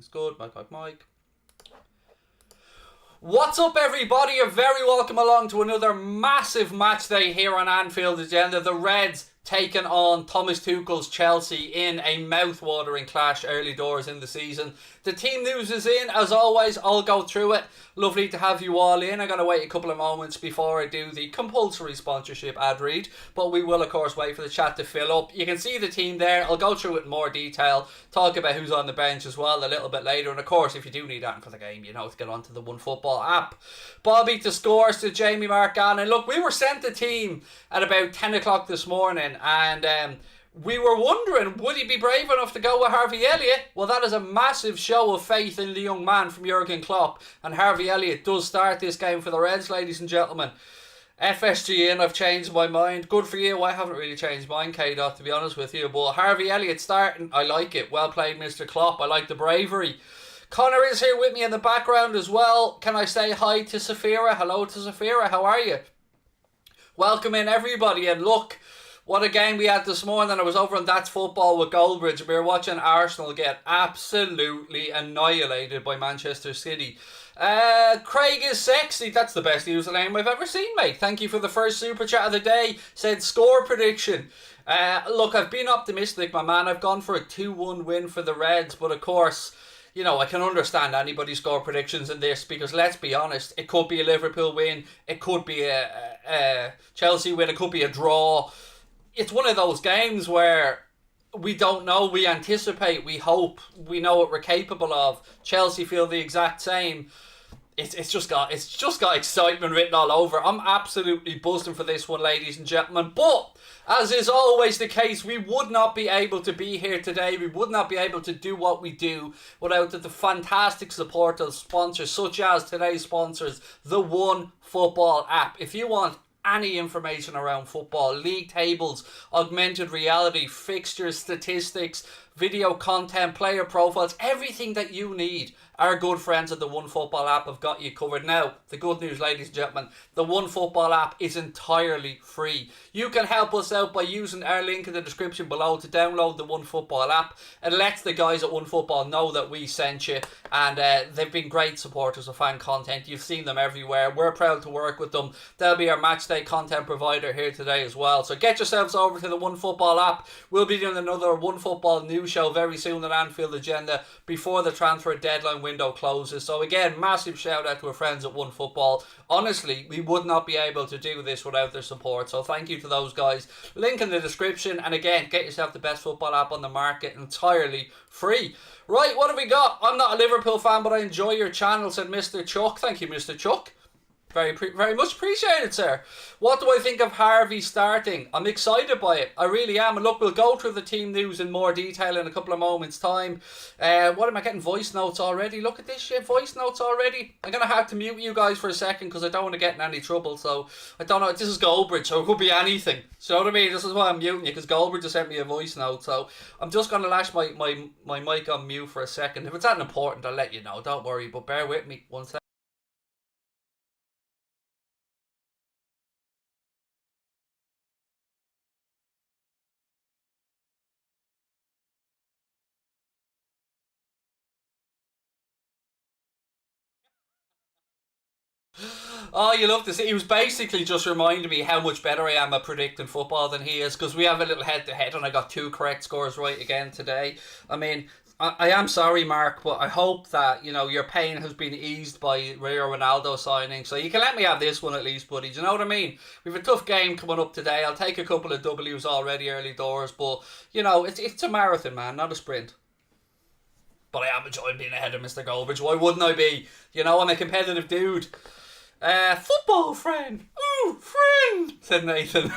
Everything's good. Mic. What's up, everybody? You're very welcome along to another massive match day here on Anfield Agenda. The Reds taking on Thomas Tuchel's Chelsea in a mouth-watering clash early doors in the season. The team news is in. As always, I'll go through it. Lovely to have you all in. I'm going to wait a couple of moments before I do the compulsory sponsorship ad read, but we will, of course, wait for the chat to fill up. You can see the team there. I'll go through it in more detail, talk about who's on the bench as well a little bit later, and of course, if you do need anything for the game, you know, to get onto the OneFootball app. Bobby to scores to Jamie Mark Gannon. Look, we were sent the team at about 10 o'clock this morning, and we were wondering, would he be brave enough to go with Harvey Elliott? Well, that is a massive show of faith in the young man from Jurgen Klopp, and Harvey Elliott does start this game for the Reds, ladies and gentlemen. FSG in, I've changed my mind. Good for you. I haven't really changed mine, K-Dot, to be honest with you, but Harvey Elliott starting, I like it. Well played, Mr. Klopp. I like the bravery. Connor is here with me in the background as well. Can I say hi to Safira? Hello to Safira. How are you? Welcome in, everybody. And look, what a game we had this morning. I was over on That's Football with Goldbridge. We were watching Arsenal get absolutely annihilated by Manchester City. Craig is sexy. That's the best username I've ever seen, mate. Thank you for the first super chat of the day. Said score prediction. Look, I've been optimistic, my man. I've gone for a 2-1 win for the Reds, but of course, you know, I can understand anybody's score predictions in this because let's be honest, it could be a Liverpool win, it could be a Chelsea win, it could be a draw. It's one of those games where we don't know, we anticipate, we hope, we know what we're capable of. Chelsea feel the exact same. It's just got excitement written all over. I'm absolutely buzzing for this one, ladies and gentlemen. But as is always the case, we would not be able to be here today. We would not be able to do what we do without the fantastic support of sponsors, such as today's sponsors, the OneFootball app. If you want any information around football, league tables, augmented reality, fixtures, statistics, video content, player profiles, everything that you need, our good friends at the OneFootball app have got you covered. Now, the good news, ladies and gentlemen, the OneFootball app is entirely free. You can help us out by using our link in the description below to download the OneFootball app. It lets the guys at OneFootball know that we sent you, and they've been great supporters of fan content. You've seen them everywhere. We're proud to work with them. They'll be our matchday content provider here today as well. So get yourselves over to the OneFootball app. We'll be doing another OneFootball news show very soon on Anfield Agenda before the transfer deadline window closes. So again, massive shout out to our friends at OneFootball. Honestly, we would not be able to do this without their support, so thank you to those guys. Link in the description, and again, get yourself the best football app on the market, entirely free. Right, what have we got? I'm not a Liverpool fan, but I enjoy your channel, said Mr. Chuck. Thank you, Mr. Chuck. Very much appreciated, sir. What do I think of Harvey starting? I'm excited by it. I really am. And look, we'll go through the team news in more detail in a couple of moments' time. What am I getting? Voice notes already? Look at this shit. Voice notes already. I'm going to have to mute you guys for a second because I don't want to get in any trouble. So, I don't know. This is Goldbridge, so it could be anything. So, you know what I mean? This is why I'm muting you because Goldbridge just sent me a voice note. So, I'm just going to lash my mic on mute for a second. If it's that important, I'll let you know. Don't worry. But bear with me. One second. Oh, you love to see. He was basically just reminding me how much better I am at predicting football than he is, because we have a little head-to-head and I got 2 correct scores right again today. I mean, I am sorry, Mark, but I hope that, you know, your pain has been eased by Rio Ronaldo signing, so you can let me have this one at least, buddy. Do you know what I mean? We have a tough game coming up today. I'll take a couple of W's already early doors, but, you know, it's a marathon, man, not a sprint. But I am enjoying being ahead of Mr. Goldbridge. Why wouldn't I be? You know, I'm a competitive dude. Football friend. Ooh, friend, said Nathan.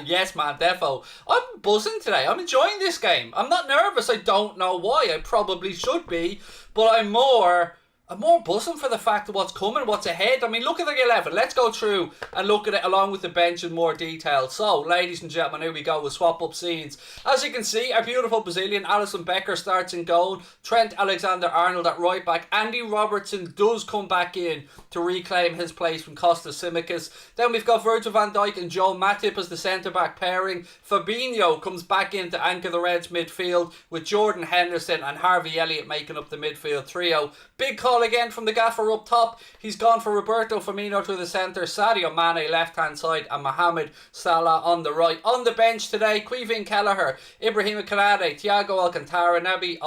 Yes, man, defo. I'm buzzing today. I'm enjoying this game. I'm not nervous. I don't know why. I probably should be. But I'm more I'm more buzzing for the fact of what's coming, what's ahead. I mean, look at the 11. Let's go through and look at it along with the bench in more detail. So, ladies and gentlemen, here we go. We'll swap up scenes. As you can see, our beautiful Brazilian Alisson Becker starts in goal. Trent Alexander-Arnold at right back. Andy Robertson does come back in to reclaim his place from Kostas Tsimikas. Then we've got Virgil van Dijk and Joel Matip as the centre-back pairing. Fabinho comes back in to anchor the Reds midfield with Jordan Henderson and Harvey Elliott making up the midfield trio. Big call again from the gaffer up top. He's gone for Roberto Firmino to the centre, Sadio Mane left hand side and Mohamed Salah on the right. On the bench today, Quivin Kelleher, Ibrahima Konate, Thiago Alcantara, Naby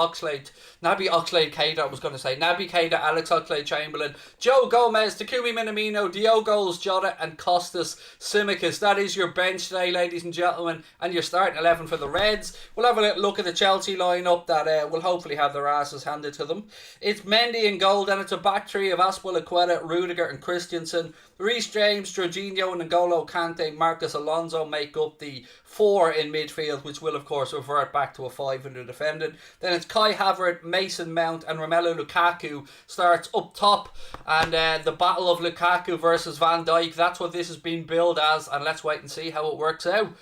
Keita, Alex Oxlade-Chamberlain, Joe Gomez, Takumi Minamino, Diogo Jota and Kostas Tsimikas. That is your bench today, ladies and gentlemen, and your starting 11 for the Reds. We'll have a little look at the Chelsea lineup that will hopefully have their asses handed to them. It's Mendy in goal, then it's a back three of Azpilicueta, Rudiger and Christensen. Reece James, Jorginho and N'Golo Kante, Marcus Alonso make up the four in midfield, which will of course revert back to a 5 in the defending. Then it's Kai Havertz, Mason Mount and Romelu Lukaku starts up top, and the battle of Lukaku versus Van Dijk, that's what this has been billed as, and let's wait and see how it works out.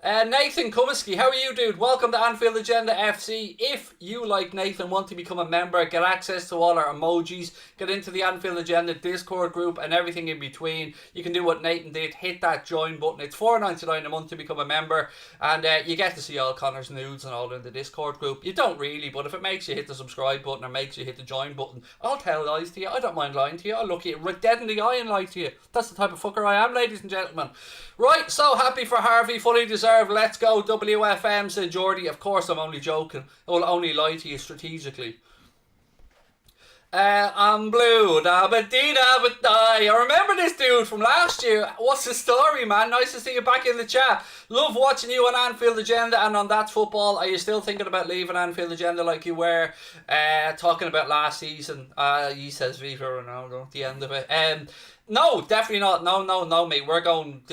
Nathan Kumiski, how are you, dude? Welcome to Anfield Agenda FC. If you, like Nathan, want to become a member, get access to all our emojis, get into the Anfield Agenda Discord group and everything in between, you can do what Nathan did, hit that join button. It's $4.99 a month to become a member, and you get to see all Connor's nudes and all in the Discord group. You don't really, but if it makes you hit the subscribe button or makes you hit the join button, I'll tell lies to you. I don't mind lying to you. I'll look you dead in the eye and lie to you. That's the type of fucker I am, ladies and gentlemen. Right, so happy for Harvey, fully deserved. Let's go WFM, said Geordie. Of course I'm only joking. I will only lie to you strategically. I'm blue, da ba dee da ba die. I remember this dude from last year. What's the story, man? Nice to see you back in the chat. Love watching you on Anfield Agenda and on That's Football. Are you still thinking about leaving Anfield Agenda like you were talking about last season? He says Viva Ronaldo at the end of it. No, definitely not. No, mate. We're going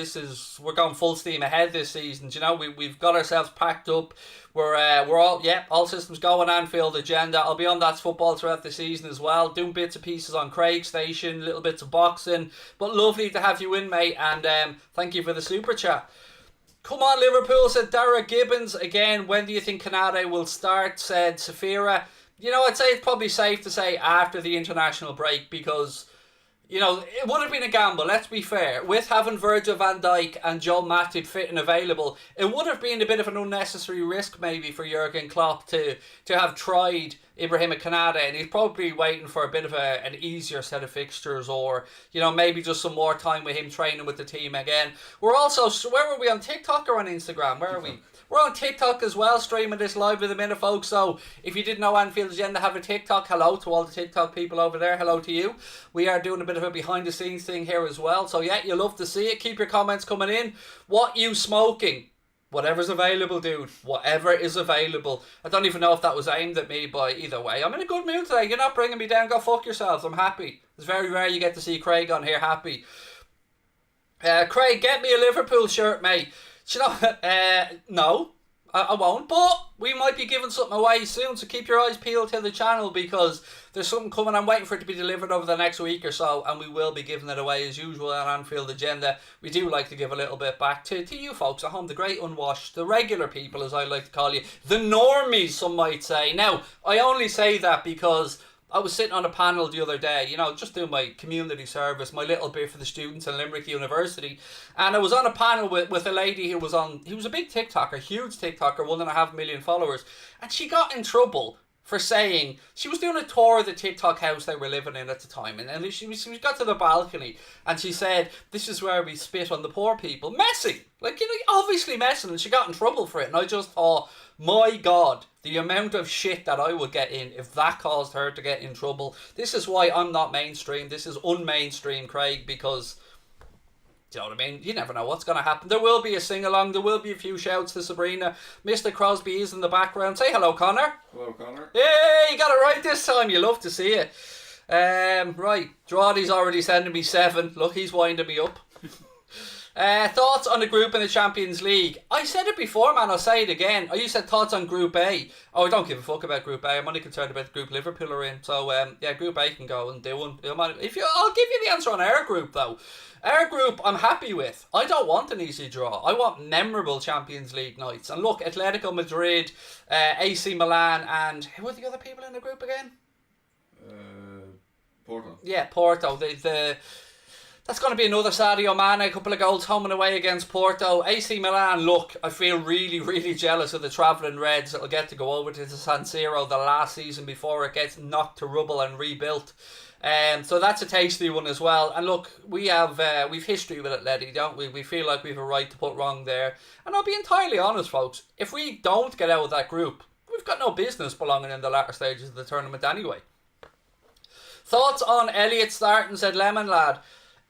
full steam ahead this season. Do you know, we've got ourselves packed up. We're all systems go on Anfield Agenda. I'll be on That's Football throughout the season as well, doing bits and pieces on Craig Station, little bits of boxing. But lovely to have you in, mate, and thank you for the super chat. Come on, Liverpool, said Dara Gibbons. Again, when do you think Konate will start, said Safira. You know, I'd say it's probably safe to say after the international break, because, you know, it would have been a gamble, let's be fair. With having Virgil van Dijk and Joel Matip fit and available, it would have been a bit of an unnecessary risk maybe for Jurgen Klopp to have tried Ibrahima Konate, and he's probably waiting for a bit of an easier set of fixtures, or, you know, maybe just some more time with him training with the team again. We're also, where were we, on TikTok or on Instagram? Where are we? We're on TikTok as well, streaming this live in a minute, folks. So if you didn't know Anfield Agenda have a TikTok, hello to all the TikTok people over there. Hello to you. We are doing a bit of a behind the scenes thing here as well. So yeah, you love to see it. Keep your comments coming in. What you smoking? Whatever's available, dude. Whatever is available. I don't even know if that was aimed at me, but either way, I'm in a good mood today. You're not bringing me down. Go fuck yourselves. I'm happy. It's very rare you get to see Craig on here happy. Craig, get me a Liverpool shirt, mate. You know, no, I won't, but we might be giving something away soon, so keep your eyes peeled to the channel, because there's something coming. I'm waiting for it to be delivered over the next week or so, and we will be giving it away as usual on Anfield Agenda. We do like to give a little bit back to you folks at home, the great unwashed, the regular people, as I like to call you, the normies, some might say. Now, I only say that because I was sitting on a panel the other day, you know, just doing my community service, my little bit for the students in Limerick University, and I was on a panel with a lady who was a big TikToker, huge TikToker, 1.5 million followers, and she got in trouble for saying, she was doing a tour of the TikTok house they were living in at the time, and she got to the balcony, and she said, this is where we spit on the poor people. Messing! Like, you know, obviously messing, and she got in trouble for it, and I just thought, my God, the amount of shit that I would get in if that caused her to get in trouble. This is why I'm not mainstream. This is unmainstream, Craig, because, do you know what I mean? You never know what's going to happen. There will be a sing-along. There will be a few shouts to Sabrina. Mr. Crosby is in the background. Say hello, Connor. Hello, Connor. Hey, you got it right this time. You love to see it. Right. Drawdy's already sending me 7. Look, he's winding me up. Thoughts on the group in the Champions League? I said it before, man. I'll say it again. You said thoughts on Group A. Oh, I don't give a fuck about Group A. I'm only concerned about the group Liverpool are in. So, yeah, Group A can go and do one. I'll give you the answer on our group, though. Our group, I'm happy with. I don't want an easy draw. I want memorable Champions League nights. And look, Atletico Madrid, AC Milan, and who are the other people in the group again? Porto. Yeah, Porto. That's going to be another Sadio Mane, a couple of goals home and away against Porto. AC Milan, look, I feel really, really jealous of the travelling Reds that'll get to go over to the San Siro the last season before it gets knocked to rubble and rebuilt. So that's a tasty one as well. And look, we've history with Atleti, don't we? We feel like we've a right to put wrong there. And I'll be entirely honest, folks, if we don't get out of that group, we've got no business belonging in the latter stages of the tournament anyway. Thoughts on Elliott starting, said Lemon Lad.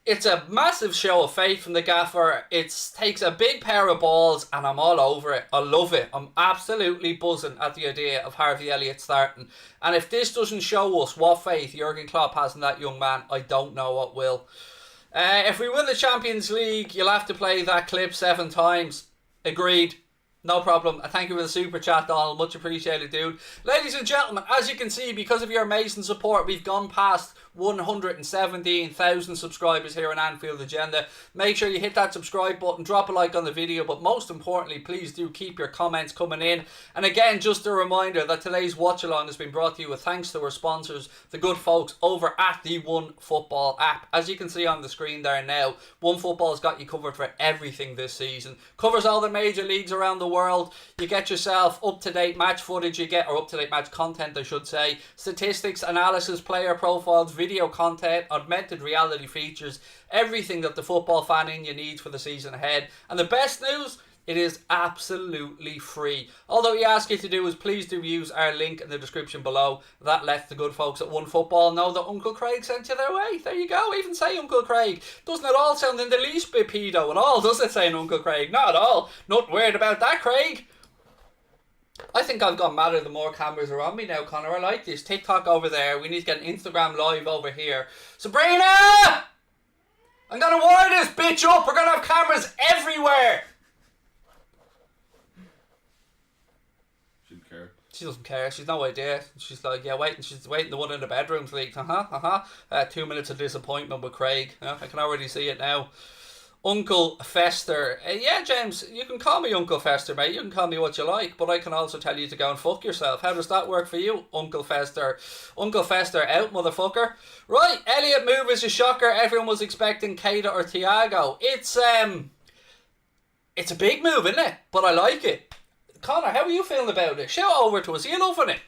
It's a massive show of faith from the gaffer. It takes a big pair of balls and I'm all over it. I love it. I'm absolutely buzzing at the idea of Harvey Elliott starting. And if this doesn't show us what faith Jurgen Klopp has in that young man, I don't know what will. If we win the Champions League, you'll have to play that clip 7 times. Agreed. No problem. Thank you for the super chat, Donald. Much appreciated, dude. Ladies and gentlemen, as you can see, because of your amazing support, we've gone past 117,000 subscribers here on Anfield Agenda. Make sure you hit that subscribe button, drop a like on the video, but most importantly, please do keep your comments coming in. And again, just a reminder that today's watch along has been brought to you with thanks to our sponsors, the good folks over at the OneFootball app. As you can see on the screen there now, OneFootball's got you covered for everything this season. Covers all the major leagues around the world. You get yourself up-to-date match footage, or up-to-date match content, I should say, statistics, analysis, player profiles, video content, augmented reality features, everything that the football fan in you needs for the season ahead. And the best news, it is absolutely free. All that we ask you to do is please do use our link in the description below. That lets the good folks at OneFootball know that Uncle Craig sent you their way. There you go. Even say Uncle Craig. Doesn't it all sound in the least bit pedo and all, does it, saying Uncle Craig? Not at all. Not weird about that, Craig. I think I've got madder the more cameras are on me now, Connor. I like this. TikTok over there. We need to get an Instagram live over here. Sabrina! I'm going to wire this bitch up. We're going to have cameras everywhere. She doesn't care. She's no idea. She's like, yeah, waiting. She's waiting the one in the bedroom. Like, 2 minutes of disappointment with Craig. I can already see it now. Uncle Fester. Yeah, James, you can call me Uncle Fester, mate. You can call me what you like, but I can also tell you to go and fuck yourself. How does that work for you, Uncle Fester? Uncle Fester out, motherfucker. Right, Elliott move is a shocker. Everyone was expecting Keita or Thiago. It's a big move, isn't it? But I like it. Connor, how are you feeling about it? Shout over to us. Are you loving it?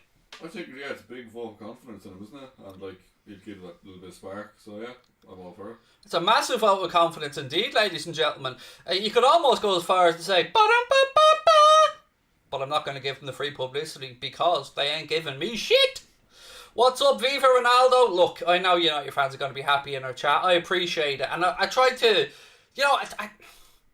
I think, yeah, it's a big vote of confidence in him, isn't it? And, like, he'll give that little bit of spark. So, yeah, I'm all for it. It's a massive vote of confidence indeed, ladies and gentlemen. You could almost go as far as to say, ba-dum-ba-ba-ba! But I'm not going to give them the free publicity because they ain't giving me shit. What's up, Viva Ronaldo? Look, I know your fans are going to be happy in our chat. I appreciate it. And I tried to,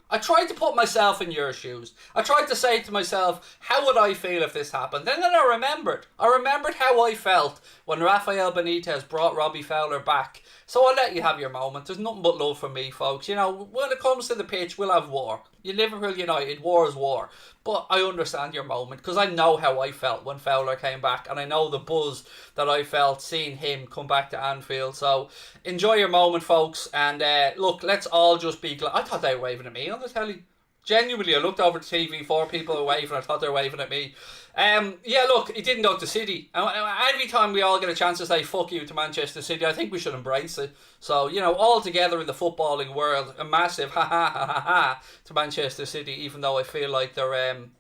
I tried to put myself in your shoes. I tried to say to myself, how would I feel if this happened? And then I remembered. How I felt when Rafael Benitez brought Robbie Fowler back. So I'll let you have your moment. There's nothing but love from me, folks. When it comes to the pitch, we'll have war. Liverpool United, war is war. But I understand your moment because I know how I felt when Fowler came back. And I know the buzz that I felt seeing him come back to Anfield. So enjoy your moment, folks. And look, let's all just be glad. I thought they were waving at me on the telly. Genuinely, I looked over to TV, 4 people were waving. I thought they were waving at me. Yeah, look, he didn't go to City. And every time we all get a chance to say fuck you to Manchester City, I think we should embrace it. So, all together in the footballing world, a massive ha to Manchester City, even though I feel like they're going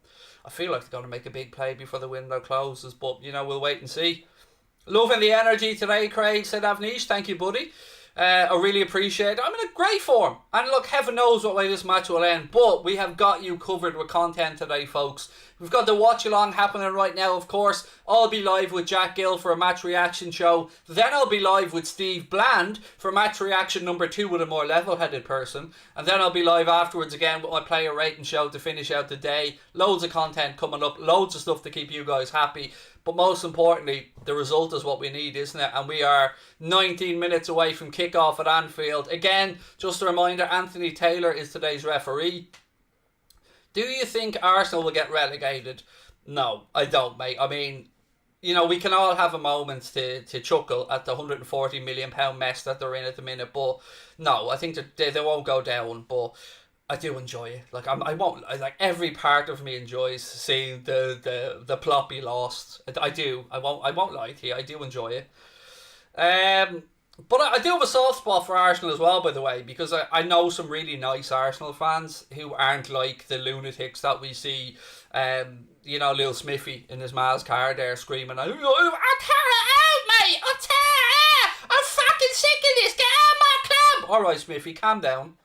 to make a big play before the window closes. But, we'll wait and see. Loving the energy today, Craig, said Avnish. Thank you, buddy. I really appreciate it. I'm in a great form. And look, heaven knows what way this match will end. But we have got you covered with content today, folks. We've got the watch along happening right now, of course. I'll be live with Jack Gill for a match reaction show. Then I'll be live with Steve Bland for match reaction number 2 with a more level-headed person. And then I'll be live afterwards again with my player rating show to finish out the day. Loads of content coming up, loads of stuff to keep you guys happy. But most importantly, the result is what we need, isn't it? And we are 19 minutes away from kickoff at Anfield. Again, just a reminder, Anthony Taylor is today's referee. Do you think Arsenal will get relegated? No, I don't, mate. I mean, you know, we can all have a moment to chuckle at the £140 million mess that they're in at the minute. But no, I think that they won't go down. But I do enjoy it. Like every part of me enjoys seeing the plot be lost. I do. I won't lie to you. I do enjoy it. But I do have a soft spot for Arsenal as well, by the way, because I know some really nice Arsenal fans who aren't like the lunatics that we see. You know, Lil Smithy in his ma's car there screaming, "I'll tear it out, mate! I'll tear it out! I'm fucking sick of this! Get out of my club!" Alright, Smithy, calm down.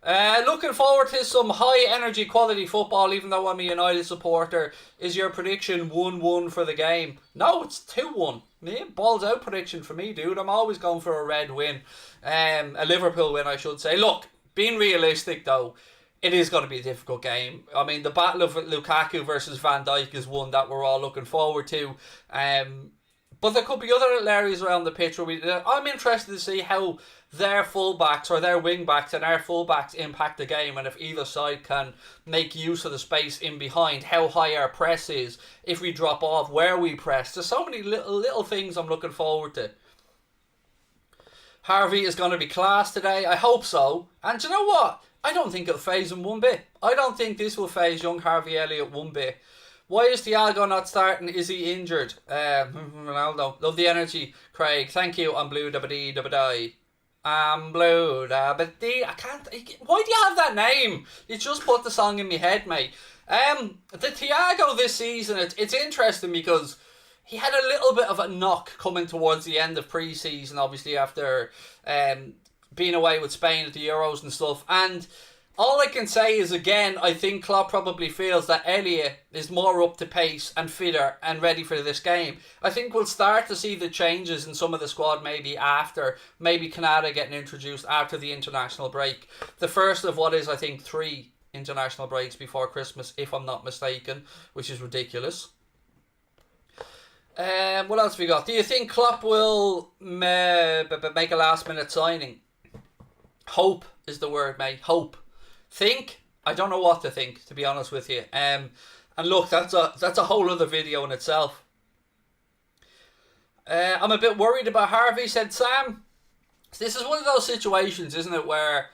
Looking forward to some high energy quality football, even though I'm a United supporter. Is your prediction 1-1 for the game? No, it's 2-1. Yeah, balls out prediction for me, dude. I'm always going for a red win. A Liverpool win, I should say. Look, being realistic though, it is going to be a difficult game. I mean, the battle of Lukaku versus Van Dijk is one that we're all looking forward to. But there could be other little areas around the pitch where I'm interested to see how their fullbacks or their wingbacks and our fullbacks impact the game, and if either side can make use of the space in behind, how high our press is, if we drop off, where we press. There's so many little things I'm looking forward to. Harvey is going to be class today. I hope so. And do you know what? I don't think it'll phase him one bit. I don't think this will phase young Harvey Elliott one bit. Why is Thiago not starting? Is he injured? Ronaldo. Love the energy, Craig. Thank you. I'm blue dabba-dee dabba-die. I'm blue dabba-dee. I can't. Why do you have that name? You just put the song in my head, mate. The Thiago this season, it's interesting because he had a little bit of a knock coming towards the end of pre-season, obviously after being away with Spain at the Euros and stuff. And all I can say is, again, I think Klopp probably feels that Elliott is more up to pace and fitter and ready for this game. I think we'll start to see the changes in some of the squad maybe Canada getting introduced after the international break. The first of what is, I think, 3 international breaks before Christmas, if I'm not mistaken, which is ridiculous. What else have we got? Do you think Klopp will make a last minute signing? Hope is the word, mate. Hope. Think? I don't know what to think, to be honest with you. And look, that's a whole other video in itself. I'm a bit worried about Harvey, said Sam. This is one of those situations, isn't it, where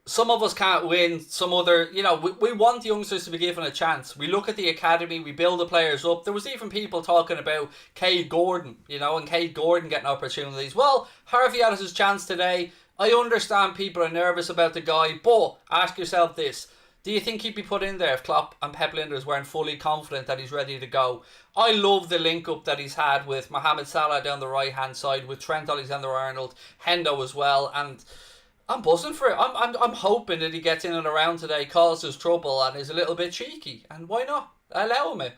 some of us can't win, some other, you know, we want youngsters to be given a chance. We look at the academy, we build the players up. There was even people talking about Cade Gordon, you know, and Cade Gordon getting opportunities. Well, Harvey had his chance today. I understand people are nervous about the guy, but ask yourself this. Do you think he'd be put in there if Klopp and Pep Linders weren't fully confident that he's ready to go? I love the link-up that he's had with Mohamed Salah down the right-hand side, with Trent Alexander-Arnold, Hendo as well, and I'm buzzing for it. I'm hoping that he gets in and around today, causes trouble, and is a little bit cheeky. And why not? Allow him it.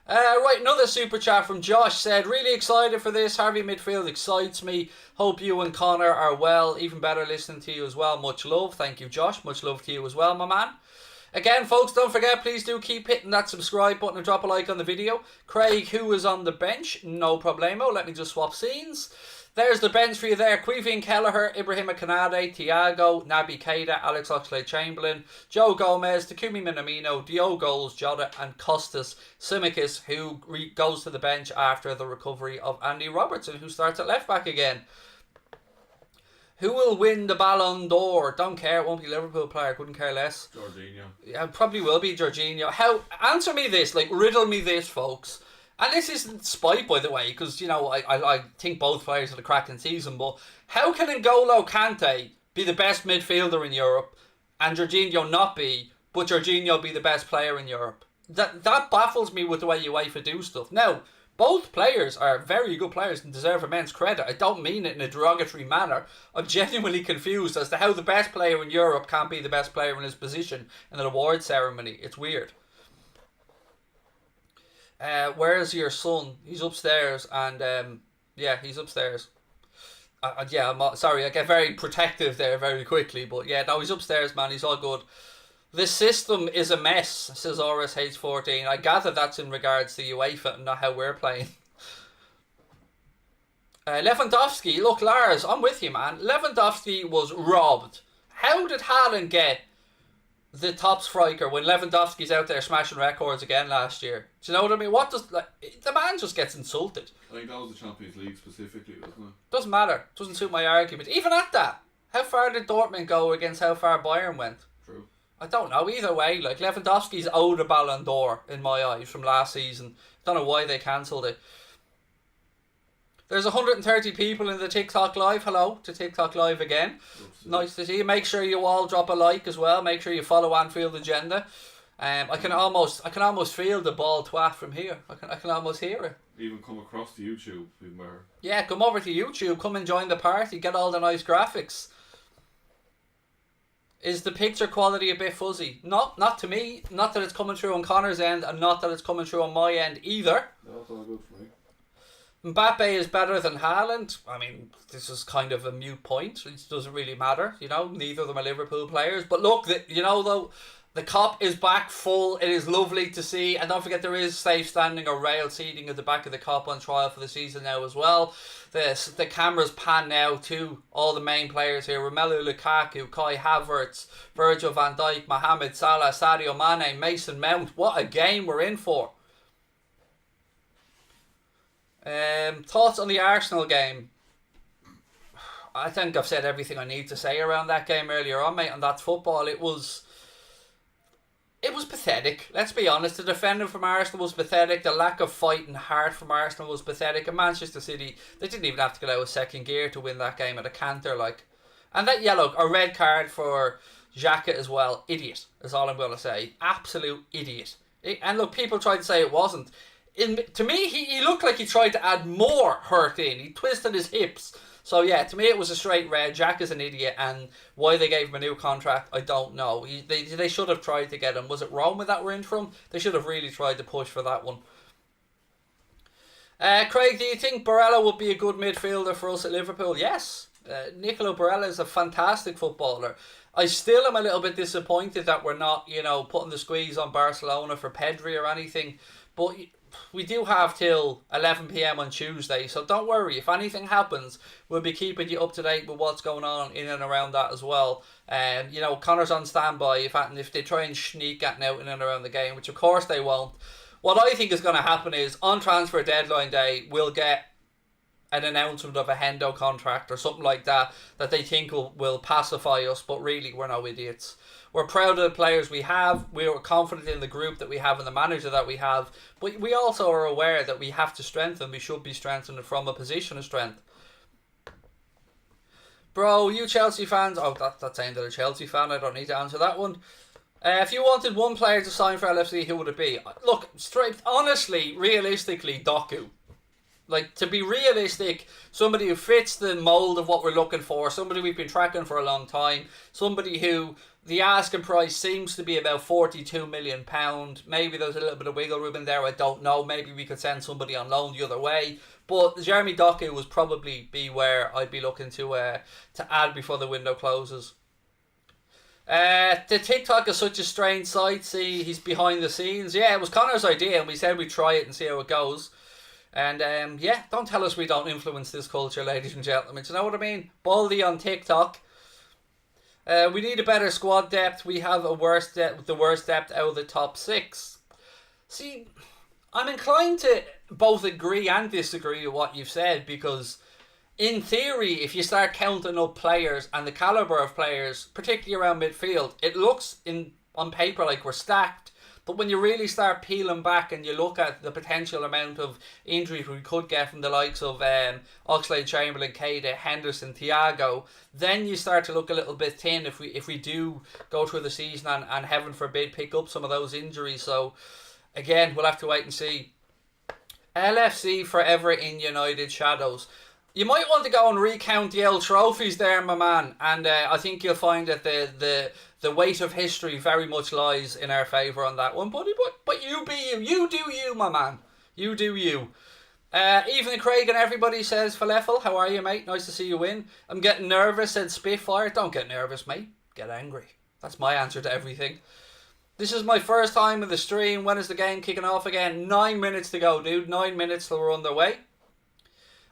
Right, another super chat from Josh said, really excited for this. Harvey midfield excites me. Hope you and Connor are well. Even better listening to you as well. Much love. Thank you, Josh. Much love to you as well, my man. Again, folks, don't forget, please do keep hitting that subscribe button and drop a like on the video. Craig, who is on the bench? No problemo. Let me just swap scenes. There's the bench for you there. Queeveen Kelleher, Ibrahima Konate, Thiago, Naby Keita, Alex Oxlade-Chamberlain, Joe Gomez, Takumi Minamino, Diogo Jota and Kostas Tsimikas, who goes to the bench after the recovery of Andy Robertson, who starts at left back again. Who will win the Balon d'Or? Don't care. It won't be a Liverpool player. Couldn't care less. Jorginho. Yeah, probably will be Jorginho. Answer me this. Like, riddle me this, folks. And this isn't spite, by the way, because, you know, I think both players had a cracking season, but how can N'Golo Kante be the best midfielder in Europe and Jorginho not be, but Jorginho be the best player in Europe? That baffles me with the way UEFA do stuff. Now, both players are very good players and deserve immense credit. I don't mean it in a derogatory manner. I'm genuinely confused as to how the best player in Europe can't be the best player in his position in an award ceremony. It's weird. Where's your son? He's upstairs, and yeah, he's upstairs. Yeah, sorry, I get very protective there very quickly, but yeah, no, he's upstairs, man. He's all good. This system is a mess, says RSH14. I gather that's in regards to UEFA and not how we're playing. Lewandowski, look, Lars, I'm with you, man. Lewandowski was robbed. How did Haaland get the top striker when Lewandowski's out there smashing records again last year? Do you know what I mean? What does the man just gets insulted? I think that was the Champions League specifically, wasn't it? Doesn't matter. Doesn't suit my argument. Even at that, how far did Dortmund go against how far Bayern went? True. I don't know. Either way, like Lewandowski's owed a Balon d'Or in my eyes from last season. Don't know why they cancelled it. There's 130 people in the TikTok live. Hello to TikTok live again. Nice to see you. Make sure you all drop a like as well. Make sure you follow Anfield Agenda. I can almost feel the ball twat from here. I can almost hear it. Even come across to YouTube, even better. Yeah, come over to YouTube. Come and join the party. Get all the nice graphics. Is the picture quality a bit fuzzy? No, not to me. Not that it's coming through on Connor's end, and not that it's coming through on my end either. No, it's all good for me. Mbappe is better than Haaland. I mean, this is kind of a moot point. It doesn't really matter, you know. Neither of them are Liverpool players. But look, though, the Kop is back full. It is lovely to see. And don't forget, there is safe standing or rail seating at the back of the Kop on trial for the season now as well. The cameras pan now to all the main players here. Romelu Lukaku, Kai Havertz, Virgil van Dijk, Mohamed Salah, Sadio Mane, Mason Mount. What a game we're in for. Thoughts on the Arsenal game? I think I've said everything I need to say around that game earlier on, mate. And that's football. It was pathetic. Let's be honest. The defending from Arsenal was pathetic. The lack of fight and heart from Arsenal was pathetic. And Manchester City, they didn't even have to get out of second gear to win that game at a canter, like. And that yellow, a red card for Xhaka as well. Idiot is all I'm going to say. Absolute idiot. And look, people tried to say it wasn't. To me, he looked like he tried to add more hurt in. He twisted his hips. So yeah, to me it was a straight red. Jack is an idiot, and why they gave him a new contract, I don't know. They should have tried to get him. Was it Roma that were in from? They should have really tried to push for that one. Craig, do you think Barella would be a good midfielder for us at Liverpool? Yes. Nicolo Barella is a fantastic footballer. I still am a little bit disappointed that we're not, putting the squeeze on Barcelona for Pedri or anything. But we do have till 11 p.m. on Tuesday, so don't worry. If anything happens, we'll be keeping you up to date with what's going on in and around that as well. Connor's on standby if they try and sneak getting out in and around the game, which of course they won't. What I think is going to happen is on transfer deadline day, we'll get an announcement of a Hendo contract or something like that they think will pacify us, but really we're no idiots. We're proud of the players we have. We're confident in the group that we have and the manager that we have. But we also are aware that we have to strengthen. We should be strengthening from a position of strength. Bro, you Chelsea fans... Oh, that's aimed at a Chelsea fan. I don't need to answer that one. If you wanted one player to sign for LFC, who would it be? Look, honestly, realistically, Doku. Like, to be realistic, somebody who fits the mould of what we're looking for, somebody we've been tracking for a long time, somebody who the asking price seems to be about £42 million. Maybe there's a little bit of wiggle room in there, I don't know. Maybe we could send somebody on loan the other way. But Jeremy Doku would probably be where I'd be looking to add before the window closes. The TikTok is such a strange site. See, he's behind the scenes. Yeah, it was Connor's idea, and we said we'd try it and see how it goes. And don't tell us we don't influence this culture, ladies and gentlemen. Do you know what I mean? Baldy on TikTok. We need a better squad depth. We have the worst depth out of the top six. See, I'm inclined to both agree and disagree with what you've said, because in theory, if you start counting up players and the calibre of players, particularly around midfield, it looks on paper like we're stacked. But when you really start peeling back and you look at the potential amount of injuries we could get from the likes of Oxlade-Chamberlain, Keita, Henderson, Thiago, then you start to look a little bit thin if we do go through the season and heaven forbid pick up some of those injuries. So again, we'll have to wait and see. LFC forever in United shadows. You might want to go and recount the old trophies there, my man, and I think you'll find that the weight of history very much lies in our favour on that one, buddy. But you be you do you, my man. You do you. Evening Craig and everybody says, Falafel, how are you, mate? Nice to see you win. I'm getting nervous, said Spitfire. Don't get nervous, mate. Get angry. That's my answer to everything. This is my first time in the stream. When is the game kicking off again? 9 minutes to go, dude. 9 minutes till we're underway.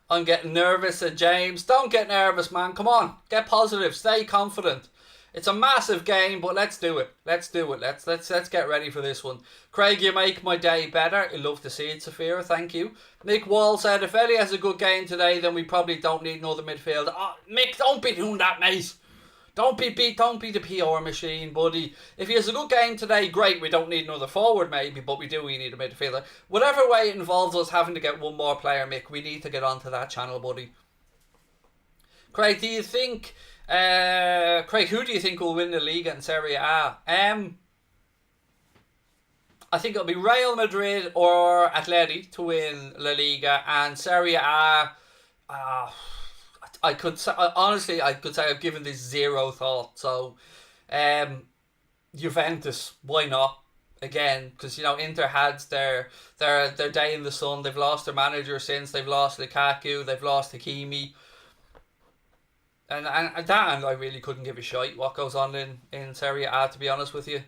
I'm getting nervous, said James. Don't get nervous, man. Come on. Get positive. Stay confident. It's a massive game, but let's do it. Let's do it. Let's get ready for this one. Craig, you make my day better. I love to see it, Saphira. Thank you. Mick Wall said, if Ellie has a good game today, then we probably don't need another midfielder. Oh, Mick, don't be doing that, mate. Don't be the PR machine, buddy. If he has a good game today, great. We don't need another forward, maybe, but we need a midfielder. Whatever way it involves us having to get one more player, Mick, we need to get onto that channel, buddy. Craig, do you think... Craig, who do you think will win the Liga and Serie A? I think it'll be Real Madrid or Atleti to win La Liga, and Serie A... I could say I've given this zero thought. So, Juventus, why not? Again, because Inter had their day in the sun. They've lost their manager since. They've lost Lukaku. They've lost Hakimi. And that I really couldn't give a shite what goes on in Serie A, to be honest with you.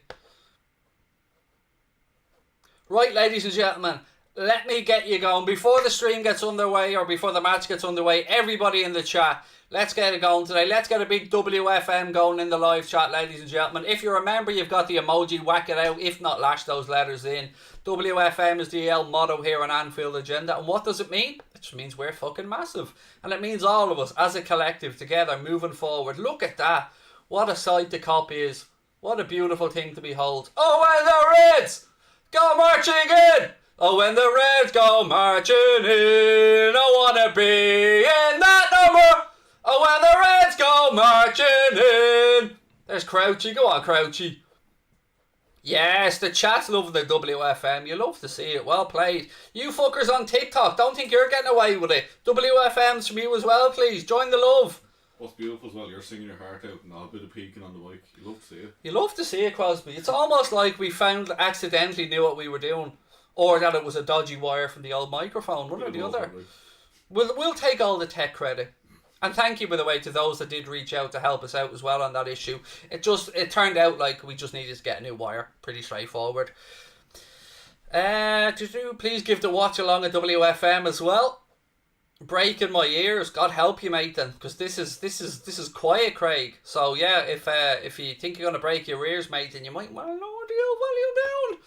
Right, ladies and gentlemen. Let me get you going. Before the stream gets underway or before the match gets underway, everybody in the chat, let's get it going today. Let's get a big WFM going in the live chat, ladies and gentlemen. If you're a member, you've got the emoji, whack it out. If not, lash those letters in. WFM is the L motto here on Anfield Agenda. And what does it mean? It just means we're fucking massive. And it means all of us as a collective together moving forward. Look at that. What a sight the cop is. What a beautiful thing to behold. Oh, and the Reds go marching in. Oh, when the Reds go marching in, I wanna be in that number. Oh, when the Reds go marching in. There's Crouchy. Go on, Crouchy. Yes, the chat's loving the WFM. You love to see it. Well played. You fuckers on TikTok, don't think you're getting away with it. WFM's from you as well, please. Join the love. What's beautiful as well, you're singing your heart out and a bit of peeking on the bike. You love to see it. You love to see it, Crosby. It's almost like we accidentally knew what we were doing. Or that it was a dodgy wire from the old microphone, one or the other. We'll take all the tech credit. And thank you, by the way, to those that did reach out to help us out as well on that issue. It turned out like we just needed to get a new wire. Pretty straightforward. Please give the watch along a WFM as well. Breaking my ears. God help you, mate, then, because this is quiet, Craig. So yeah, if you think you're gonna break your ears, mate, then you might want to lower the volume down.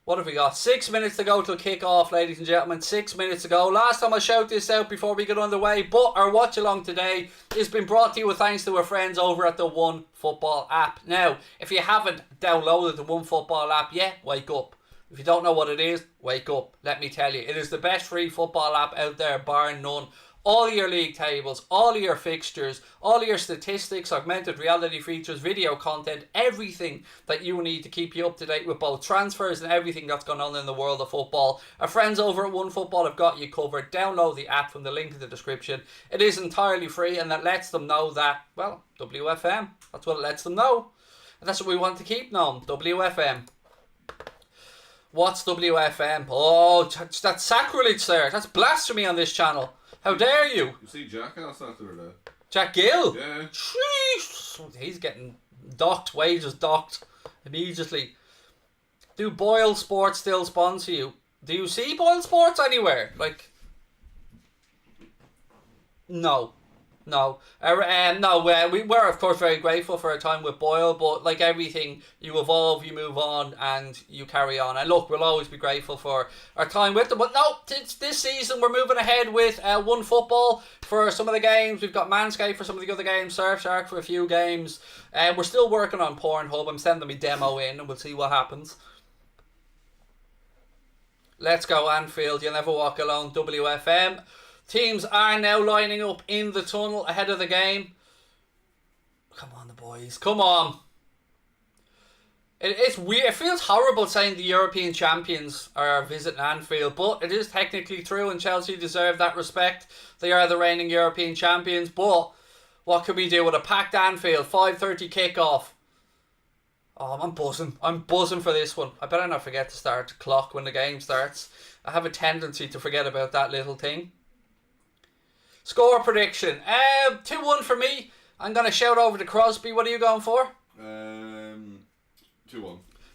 What have we got? 6 minutes to go till kick-off, ladies and gentlemen. 6 minutes to go. Last time I shout this out before we get underway, but our watch-along today has been brought to you with thanks to our friends over at the One Football app. Now, if you haven't downloaded the One Football app yet, wake up. If you don't know what it is, wake up. Let me tell you, it is the best free football app out there, bar none. All of your league tables, all of your fixtures, all of your statistics, augmented reality features, video content, everything that you need to keep you up to date with both transfers and everything that's going on in the world of football. Our friends over at One Football have got you covered. Download the app from the link in the description. It is entirely free, and that lets them know that, well, WFM, that's what it lets them know. And that's what we want to keep known, WFM. What's WFM? Oh, that's sacrilege, sir. That's blasphemy on this channel. How dare you? You see Jackass that the other day? Jack Gill? Yeah. Jeez. He's getting docked, wages docked immediately. Do Boyle Sports still sponsor you? Do you see Boyle Sports anywhere? Like, no. No. We were, of course, very grateful for our time with Boyle, but like everything, you evolve, you move on, and you carry on. And look, we'll always be grateful for our time with them. But no, this season, we're moving ahead with One Football for some of the games. We've got Manscaped for some of the other games, Surfshark for a few games. We're still working on Pornhub. I'm sending me demo in, and we'll see what happens. Let's go, Anfield. You'll never walk alone, WFM. Teams are now lining up in the tunnel ahead of the game. Come on, the boys. Come on. It's weird. It feels horrible saying the European champions are visiting Anfield, but it is technically true, and Chelsea deserve that respect. They are the reigning European champions, but what can we do with a packed Anfield, 5:30 kickoff? Oh, I'm buzzing. I'm buzzing for this one. I better not forget to start the clock when the game starts. I have a tendency to forget about that little thing. Score prediction. 2-1 for me. I'm going to shout over to Crosby. What are you going for? 2-1.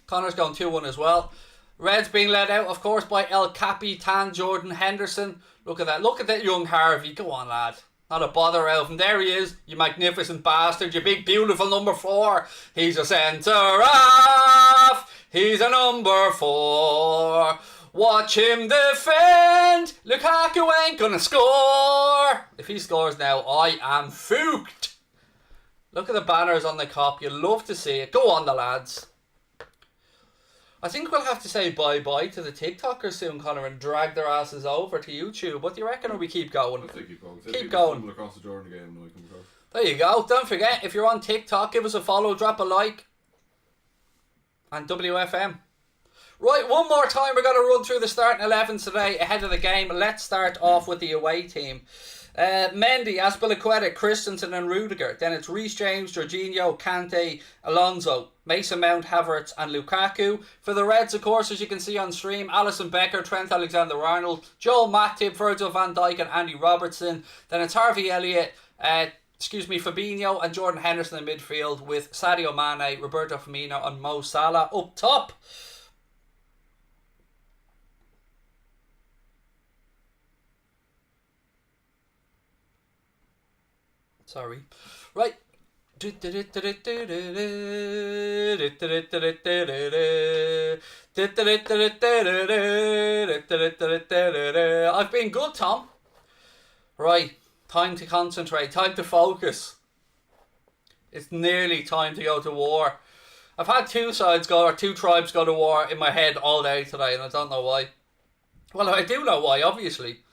Connor's going 2-1 as well. Reds being led out, of course, by El Capitan Jordan Henderson. Look at that. Look at that young Harvey. Go on, lad. Not a bother out. And there he is, you magnificent bastard, you big beautiful number 4. He's a centre half. He's a number 4. Watch him defend. Lukaku ain't gonna score. If he scores now, I am fooked. Look at the banners on the cop. You love to see it. Go on, the lads. I think we'll have to say bye-bye to the TikTokers soon, Connor, and drag their asses over to YouTube. What do you reckon, or we keep going? I'd say keep going. Keep going. Across the Jordan game and we come across. There you go. Don't forget, if you're on TikTok, give us a follow, drop a like. And WFM. Right, one more time, we're going to run through the starting 11 today ahead of the game. Let's start off with the away team. Mendy, Azpilicueta, Christensen and Rudiger. Then it's Reece James, Jorginho, Kante, Alonso, Mason Mount, Havertz and Lukaku. For the Reds, of course, as you can see on stream, Alisson Becker, Trent Alexander-Arnold, Joel Matip, Virgil van Dijk and Andy Robertson. Then it's Harvey Elliott, Fabinho and Jordan Henderson in midfield, with Sadio Mane, Roberto Firmino and Mo Salah up top. Sorry. Right. I've been good, Tom. Right. Time to concentrate. Time to focus. It's nearly time to go to war. I've had two tribes go to war in my head all day today, and I don't know why. Well, I do know why, obviously.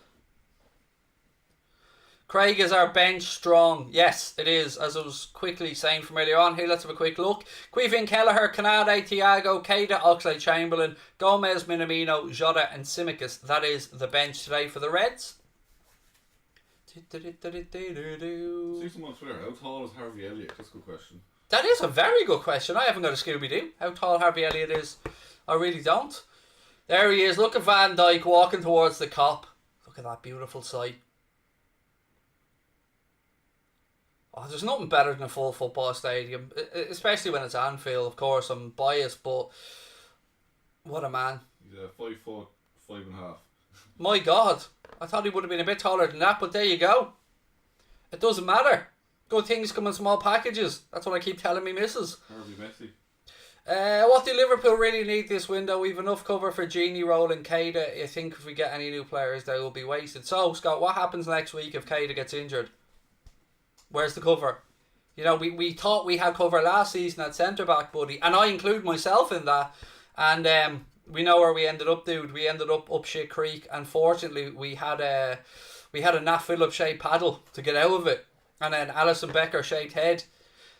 Craig, is our bench strong? Yes, it is, as I was quickly saying from earlier on. Here, let's have a quick look. Quivin, Kelleher, Canade, Thiago, Keita, Oxlade-Chamberlain, Gomez, Minamino, Jota and Tsimikas. That is the bench today for the Reds. See someone on Twitter, how tall is Harvey Elliott? That's a good question. That is a very good question. I haven't got a Scooby-Doo. How tall Harvey Elliott is, I really don't. There he is. Look at Van Dijk walking towards the cop. Look at that beautiful sight. Oh, there's nothing better than a full football stadium, especially when it's Anfield. Of course, I'm biased, but what a man. He's 5 foot, 5.5. My God, I thought he would have been a bit taller than that, but there you go. It doesn't matter. Good things come in small packages. That's what I keep telling me missus. Harvey Messi. What do Liverpool really need this window? We've enough cover for Gini, Roland, Keita. I think if we get any new players, they will be wasted. So, Scott, what happens next week if Keita gets injured? Where's the cover? You know, we thought we had cover last season at centre-back, buddy. And I include myself in that. And we know where we ended up, dude. We ended up shit creek. Unfortunately, we had a Nat Phillips-shaped paddle to get out of it. And then Alisson Becker-shaped head.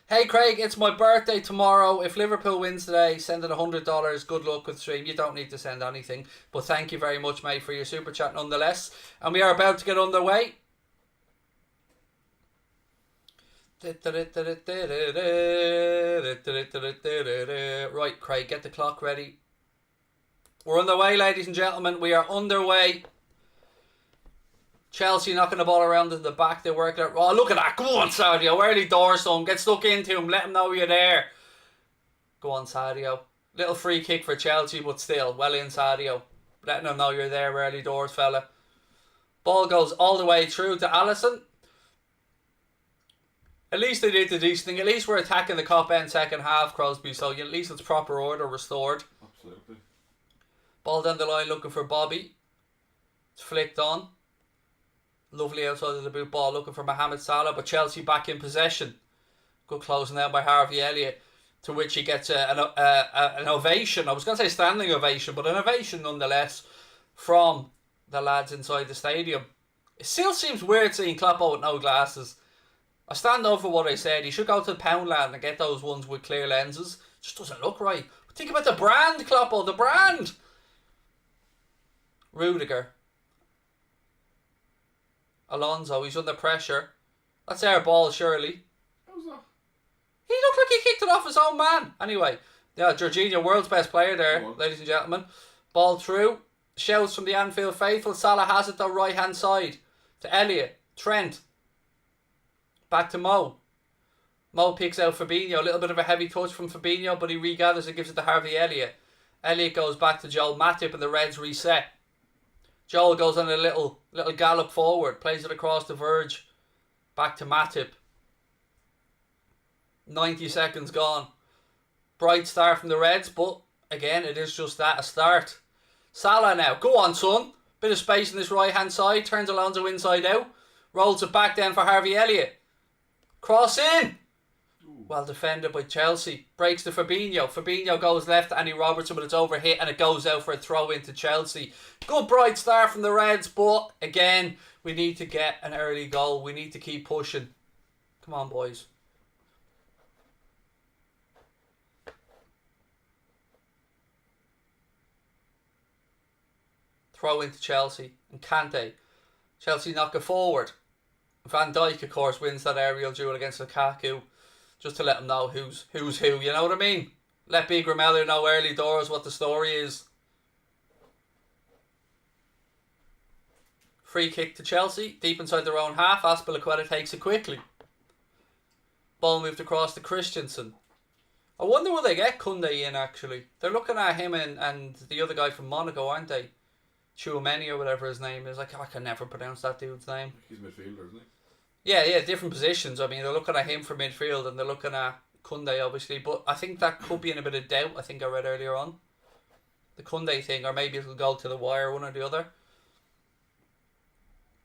Hey, Craig, it's my birthday tomorrow. If Liverpool wins today, send in $100. Good luck with stream. You don't need to send anything. But thank you very much, mate, for your super chat nonetheless. And we are about to get underway. Right, Craig, get the clock ready. We're on the way, ladies and gentlemen. We are underway. Chelsea knocking the ball around in the back. They work it out. Oh, look at that. Go on, Sadio. Early door, son. Get stuck into him. Let him know you're there. Go on, Sadio. Little free kick for Chelsea, but still. Well in, Sadio. Letting him know you're there, early doors, fella. Ball goes all the way through to Alisson. At least they did the decent thing. At least we're attacking the cop end second half, Crosby. So at least it's proper order restored. Absolutely. Ball down the line looking for Bobby. It's flicked on. Lovely outside of the boot ball looking for Mohamed Salah. But Chelsea back in possession. Good closing down by Harvey Elliott. To which he gets an ovation. I was going to say standing ovation, but an ovation nonetheless from the lads inside the stadium. It still seems weird seeing Kloppo with no glasses. I stand over what I said. He should go to Poundland and get those ones with clear lenses. Just doesn't look right. But think about the brand, Kloppo. The brand. Rudiger. Alonso. He's under pressure. That's our ball, surely. How's that? He looked like he kicked it off his own man. Anyway, Yeah, Jorginho, world's best player there, Go on. ladies and gentlemen. Ball through. Shouts from the Anfield faithful. Salah has it though, right hand side. To Elliott. Trent. Back to Mo. Mo picks out Fabinho. A little bit of a heavy touch from Fabinho, but he regathers and gives it to Harvey Elliott. Elliott goes back to Joel Matip and the Reds reset. Joel goes on a little gallop forward. Plays it across the verge. Back to Matip. 90 seconds gone. Bright start from the Reds, but again, it is just that, a start. Salah now. Go on, son. Bit of space on this right-hand side. Turns Alonso inside out. Rolls it back down for Harvey Elliott. Cross in. Well defended by Chelsea. Breaks to Fabinho. Fabinho goes left to Andy Robertson, but it's overhit and it goes out for a throw into Chelsea. Good bright start from the Reds, but again, we need to get an early goal. We need to keep pushing. Come on, boys. Throw into Chelsea and Kante. Chelsea knock it forward. Van Dijk, of course, wins that aerial duel against Lukaku, just to let them know who's who. You know what I mean? Let Big Ramello know early doors what the story is. Free kick to Chelsea, deep inside their own half. Azpilicueta takes it quickly. Ball moved across to Christensen. I wonder will they get Koundé in actually. They're looking at him and the other guy from Monaco, aren't they? Chouameni or whatever his name is. I can never pronounce that dude's name. He's midfielder, isn't he? Yeah, different positions. I mean, they're looking at him for midfield and they're looking at Koundé, obviously. But I think that could be in a bit of doubt, I think I read earlier on. The Koundé thing, or maybe it'll go to the wire, one or the other.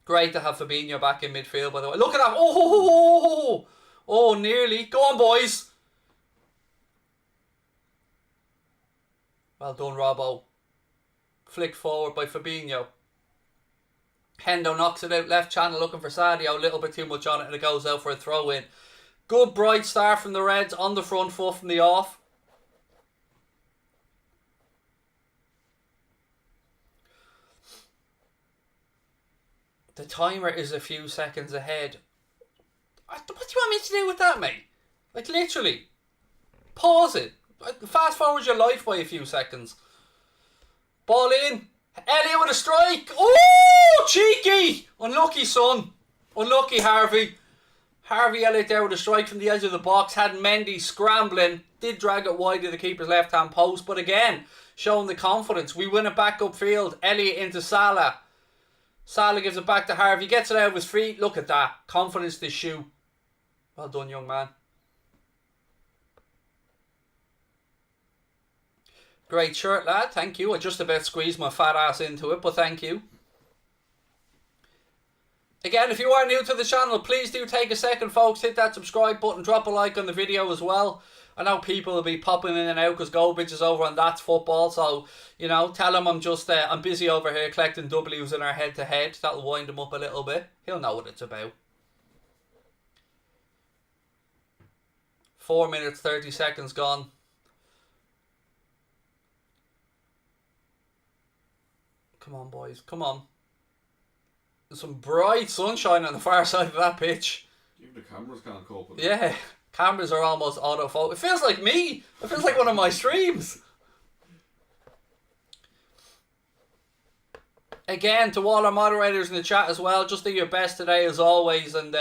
Great to have Fabinho back in midfield, by the way. Look at that. Oh, nearly. Go on, boys. Well done, Robbo. Flicked forward by Fabinho. Hendo knocks it out left channel looking for Sadio. A little bit too much on it and it goes out for a throw in. Good bright start from the Reds on the front foot from the off. The timer is a few seconds ahead. What do you want me to do with that, mate? Like literally. Pause it. Fast forward your life by a few seconds. Ball in. Elliott with a strike. Oh, cheeky. Unlucky, son. Unlucky, Harvey. Harvey Elliott there with a strike from the edge of the box. Had Mendy scrambling. Did drag it wide to the keeper's left-hand post. But again, showing the confidence. We win it back upfield. Elliott into Salah. Salah gives it back to Harvey. Gets it out of his feet. Look at that. Confidence to shoot. Well done, young man. Great shirt, lad. Thank you. I just about squeezed my fat ass into it, but thank you. Again, if you are new to the channel, please do take a second, folks. Hit that subscribe button. Drop a like on the video as well. I know people will be popping in and out because Goldbridge is over on That's Football. So, you know, tell him I'm just, I'm busy over here collecting W's in our head-to-head. That'll wind him up a little bit. He'll know what it's about. 4 minutes, 30 seconds gone. Come on, boys. Come on. There's some bright sunshine on the far side of that pitch. Even the cameras can't cope with it. Yeah. Cameras are almost autofocus. It feels like me. It feels like one of my streams. Again, to all our moderators in the chat as well, just do your best today as always. And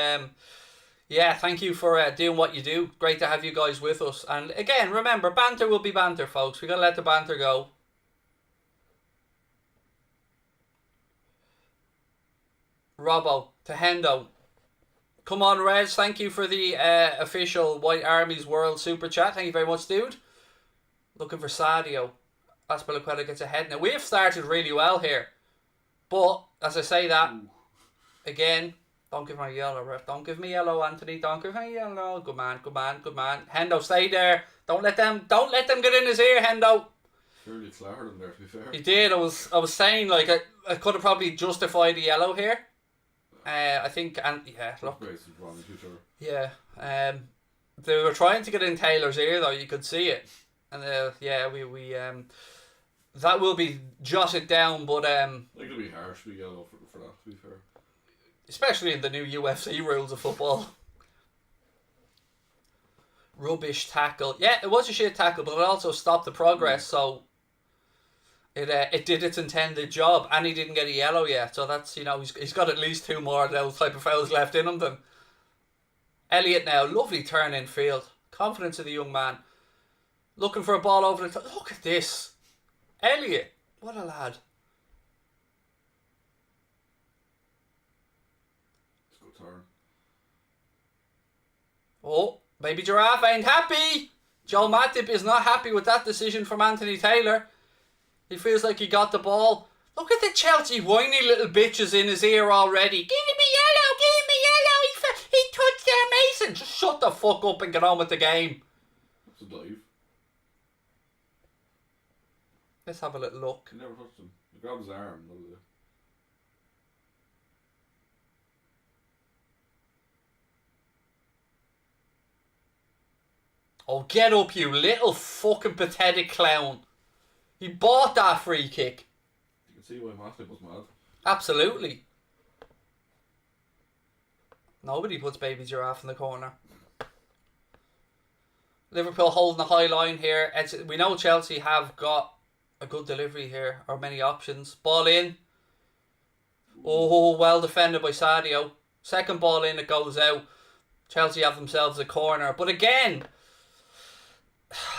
yeah, thank you for doing what you do. Great to have you guys with us. And again, remember, banter will be banter, folks. We got to let the banter go. Robbo to Hendo. Come on, Rez. Thank you for the official White Army's World Super Chat. Thank you very much, dude. Looking for Sadio. Azpilicueta gets ahead. Now, we have started really well here. But, as I say that, again, don't give me yellow, ref. Don't give me yellow, Anthony. Don't give me yellow. Good man, good man, good man. Hendo, stay there. Don't let them get in his ear, Hendo. Surely clevered him there, to be fair. He did. I was saying, like, I could have probably justified the yellow here. I think, and yeah, look. Yeah, they were trying to get in Taylor's ear though. You could see it, and yeah, we that will be jotted down. But I think it'll be harsh to be yellow for that. To be fair, especially in the new UFC rules of football. Rubbish tackle. Yeah, it was a shit tackle, but it also stopped the progress, so it did its intended job, and he didn't get a yellow yet, so that's, you know, he's got at least 2 more of those type of fouls left in him then. Elliott now, lovely turn in field. Confidence of the young man. Looking for a ball over the top. Look at this. Elliott, what a lad. It's a good turn. Oh, Baby Giraffe ain't happy. Joe Matip is not happy with that decision from Anthony Taylor. He feels like he got the ball. Look at the Chelsea whiny little bitches in his ear already. Give me yellow, give me yellow. He touched their Mason. Just shut the fuck up and get on with the game. That's a dive. Let's have a little look. He never touched him. He grabbed his arm. That was it. Oh, get up, you little fucking pathetic clown. He bought that free kick. You can see why Matip was mad. Absolutely. Nobody puts Baby Giraffe in the corner. Liverpool holding the high line here. We know Chelsea have got a good delivery here, or many options. Ball in. Oh, well defended by Sadio. Second ball in, it goes out. Chelsea have themselves a corner. But again,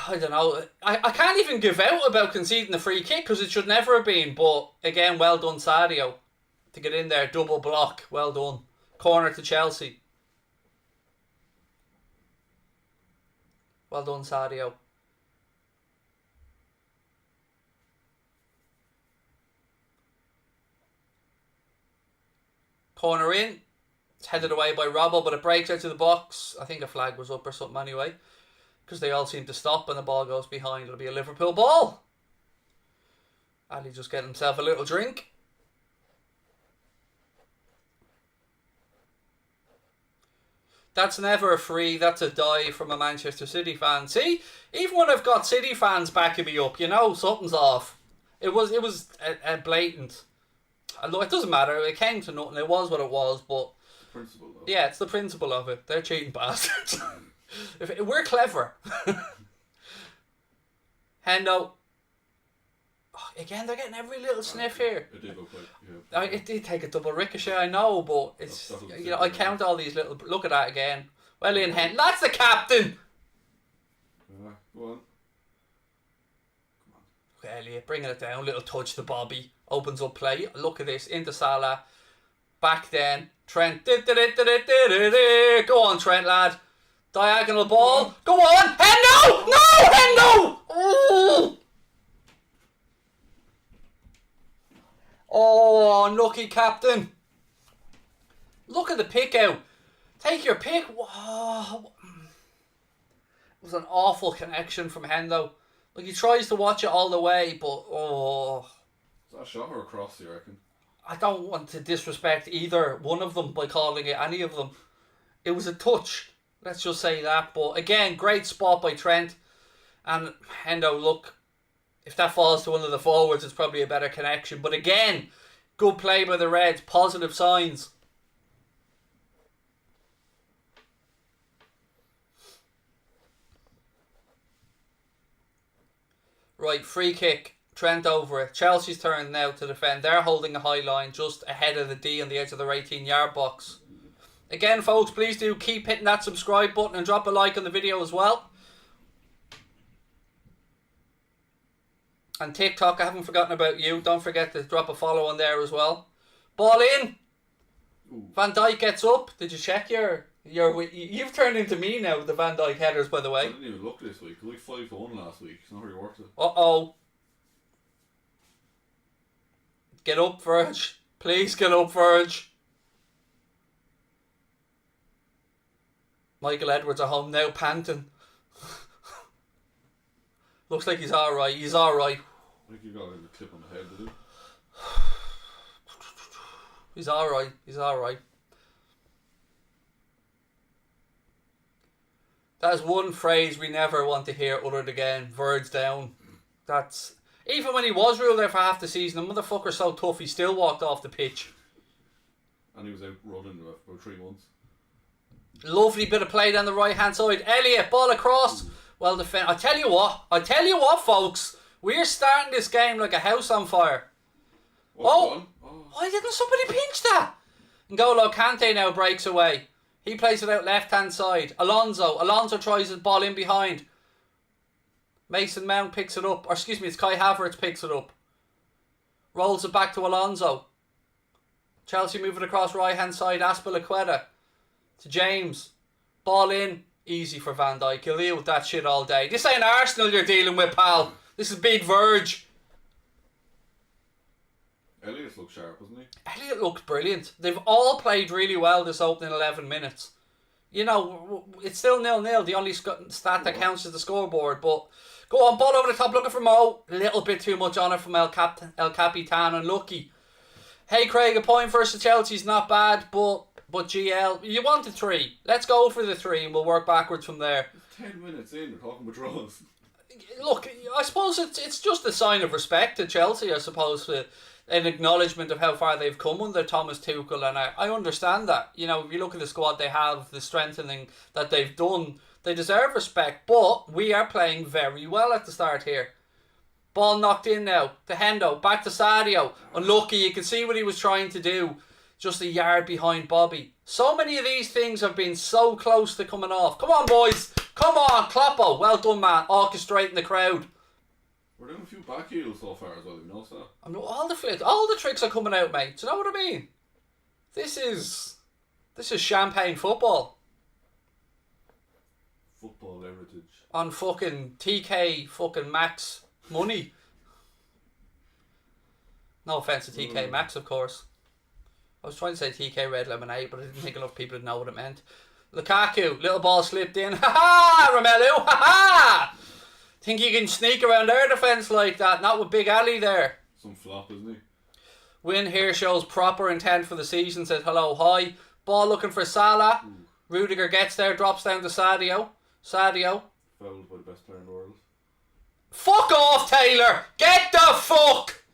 I don't know. I can't even give out about conceding the free kick because it should never have been. But again, well done, Sadio, to get in there. Double block. Well done. Corner to Chelsea. Well done, Sadio. Corner in. It's headed away by Robbo, but it breaks out to the box. I think a flag was up or something anyway, because they all seem to stop and the ball goes behind. It'll be a Liverpool ball. Ali just getting himself a little drink. That's never a free. That's a dive from a Manchester City fan. See, even when I've got City fans backing me up, you know something's off. It was a blatant. It doesn't matter. It came to nothing. It was what it was. But Principle, though. yeah, it's the principle of it. They're cheating bastards. We're clever. Hendo. Oh, again, they're getting every little sniff here. It did look like, yeah. It did take a double ricochet, I know, but it's, you know, I count all these little. Look at that again. Well in Hendo. That's the captain. Yeah, go on. Look at Elliott bringing it down. Little touch to Bobby. Opens up play. Look at this. Into Salah. Back then. Trent. Go on, Trent, lad. Diagonal ball. Go on. Hendo! No, Hendo! Oh! Oh, unlucky captain. Look at the pick out. Take your pick. Whoa. It was an awful connection from Hendo. Like, he tries to watch it all the way, but oh. Is that a shot or a cross, you reckon? I don't want to disrespect either one of them by calling it any of them. It was a touch. Let's just say that. But again, great spot by Trent. And Hendo, look, if that falls to one of the forwards, it's probably a better connection. But again, good play by the Reds. Positive signs. Right, free kick. Trent over it. Chelsea's turn now to defend. They're holding a high line just ahead of the D on the edge of their 18-yard box. Again, folks, please do keep hitting that subscribe button and drop a like on the video as well. And TikTok, I haven't forgotten about you. Don't forget to drop a follow on there as well. Ball in. Ooh. Van Dijk gets up. Did you check you've turned into me now with the Van Dijk headers, by the I way. didn't even look this week. It was like 5-1 last week. It's not really worth it. Uh-oh. Get up, Verge. Please get up, Verge. Michael Edwards at home now, panting. Looks like he's alright. He's alright. I think you got a clip on the head, did you? He's alright. He's alright. That is one phrase we never want to hear uttered again. Verge down. That's... Even when he was ruled out for half the season, the motherfucker's so tough he still walked off the pitch. And he was out running for about 3 months. Lovely bit of play down the right hand side. Elliott, ball across. Well defended. I tell you what, folks. We're starting this game like a house on fire. Oh, why didn't somebody pinch that? N'Golo Kante now breaks away. He plays it out left hand side. Alonso tries his ball in behind. Mason Mount picks it up. Or excuse me, it's Kai Havertz picks it up. Rolls it back to Alonso. Chelsea move it across right hand side. Azpilicueta to James. Ball in. Easy for Van Dijk. He'll deal with that shit all day. This ain't Arsenal you're dealing with, pal. This is Big Verge. Elliott looks sharp, doesn't he? Elliott looks brilliant. They've all played really well this opening 11 minutes. You know, it's still 0-0. The only stat that counts is the scoreboard. But go on, ball over the top, looking for Mo. A little bit too much on it from El Capitan, unlucky. Hey Craig, a point versus Chelsea's not bad, but GL, you wanted 3. Let's go for the 3 and we'll work backwards from there. 10 minutes in, they're talking about draws. Look, I suppose it's just a sign of respect to Chelsea, I suppose, for an acknowledgement of how far they've come under Thomas Tuchel, and I understand that. You know, if you look at the squad they have, the strengthening that they've done, they deserve respect, but we are playing very well at the start here. Ball knocked in now to Hendo, back to Sadio. Unlucky, you can see what he was trying to do. Just a yard behind Bobby. So many of these things have been so close to coming off. Come on, boys. Come on, Kloppo. Well done, man. Orchestrating the crowd. We're doing a few back heels so far as well, you know, so. I know all the tricks are coming out, mate. Do you know what I mean? This is champagne football. Football heritage. On fucking TK fucking Maxx money. No offence to TK Maxx, of course. I was trying to say TK Red Lemonade, but I didn't think enough people would know what it meant. Lukaku, little ball slipped in. Ha ha, Romelu, ha ha! Think you can sneak around their defence like that? Not with Big Ali there. Some flop, isn't he? Win here shows proper intent for the season. Said hello, hi. Ball looking for Salah. Rudiger gets there, drops down to Sadio. Fouled by the best player in the world. Fuck off, Taylor! Get the fuck!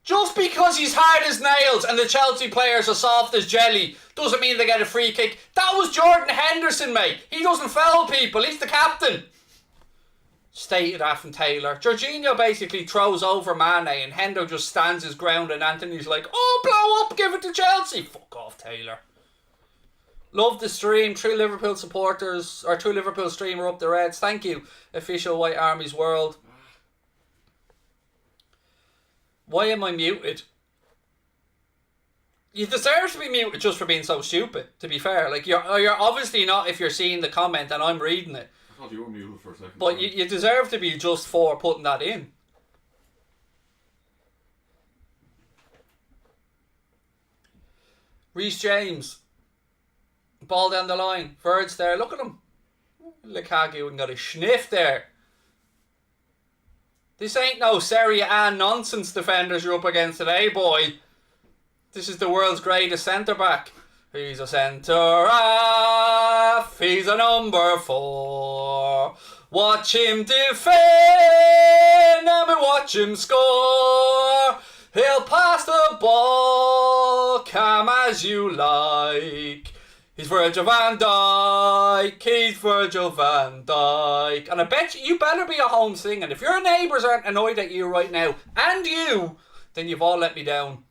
Just because he's hard as nails and the Chelsea players are soft as jelly doesn't mean they get a free kick. That was Jordan Henderson, mate. He doesn't foul people. He's the captain. Stated that from Taylor. Jorginho basically throws over Mane and Hendo just stands his ground and Anthony's like, oh, blow up, give it to Chelsea. Fuck off, Taylor. Love the stream. True Liverpool supporters, or True Liverpool streamer up the Reds. Thank you, official White Army's World. Why am I muted? You deserve to be muted just for being so stupid, to be fair. Like, you're obviously not if you're seeing the comment and I'm reading it. I thought you were muted for a second. But you deserve to be just for putting that in. Reece James. Ball down the line. Verge there. Look at him. Lukaku got a sniff there. This ain't no Serie A nonsense defenders you're up against today, boy. This is the world's greatest centre-back. He's a centre-half. He's a number 4. Watch him defend and watch him score. He'll pass the ball, come as you like. He's Virgil van Dijk. He's Virgil van Dijk. And I bet you better be at home singing. If your neighbours aren't annoyed at you right now, and you, then you've all let me down.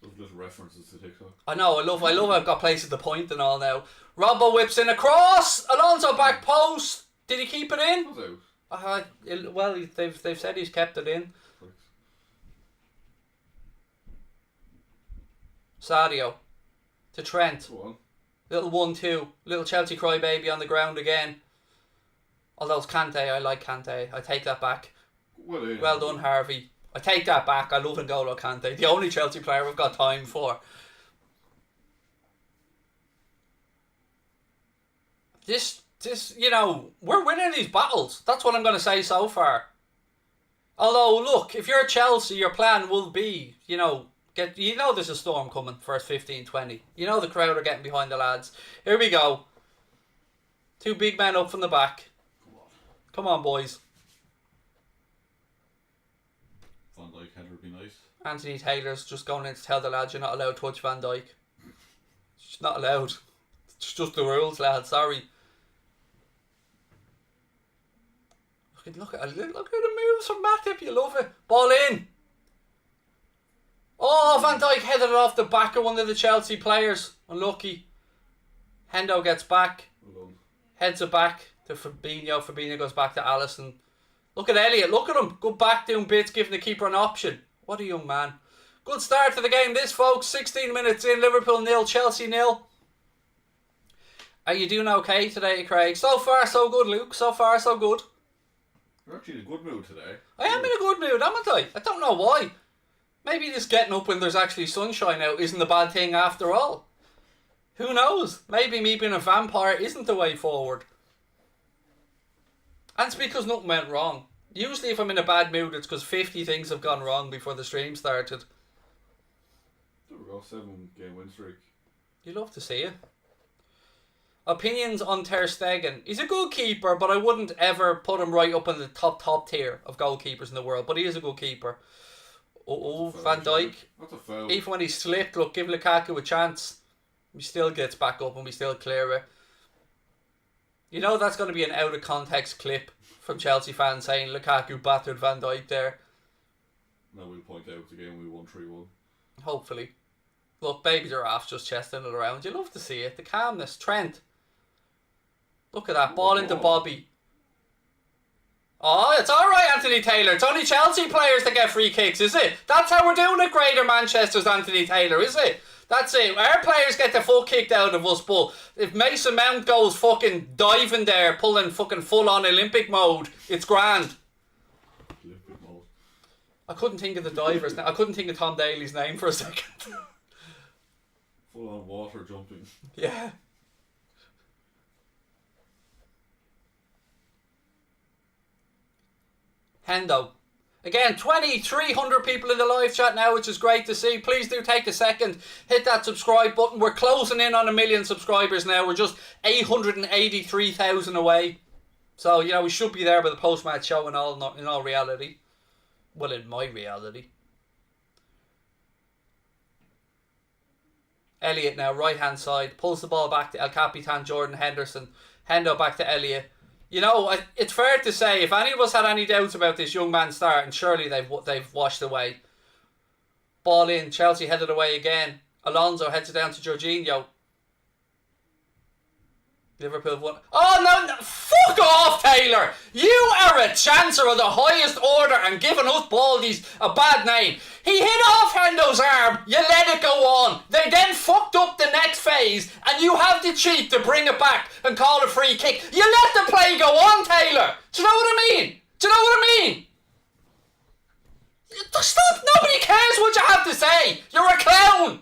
Those little references to TikTok. I know, I love I've got places to point and all now. Robbo whips in a cross. Alonso back post. Did he keep it in? That was out. Well, they've said he's kept it in. Sadio. To Trent. Go on. Little 1-2. Little Chelsea crybaby on the ground again. Although it's Kante, I like Kante. I take that back. Well done, Harvey. I take that back. I love N'Golo Kante. The only Chelsea player we've got time for. This, you know, we're winning these battles. That's what I'm going to say so far. Although, look, if you're Chelsea, your plan will be, you know, there's a storm coming first 15-20. You know the crowd are getting behind the lads. Here we go. 2 big men up from the back. Come on, boys. Van Dijk header would be nice. Anthony Taylor's just going in to tell the lads you're not allowed to touch Van Dijk. It's not allowed. It's just the rules, lad. Sorry. Look at the moves from Matip. You love it. Ball in. Oh, Van Dijk headed it off the back of one of the Chelsea players. Unlucky. Hendo gets back. Heads it back to Fabinho. Fabinho goes back to Alisson. Look at Elliott. Look at him. Good back doing bits, giving the keeper an option. What a young man. Good start to the game this, folks. 16 minutes in. Liverpool 0, Chelsea 0. Are you doing okay today, Craig? So far, so good, Luke. So far, so good. You're actually in a good mood today. I am in a good mood, haven't I? I don't know why. Maybe this getting up when there's actually sunshine out isn't a bad thing after all. Who knows? Maybe me being a vampire isn't the way forward. And it's because nothing went wrong. Usually if I'm in a bad mood, it's because 50 things have gone wrong before the stream started. There we go, 7-game win streak. You love to see it. Opinions on Ter Stegen. He's a good keeper, but I wouldn't ever put him right up in the top tier of goalkeepers in the world. But he is a good keeper. Van Dijk. That's a foul. Even when he slipped, look, give Lukaku a chance. He still gets back up and we still clear it. You know that's going to be an out of context clip from Chelsea fans saying Lukaku battered Van Dijk there. Now we'll point out the game we won 3-1. Hopefully. Look, baby giraffe's just chesting it around. You love to see it. The calmness. Trent. Look at that. Ball into Bobby. Oh, it's alright, Anthony Taylor. It's only Chelsea players that get free kicks, is it? That's how we're doing it, Greater Manchester's Anthony Taylor, is it? That's it. Our players get the fuck kicked out of us, but if Mason Mount goes fucking diving there, pulling fucking full on Olympic mode, it's grand. Olympic mode. I couldn't think of the divers now. I couldn't think of Tom Daly's name for a second. Full on water jumping. Yeah. Hendo. Again, 2,300 people in the live chat now, which is great to see. Please do take a second, hit that subscribe button. We're closing in on 1 million subscribers now. We're just 883,000 away. So, you know, we should be there by the post-match show in all reality. Well, in my reality. Elliott now, right-hand side, pulls the ball back to El Capitan Jordan Henderson. Hendo back to Elliott. You know, it's fair to say, if any of us had any doubts about this young man starting, surely they've washed away. Ball in, Chelsea headed away again. Alonso heads it down to Jorginho. Liverpool won. Oh, no, fuck off, Taylor! You are a chancer of the highest order and giving us Baldies a bad name. He hit off Hendo's arm, you let it go on. They then fucked up the next phase, and you have the cheek to bring it back and call a free kick. You let the play go on, Taylor! Do you know what I mean? Do you know what I mean? Stop! Nobody cares what you have to say! You're a clown!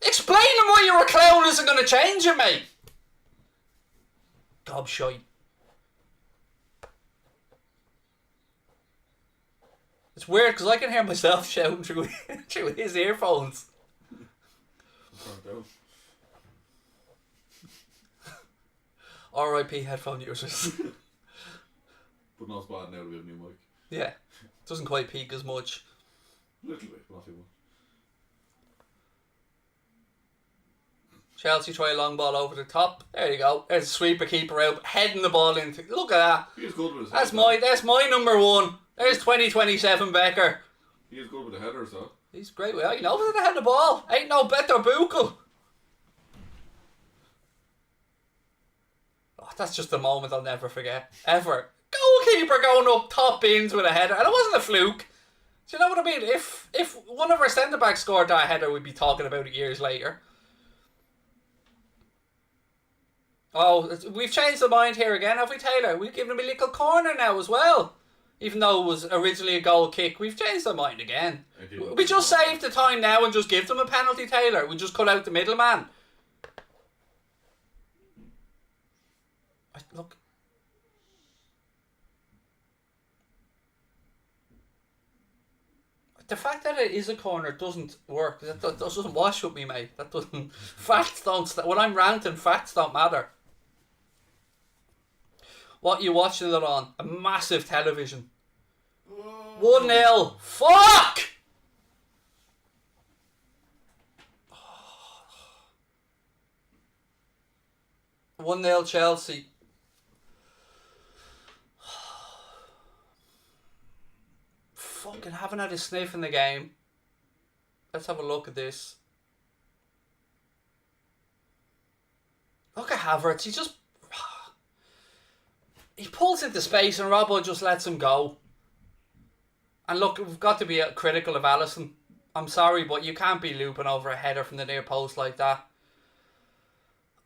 Explaining why you're a clown isn't going to change it, mate. Gobshite. It's weird because I can hear myself shouting through his earphones. R.I.P. headphone users. But not as bad now that we have a new mic. Yeah. Doesn't quite peak as much. A little bit, not too much. Chelsea try a long ball over the top. There you go. There's a sweeper keeper out, heading the ball into. Look at that. He is good with his That's head, my number one. There's 2027 Becker. He is good with the headers, though. He's great. Well, you know where they had the ball. Ain't no better buckle. Oh, that's just a moment I'll never forget. Ever. Goalkeeper going up top bins with a header. And it wasn't a fluke. Do you know what I mean? If one of our centre-backs scored that header, we'd be talking about it years later. Oh, we've changed the mind here again, have we, Taylor? We've given him a little corner now as well. Even though it was originally a goal kick, we've changed our mind again. We just save the time now and just give them a penalty, Taylor. We just cut out the middleman. Look. The fact that it is a corner doesn't work. That doesn't wash with me, mate. That doesn't. Facts don't. When I'm ranting, facts don't matter. What are you watching it on? A massive television. 1-0. Fuck! 1-0 Chelsea. Fucking haven't had a sniff in the game. Let's have a look at this. Look at Havertz. He pulls into space and Robbo just lets him go. And look, we've got to be critical of Alisson. I'm sorry, but you can't be looping over a header from the near post like that.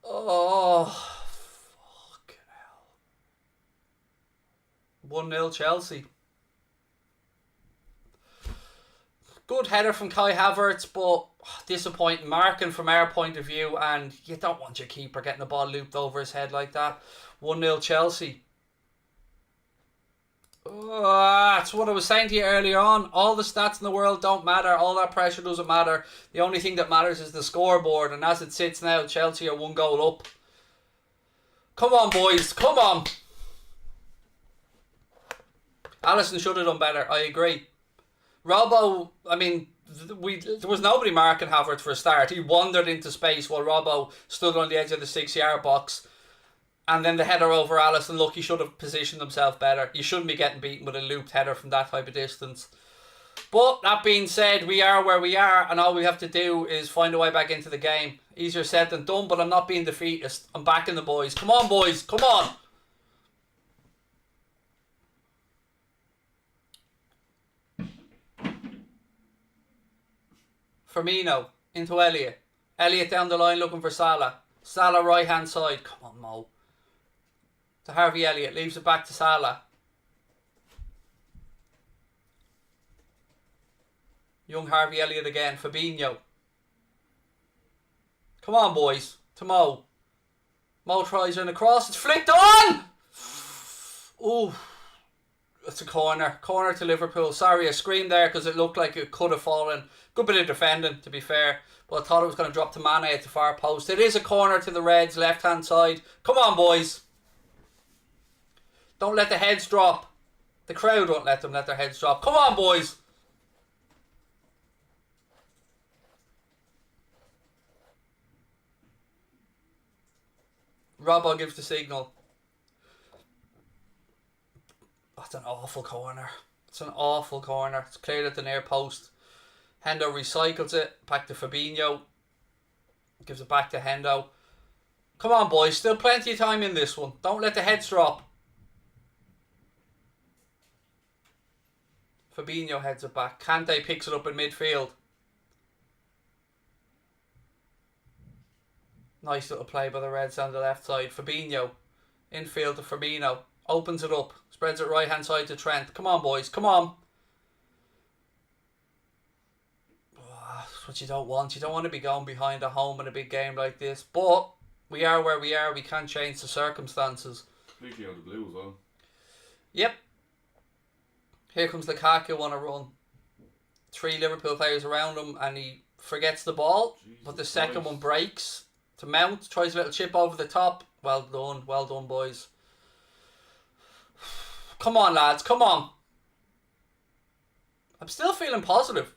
Oh, fucking hell. 1-0 Chelsea. Good header from Kai Havertz, but disappointing marking from our point of view, and you don't want your keeper getting the ball looped over his head like that. 1-0 Chelsea. That's what I was saying to you earlier on. All the stats in the world don't matter. All that pressure doesn't matter. The only thing that matters is the scoreboard, and as it sits now, Chelsea are 1 goal up. Come on, boys. Come on. Alisson should have done better. I agree. Robbo, I mean, there was nobody marking Havertz for a start. He wandered into space while Robbo stood on the edge of the 6-yard box. And then the header over Alisson, look, he should have positioned himself better. You shouldn't be getting beaten with a looped header from that type of distance. But that being said, we are where we are, and all we have to do is find a way back into the game. Easier said than done, but I'm not being defeatist. I'm backing the boys. Come on, boys. Come on. Firmino into Elliott. Elliott down the line looking for Salah. Salah right hand side. Come on, Mo. To Harvey Elliott. Leaves it back to Salah. Young Harvey Elliott again. Fabinho. Come on, boys. To Mo. Mo tries in across. It's flicked on! Ooh. It's a corner. Corner to Liverpool. Sorry, I screamed there because it looked like it could have fallen. Good bit of defending, to be fair. But I thought it was going to drop to Mane at the far post. It is a corner to the Reds, left-hand side. Come on, boys. Don't let the heads drop. The crowd won't let them let their heads drop. Come on, boys. Robbo gives the signal. That's an awful corner. It's an awful corner. It's cleared at the near post. Hendo recycles it. Back to Fabinho. Gives it back to Hendo. Come on, boys. Still plenty of time in this one. Don't let the heads drop. Fabinho heads it back. Kante picks it up in midfield. Nice little play by the Reds on the left side. Fabinho. Infield to Firmino. Opens it up. Spreads it right hand side to Trent. Come on, boys. Come on. That's what you don't want. You don't want to be going behind a home in a big game like this. But we are where we are. We can't change the circumstances. Completely out of the blue as well. Yep. Here comes Lukaku on a run. 3 Liverpool players around him and he forgets the ball. Jesus, but the second one breaks. To Mount. Tries a little chip over the top. Well done. Well done, boys. Come on, lads. Come on. I'm still feeling positive.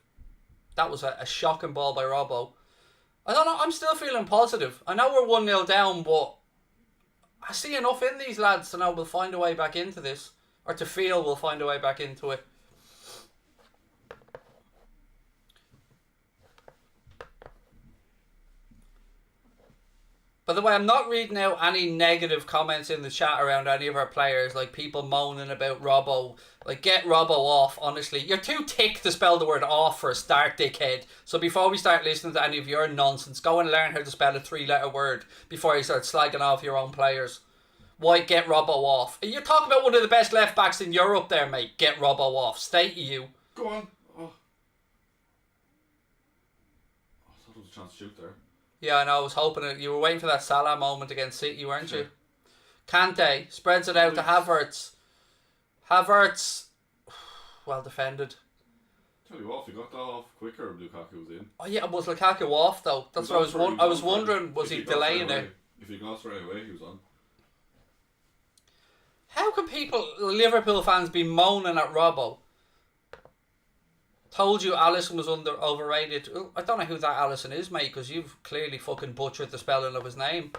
That was a shocking ball by Robbo. I don't know. I'm still feeling positive. I know we're 1-0 down, but I see enough in these lads to know we'll find a way back into this. Or to feel we'll find a way back into it. By the way, I'm not reading out any negative comments in the chat around any of our players, like people moaning about Robbo. Like, get Robbo off, honestly. You're too thick to spell the word off for a start, dickhead. So before we start listening to any of your nonsense, go and learn how to spell a 3-letter word before you start slagging off your own players. Why get Robbo off? You're talking about one of the best left backs in Europe there, mate. Get Robbo off. State you. Go on. Oh. I thought there was a chance to shoot there. Yeah, I know. I was hoping it. You were waiting for that Salah moment against City, weren't you? Kante spreads it out to Havertz. Havertz, well defended. Tell you what, if he got that off quicker, Lukaku was in. Oh yeah, was Lukaku off though? That's what I was wondering. Was he delaying it? If he got straight away, he was on. How can Liverpool fans, be moaning at Robbo? Told you Alisson was overrated. I don't know who that Alisson is, mate, because you've clearly fucking butchered the spelling of his name.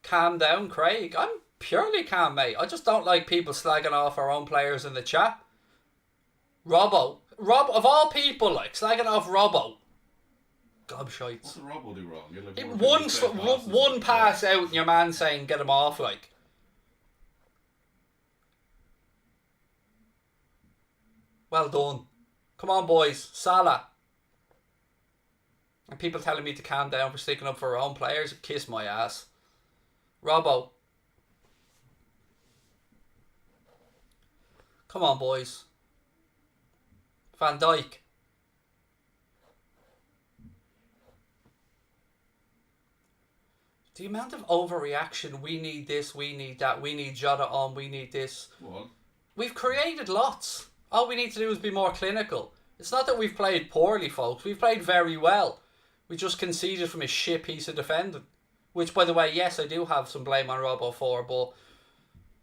Calm down, Craig. I'm purely calm, mate. I just don't like people slagging off our own players in the chat. Robbo. Rob, of all people, like, slagging off Robbo. Gobshites. What's the Robbo do wrong? One pass out and your man saying get him off, like. Well done. Come on, boys. Salah. And people telling me to calm down for sticking up for our own players. Kiss my ass. Robbo. Come on, boys. Van Dijk. The amount of overreaction, we need this, we need that, we need Jota on, we need this. What? We've created lots. All we need to do is be more clinical. It's not that we've played poorly, folks. We've played very well. We just conceded from a shit piece of defending. Which, by the way, yes, I do have some blame on Robbo for, but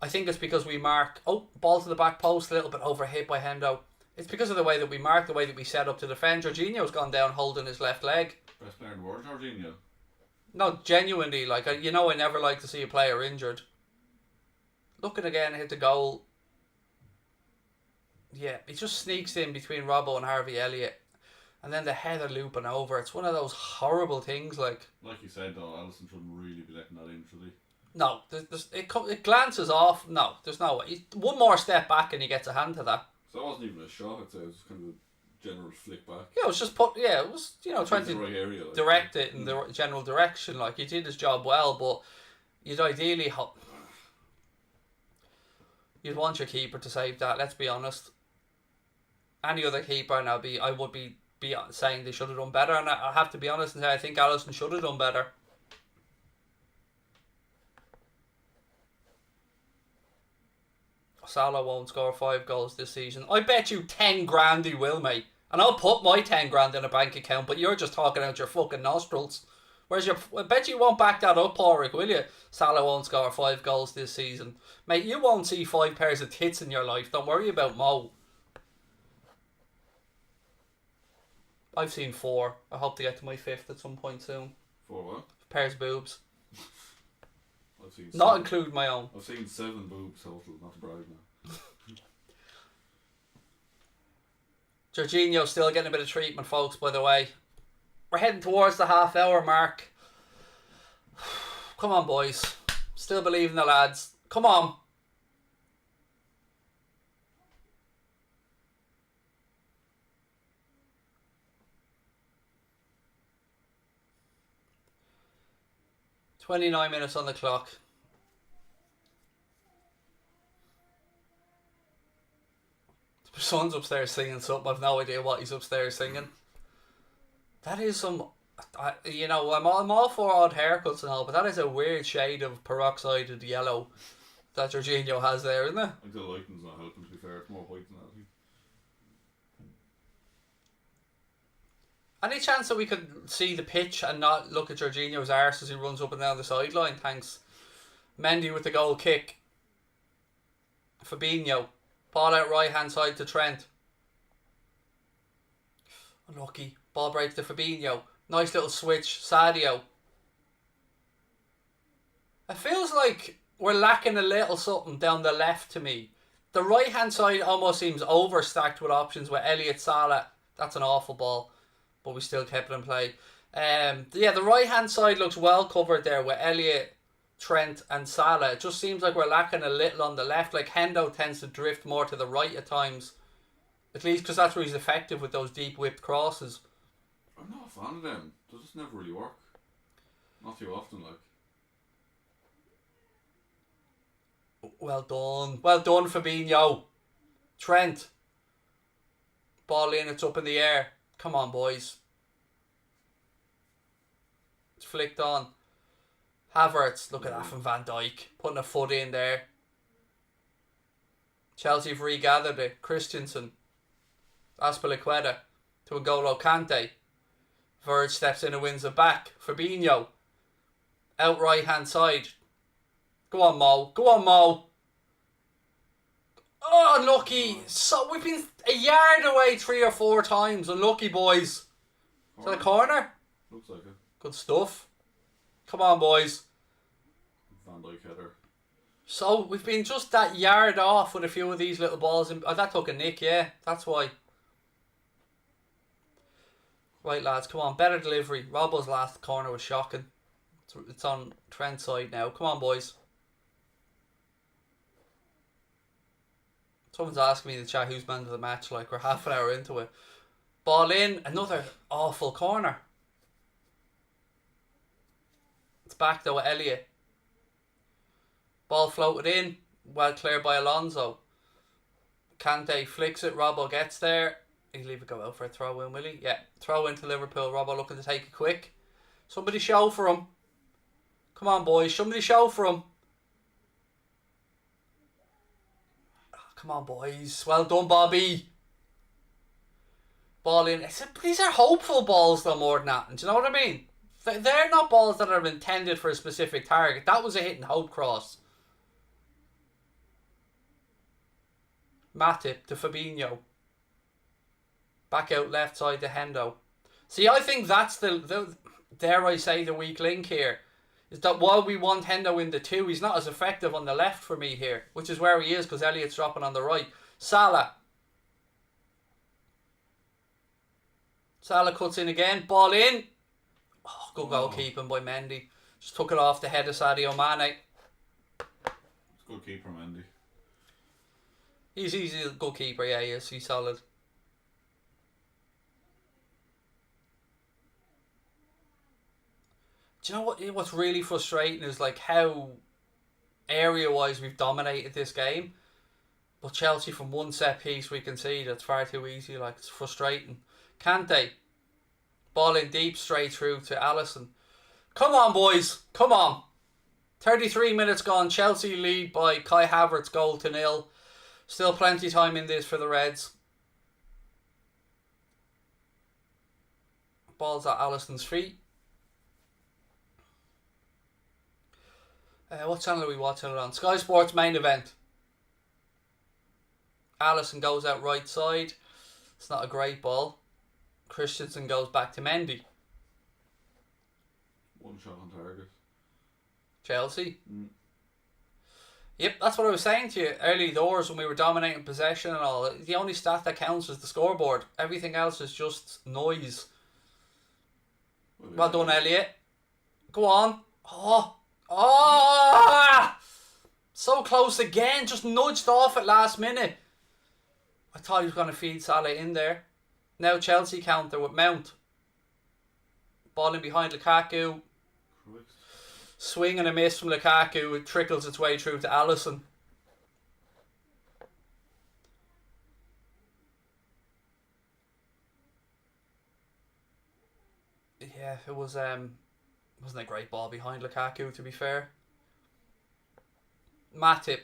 I think it's because we mark... Oh, ball to the back post, a little bit overhit by Hendo. It's because of the way that we mark, the way that we set up to defend. Jorginho's gone down holding his left leg. Best player in the world, Jorginho. No, genuinely, like, I never like to see a player injured. Looking again, hit the goal. Yeah, he just sneaks in between Robbo and Harvey Elliott. And then the header looping over. It's one of those horrible things, like... Like you said, though, Alisson shouldn't really be letting that in, should he? No, it glances off. No, there's no way. One more step back and he gets a hand to that. So it wasn't even a shot, I'd say. It was kind of a general flick back. Yeah, it was just trying to right area, like, direct it in the general direction. Like, he did his job well, but you'd ideally... You'd want your keeper to save that, let's be honest. Any other keeper now, I would be saying they should have done better, and I have to be honest and say I think Alisson should have done better. Salah won't score 5 goals this season. I bet you 10 grand he will, mate. And I'll put my 10 grand in a bank account, but you're just talking out your fucking nostrils. I bet you won't back that up, Porrick, will you? Salah won't score 5 goals this season. Mate, you won't see 5 pairs of tits in your life. Don't worry about Mo. I've seen 4. I hope to get to my 5th at some point soon. 4 what? Pairs of boobs. I've seen Not 7. include my own. I've seen 7 boobs total, not to brag now. Jorginho's still getting a bit of treatment, folks, by the way. We're heading towards the half-hour mark. Come on, boys. Still believe in the lads. Come on. "29 minutes on the clock. My son's upstairs singing something. I've no idea what he's upstairs singing. That is some... I'm all for odd haircuts and all, but that is a weird shade of peroxided yellow that Jorginho has there, isn't it? I think the lighting's not helping, to be fair. It's more white than that, I think. Any chance that we could see the pitch and not look at Jorginho's arse as he runs up and down the sideline? Thanks. Mendy with the goal kick. Fabinho. Ball out right hand side to Trent. Unlucky. Ball breaks to Fabinho. Nice little switch. Sadio. It feels like we're lacking a little something down the left to me. The right hand side almost seems overstacked with options with Elliott, Salah. That's an awful ball, but we still kept it in play. The right hand side looks well covered there with Elliott, Trent and Salah. It just seems like we're lacking a little on the left. Like Hendo tends to drift more to the right at times. At least because that's where he's effective with those deep whipped crosses. I'm not a fan of them. They just never really work. Not too often, like. Well done. Well done, Fabinho. Trent. Ball in, it's up in the air. Come on, boys. It's flicked on. Havertz, look at that from Van Dijk. Putting a foot in there. Chelsea have regathered it. Christensen. Aspilicueta to N'Golo Kante. Verge steps in and wins it back. Fabinho. Out right hand side. Go on, Mo. Go on, Mo. Oh, unlucky. So we've been a yard away 3 or 4 times. Unlucky, boys. Is that a corner? Looks like it. Good stuff. Come on, boys. Van Dijk header. So we've been just that yard off with a few of these little balls. Oh, that took a nick, yeah. That's why. Right, lads, come on. Better delivery. Robbo's last corner was shocking. It's on Trent's side now. Come on, boys. Someone's asking me in the chat who's man of the match. Like, we're half an hour into it. Ball in. Another awful corner. It's back though, Elliot. Ball floated in. Well cleared by Alonso. Kante flicks it. Robbo gets there. He'll leave it go out for a throw in, will he? Yeah. Throw into Liverpool. Robbo looking to take it quick. Somebody show for him. Come on, boys. Somebody show for him. Come on, boys. Well done, Bobby. Ball in. These are hopeful balls, though, more than that. Do you know what I mean? They're not balls that are intended for a specific target. That was a hit and hope cross. Matip to Fabinho. Back out left side to Hendo. See, I think that's the dare I say, the weak link here. Is that while we want Hendo in the 2, he's not as effective on the left for me here. Which is where he is because Elliott's dropping on the right. Salah. Salah cuts in again. Ball in. Oh, good goalkeeping by Mendy. Just took it off the head of Sadio Mane. It's good keeper, Mendy. He's a good keeper, yeah, he is. He's solid. Do you know what's really frustrating is like how area-wise we've dominated this game. But Chelsea from one set piece we can see that's far too easy. Like, it's frustrating. Kante. Ball in deep straight through to Alisson. Come on, boys. Come on. 33 minutes gone. Chelsea lead by Kai Havertz goal to 0. Still plenty time in this for the Reds. Ball's at Alisson's feet. What channel are we watching it on? Sky Sports main event. Alisson goes out right side. It's not a great ball. Christensen goes back to Mendy. One shot on target. Chelsea. Yep, that's what I was saying to you early doors when we were dominating possession and all. The only stat that counts is the scoreboard. Everything else is just noise. Well done, Elliot. Go on. Oh! So close again. Just nudged off at last minute. I thought he was going to feed Salah in there. Now Chelsea counter with Mount. Ball in behind Lukaku. Christ. Swing and a miss from Lukaku. It trickles its way through to Alisson. Yeah, it wasn't a great ball behind Lukaku, to be fair. Matip.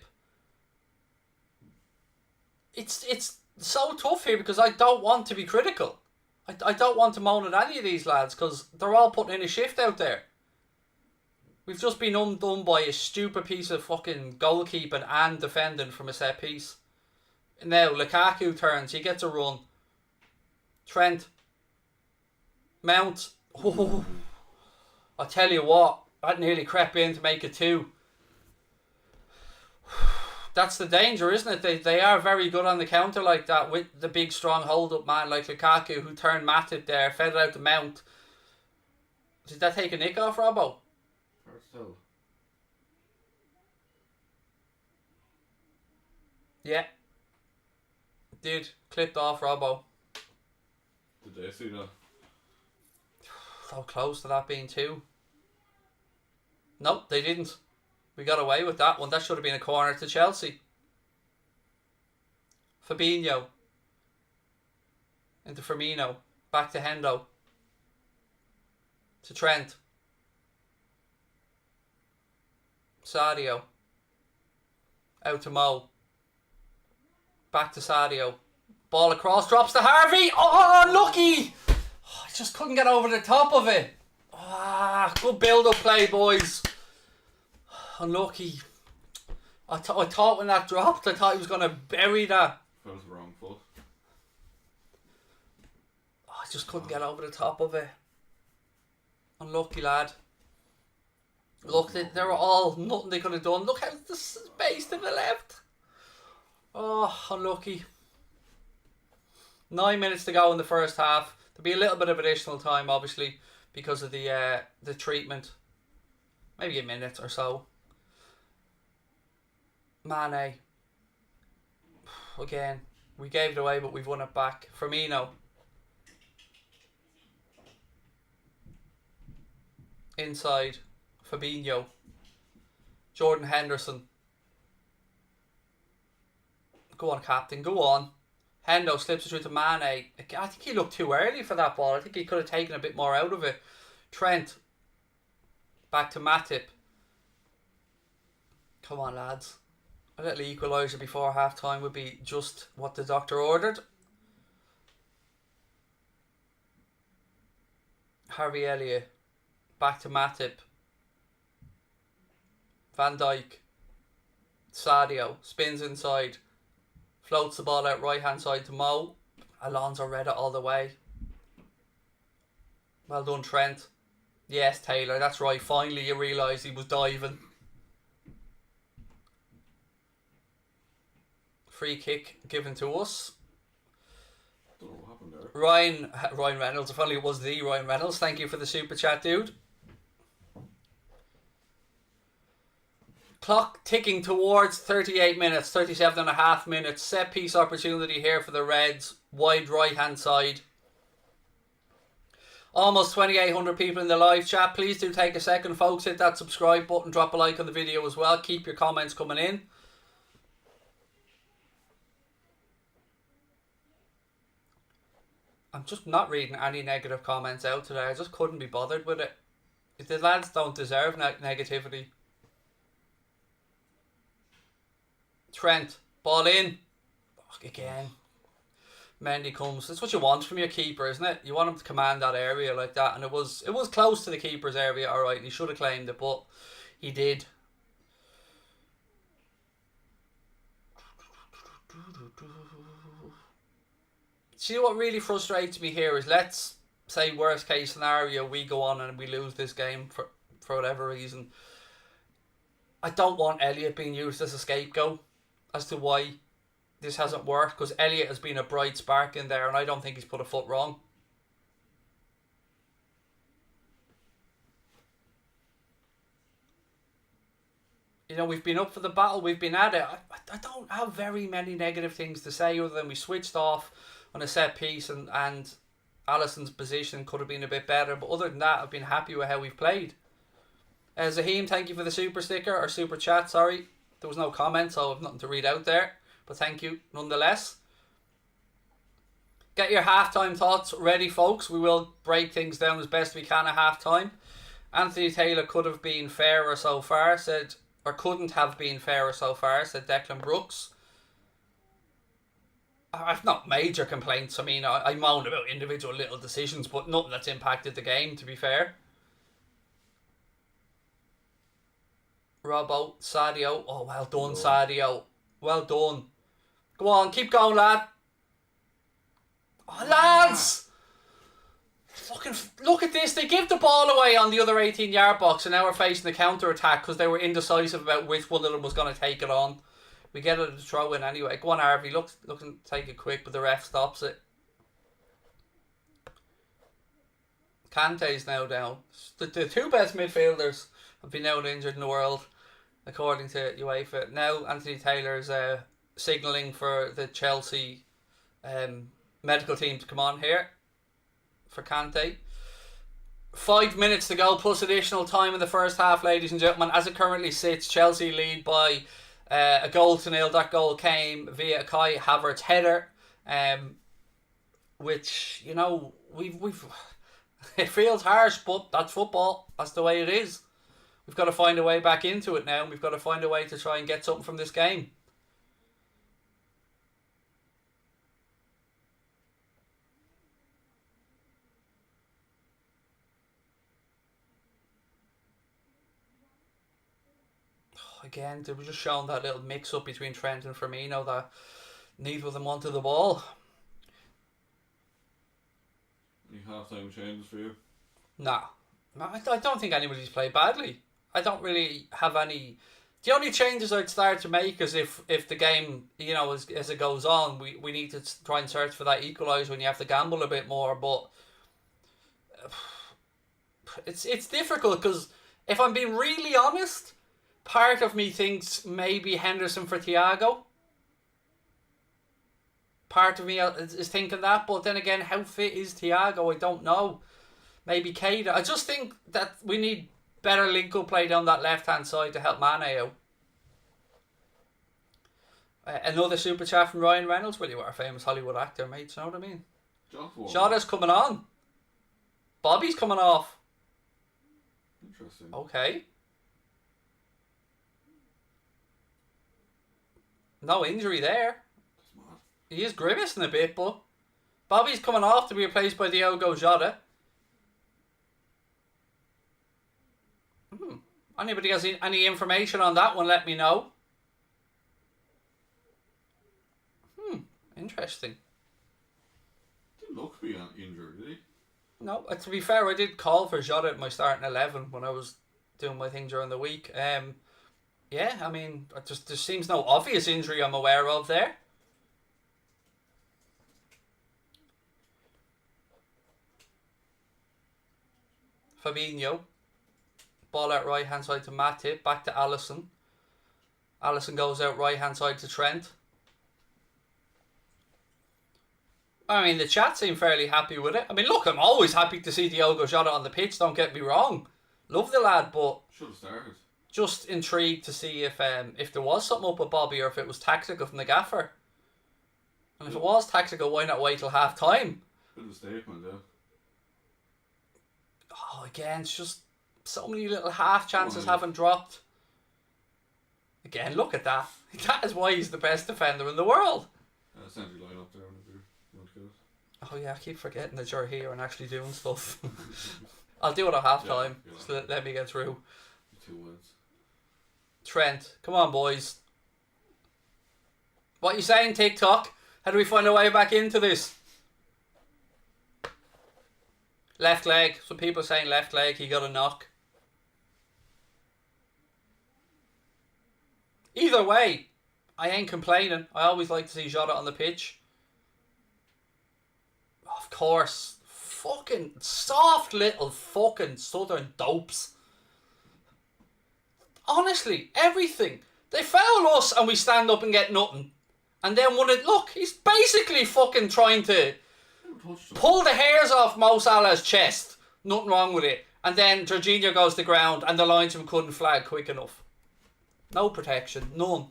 It's so tough here because I don't want to be critical. I don't want to moan at any of these lads because they're all putting in a shift out there. We've just been undone by a stupid piece of fucking goalkeeping and defending from a set piece. Now Lukaku turns, he gets a run. Trent. Mount. Oh, I'll tell you what, that nearly crept in to make it 2. That's the danger, isn't it? They are very good on the counter like that with the big strong hold up man like Lukaku who turned Matip there, fed it out to Mount. Did that take a nick off, Robbo? So. Yeah. Did. Clipped off Robbo. Did they see that? So close to that being 2. Nope, they didn't. We got away with that one. That should have been a corner to Chelsea. Fabinho. Into Firmino. Back to Hendo. To Trent. Sadio. Out to Mo. Back to Sadio. Ball across. Drops to Harvey. Oh, unlucky. Oh, I just couldn't get over the top of it. Good build-up play, boys. Unlucky. I thought when that dropped, I thought he was going to bury that. That was the wrong foot. Oh, I just couldn't get over the top of it. Unlucky, lad. Look, they were all nothing they could have done. Look how the space to the left. Oh, unlucky. 9 minutes to go in the first half. There'll be a little bit of additional time, obviously, because of the treatment. Maybe a minute or so. Mane. Again, we gave it away, but we've won it back. Firmino. Inside. Fabinho. Jordan Henderson. Go on, captain. Go on. Hendo slips it through to Mane. I think he looked too early for that ball. I think he could have taken a bit more out of it. Trent. Back to Matip. Come on, lads. A little equalizer before half time would be just what the doctor ordered. Harvey Elliott. Back to Matip. Van Dijk. Sadio. Spins inside. Floats the ball out right hand side to Mo. Alonso read it all the way. Well done, Trent. Yes, Taylor, that's right. Finally you realise he was diving. Free kick given to us. Don't know what happened there. Ryan Reynolds. If only it was the Ryan Reynolds. Thank you for the super chat, dude. Clock ticking towards 38 minutes, 37 and a half minutes. Set piece opportunity here for the Reds. Wide right hand side. Almost 2,800 people in the live chat. Please do take a second, folks. Hit that subscribe button. Drop a like on the video as well. Keep your comments coming in. I'm just not reading any negative comments out today. I just couldn't be bothered with it. The lads don't deserve negativity. Trent, ball in. Again. Mendy comes. That's what you want from your keeper, isn't it? You want him to command that area like that. And it was close to the keeper's area, alright. And he should have claimed it, but he did. See, what really frustrates me here is, let's say worst case scenario, we go on and we lose this game for whatever reason. I don't want Elliott being used as a scapegoat as to why this hasn't worked, because Elliott has been a bright spark in there and I don't think he's put a foot wrong. You know, we've been up for the battle, we've been at it. I don't have very many negative things to say other than we switched off on a set piece and Alisson's position could have been a bit better, but other than that, I've been happy with how we've played. Zahim, thank you for the super sticker, or super chat, sorry. There was no comment, so I've nothing to read out there. But thank you nonetheless. Get your halftime thoughts ready, folks. We will break things down as best we can at halftime. Anthony Taylor could have been fairer so far, said, or couldn't have been fairer so far, said Declan Brooks. I've not major complaints. I mean, I moan about individual little decisions, but nothing that's impacted the game, to be fair. Robbo, Sadio. Oh, well done, Sadio. Well done. Go on, keep going, lad. Oh, lads! Fucking look at this. They give the ball away on the other 18-yard box, and now we're facing the counter-attack because they were indecisive about which one of them was going to take it on. We get it to throw in anyway. Go on, Harvey. Look and take it quick, but the ref stops it. Kante's now down. The two best midfielders have been out injured in the world, according to UEFA. Now Anthony Taylor's signalling for the Chelsea medical team to come on here for Kante. 5 minutes to go plus additional time in the first half, ladies and gentlemen. As it currently sits, Chelsea lead by a 0-0. That goal came via Kai Havertz's header, which, you know, we've it feels harsh, but that's football. That's the way it is. We've got to find a way back into it now, and we've got to find a way to try and get something from this game. Again, they were just showing that little mix-up between Trent and Firmino that neither of them wanted the ball. Any half-time changes for you? Nah. I don't think anybody's played badly. I don't really have any. The only changes I'd start to make is if the game, you know, as it goes on, we need to try and search for that equalizer when you have to gamble a bit more. But it's difficult because if I'm being really honest, part of me thinks maybe Henderson for Thiago. Part of me is thinking that, but then again, how fit is Thiago? I don't know. Maybe Keita. I just think that we need better link-up play down that left-hand side to help Mane out. Another super chat from Ryan Reynolds. Well, you are a famous Hollywood actor, mate. You know what I mean? Jota's coming on. Bobby's coming off. Interesting. Okay. No injury there. That's mad. He is grimacing a bit, but Bobby's coming off to be replaced by Diogo Jota. Anybody has any information on that one, let me know. Interesting. Didn't look to be injured, did he? No, to be fair, I did call for Jota at my starting 11 when I was doing my thing during the week. Yeah, I mean, there seems no obvious injury I'm aware of there. Fabinho. Ball out right hand side to Matip. Back to Alisson. Alisson goes out right hand side to Trent. I mean, the chat seem fairly happy with it. I mean, look, I'm always happy to see Diogo Jota on the pitch, don't get me wrong. Love the lad, but should have started. Just intrigued to see if there was something up with Bobby or if it was tactical from the gaffer. And if it was tactical, why not wait till half time? Bit of a statement, yeah. Oh, again, it's just so many little half chances haven't dropped. Again, look at that. That is why he's the best defender in the world. Essentially line up there whenever you want to get it. Oh yeah, I keep forgetting that you're here and actually doing stuff. I'll do it at half time. Yeah. Just let me get through. 2 wins. Trent, come on boys. What you saying, TikTok? How do we find our way back into this? Left leg. Some people are saying left leg, he got a knock. Either way, I ain't complaining. I always like to see Jota on the pitch. Of course. Fucking soft little fucking southern dopes. Honestly, everything. They foul us and we stand up and get nothing. And then look, he's basically fucking trying to pull the hairs off Mo Salah's chest. Nothing wrong with it. And then Jorginho goes to the ground and the linesman couldn't flag quick enough. No protection. None.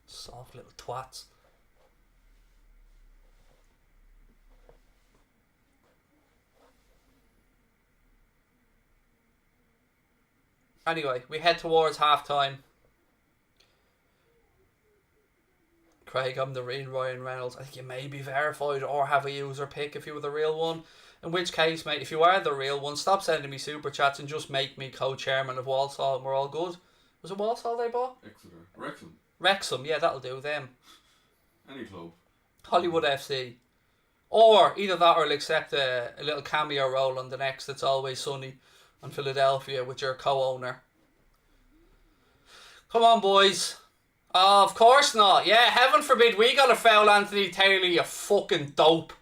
Soft little twats. Anyway, we head towards half time. Craig, I'm the real Ryan Reynolds. I think you may be verified or have a user pick if you were the real one. In which case, mate, if you are the real one, stop sending me super chats and just make me co-chairman of Walsall and we're all good. Was it Walsall they bought? Exeter. Wrexham. Wrexham, yeah, that'll do them. Any club. Hollywood FC. Or either that or I'll accept a little cameo role on the next It's Always Sunny on Philadelphia with your co-owner. Come on, boys. Oh, of course not. Yeah, heaven forbid we got to foul Anthony Taylor, you fucking dope.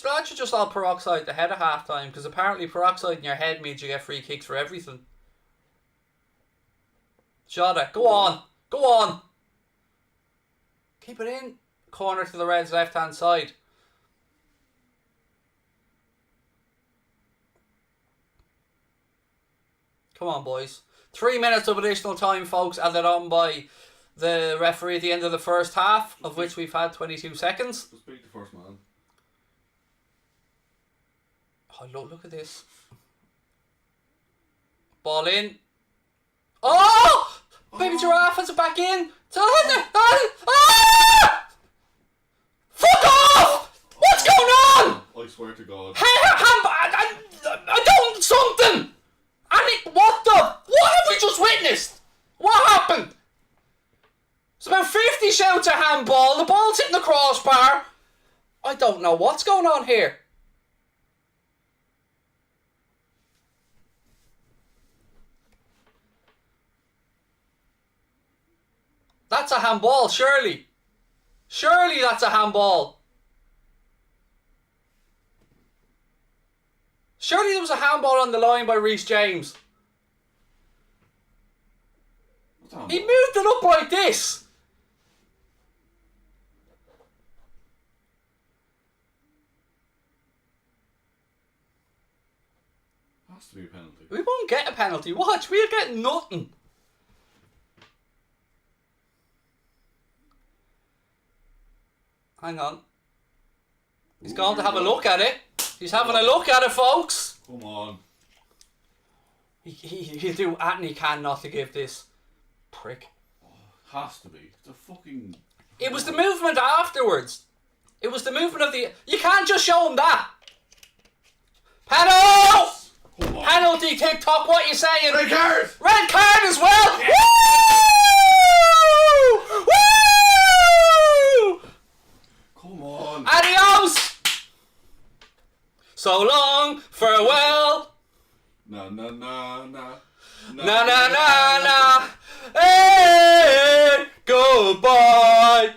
That should just all peroxide the head at half time because apparently peroxide in your head means you get free kicks for everything. Jota, go on. Go on. Keep it in. Corner to the Reds' left hand side. Come on, boys. 3 minutes of additional time, folks, added on by the referee at the end of the first half, of which we've had 22 seconds. Just beat the first man. Oh, look at this. Ball in. Oh! Baby Giraffe has it back in. Ah! Fuck off! What's going on? I swear to God. I don't something. What have we just witnessed? What happened? It's about 50 shouts of handball. The ball's hitting the crossbar. I don't know what's going on here. That's a handball, surely. Surely that's a handball. Surely there was a handball on the line by Reece James. He moved it up like this. Has to be a penalty. We won't get a penalty. Watch, we'll get nothing. Hang on. He's going to have a look at it. He's having a look at it, folks. Come on. He'll do anything he can not to give this. Prick. Has to be. It's a fucking... It was the movement afterwards. It was the movement of the... You can't just show him that. Penalty! Penalty, TikTok, what are you saying? Red card! Red card as well! Yeah. Woo! Woo! Come on. Adios! So long, farewell. Na na na na. Na na na na. Hey, goodbye.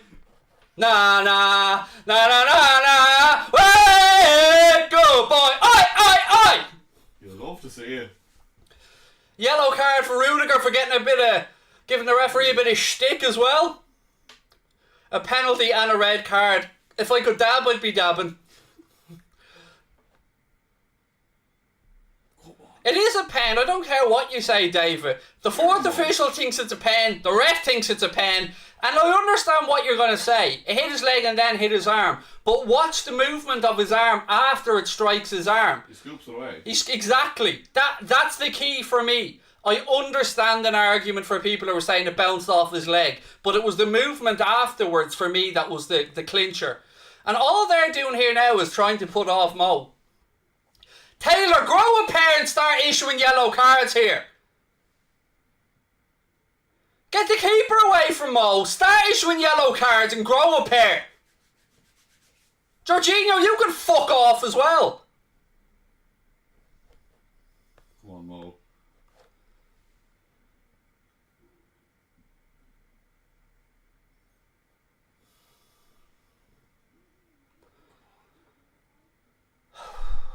Na na na na na na. Hey, goodbye. Oi, oi, oi. You'd love to see it. Yellow card for Rudiger for getting giving the referee a bit of shtick as well. A penalty and a red card. If I could dab, I'd be dabbing. It is a pen. I don't care what you say, David. The fourth official thinks it's a pen. The ref thinks it's a pen. And I understand what you're going to say. It hit his leg and then hit his arm. But watch the movement of his arm after it strikes his arm. He scoops it away. Exactly. That's the key for me. I understand an argument for people who are saying it bounced off his leg. But it was the movement afterwards for me that was the clincher. And all they're doing here now is trying to put off Mo. Taylor, grow a pair and start issuing yellow cards here. Get the keeper away from Mo. Start issuing yellow cards and grow a pair. Jorginho, you can fuck off as well. Come on, Mo.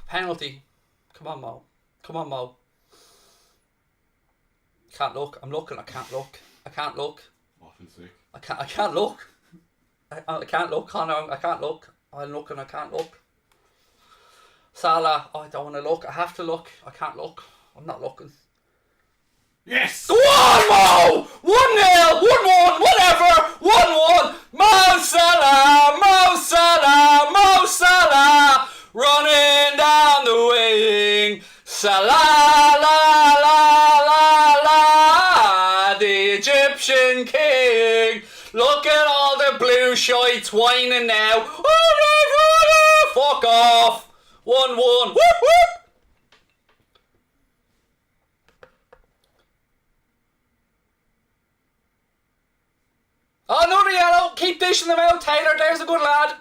Penalty. Come on, Mo. Come on, Mo. Can't look. I'm looking. I can't look. I can't look. I feel sick. I can't look. I can't look, Connor. I can't look. I'm looking. I can't look. Salah. Oh, I don't want to look. I have to look. I can't look. I'm not looking. Yes! Go on, Mo! 1-0, 1-1, whatever! 1-1. Mo Salah, Mo Salah, Mo Salah, running down the wing. Salah, la la la la, the Egyptian king. Look at all the blue shites whining now. Fuck off. 1-1. Whoop whoop. Oh, another yellow. Keep dishing them out, Taylor. There's a good lad.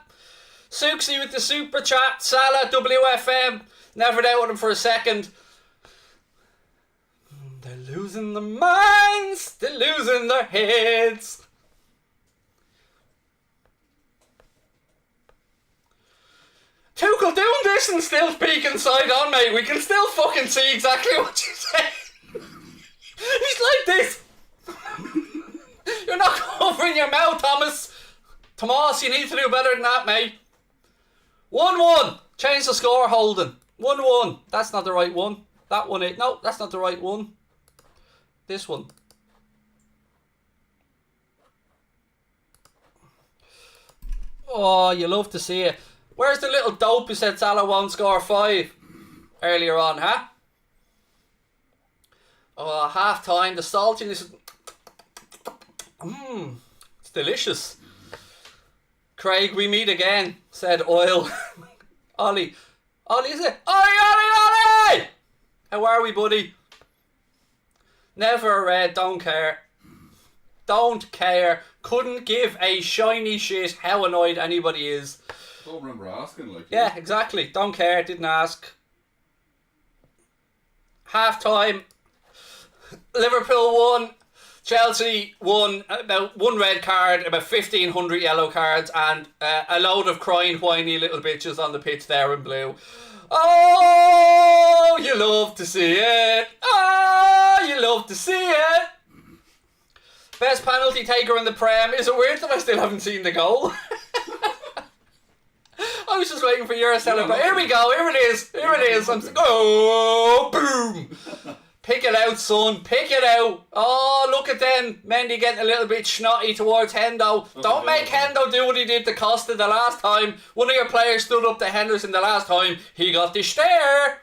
Suxy with the super chat. Salah, WFM. Never doubted him for a second. They're losing their minds. They're losing their heads. Tuchel doing this and still peeking side on, mate. We can still fucking see exactly what you say. He's like this. You're not covering your mouth, Thomas. Tomas, you need to do better than that, mate. 1-1. Change the score, Holden. 1-1. That's not the right one. That one is. No, that's not the right one. This one. Oh, you love to see it. Where's the little dope who said Salah won't score 5 earlier on, huh? Oh, half time. The saltiness. It's delicious. Craig, we meet again, said Oil. Ollie. Ollie, is it? Ollie! How are we, buddy? Never read, don't care. Don't care. Couldn't give a shiny shit how annoyed anybody is. Don't remember asking, like. Yeah, exactly. Don't care, didn't ask. Half time. Liverpool won. Chelsea won about 1 red card, about 1,500 yellow cards, and a load of crying, whiny little bitches on the pitch there in blue. Oh, you love to see it. Oh, you love to see it. Best penalty taker in the Prem. Is it weird that I still haven't seen the goal? I was just waiting for your celebration. Here we go. Here it is. Here it is. Oh, boom. Pick it out, son. Pick it out. Oh, look at them. Mendy getting a little bit snotty towards Hendo. Don't make Hendo do what he did to Costa the last time. One of your players stood up to Henderson the last time. He got the stare.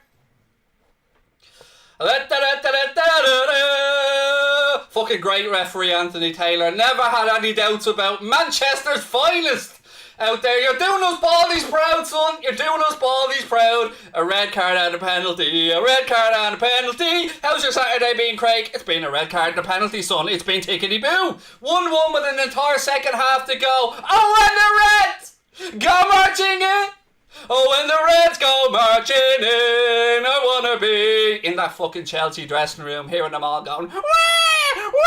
Fucking great referee Anthony Taylor. Never had any doubts about Manchester's finest out there. You're doing us baldies proud, son. You're doing us baldies proud. A red card and a penalty. A red card and a penalty. How's your Saturday been, Craig? It's been a red card and a penalty, son. It's been tickety-boo. 1-1 with an entire second half to go. Oh, and the Reds go marching in. Oh, when the Reds go marching in, I wanna be in that fucking Chelsea dressing room, hearing them all going, wah, wah, wah, wah.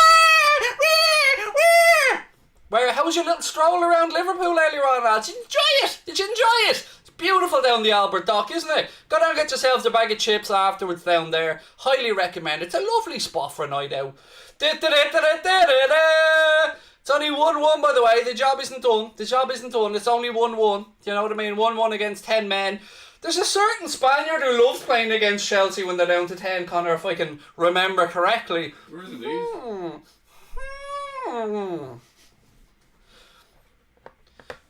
Where, how was your little stroll around Liverpool earlier on, lads? Did you enjoy it? Did you enjoy it? It's beautiful down the Albert Dock, isn't it? Go down and get yourselves a bag of chips afterwards down there. Highly recommend it. It's a lovely spot for a night out. It's only 1-1, by the way. The job isn't done. The job isn't done. It's only 1-1. Do you know what I mean? 1-1 against 10 men. There's a certain Spaniard who loves playing against Chelsea when they're down to 10, Connor, if I can remember correctly. Where is it,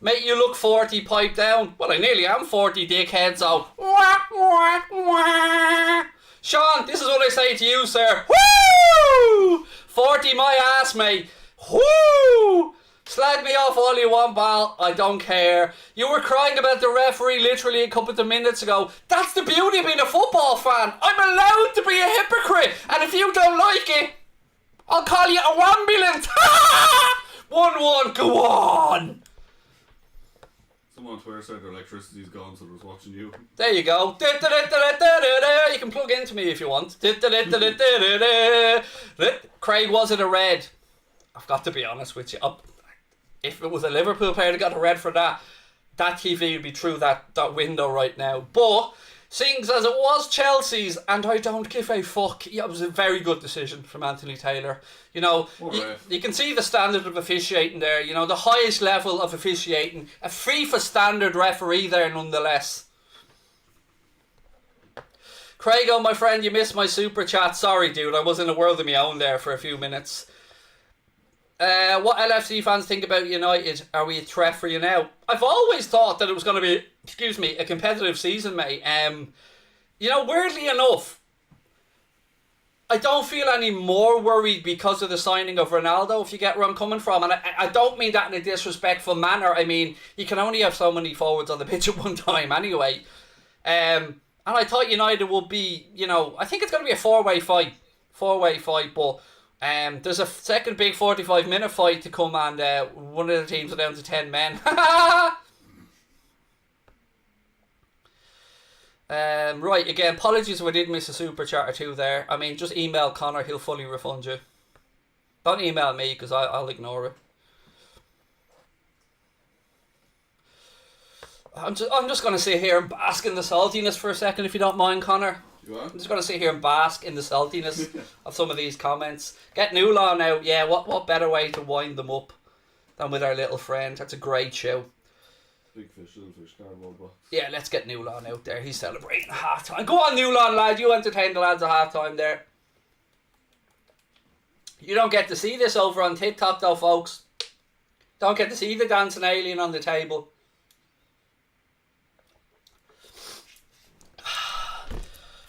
Mate, you look 40, pipe down. Well, I nearly am 40, dickhead, so... Wah, wah, wah. Sean, this is what I say to you, sir. Woo! 40 my ass, mate. Whoo! Slag me off all you want, pal. I don't care. You were crying about the referee literally a couple of minutes ago. That's the beauty of being a football fan. I'm allowed to be a hypocrite. And if you don't like it, I'll call you a wambulance. 1-1, go on. Someone on Twitter said their electricity's gone, so I was watching you. There you go. You can plug into me if you want. Craig, was it a red? I've got to be honest with you. If it was a Liverpool player that got a red for that TV would be through that window right now. But seeing as it was Chelsea's, and I don't give a fuck, yeah, it was a very good decision from Anthony Taylor. You know, you can see the standard of officiating there. You know, the highest level of officiating. A FIFA standard referee there nonetheless. Craig, oh my friend, you missed my super chat. Sorry, dude, I was in a world of my own there for a few minutes. What LFC fans think about United? Are we a threat for you now? I've always thought that it was going to be, a competitive season, mate. Weirdly enough, I don't feel any more worried because of the signing of Ronaldo, if you get where I'm coming from. And I don't mean that in a disrespectful manner. I mean, you can only have so many forwards on the pitch at one time anyway. And I thought United would be, I think it's going to be a four-way fight, but... there's a second big 45-minute fight to come, and one of the teams are down to 10 men. Right, again, apologies if I did miss a super chat or two there. I mean, just email Connor, he'll fully refund you. Don't email me, because I'll ignore it. I'm just going to sit here and bask in the saltiness for a second, if you don't mind, Connor. I'm just going to sit here and bask in the saltiness of some of these comments. Get Newlaw out. Yeah, what better way to wind them up than with our little friend? That's a great show. Big fish, little fish, cardboard box. Yeah, let's get Newlaw out there. He's celebrating half time. Go on, Newlaw, lad. You entertain the lads at half time there. You don't get to see this over on TikTok, though, folks. Don't get to see the dancing alien on the table.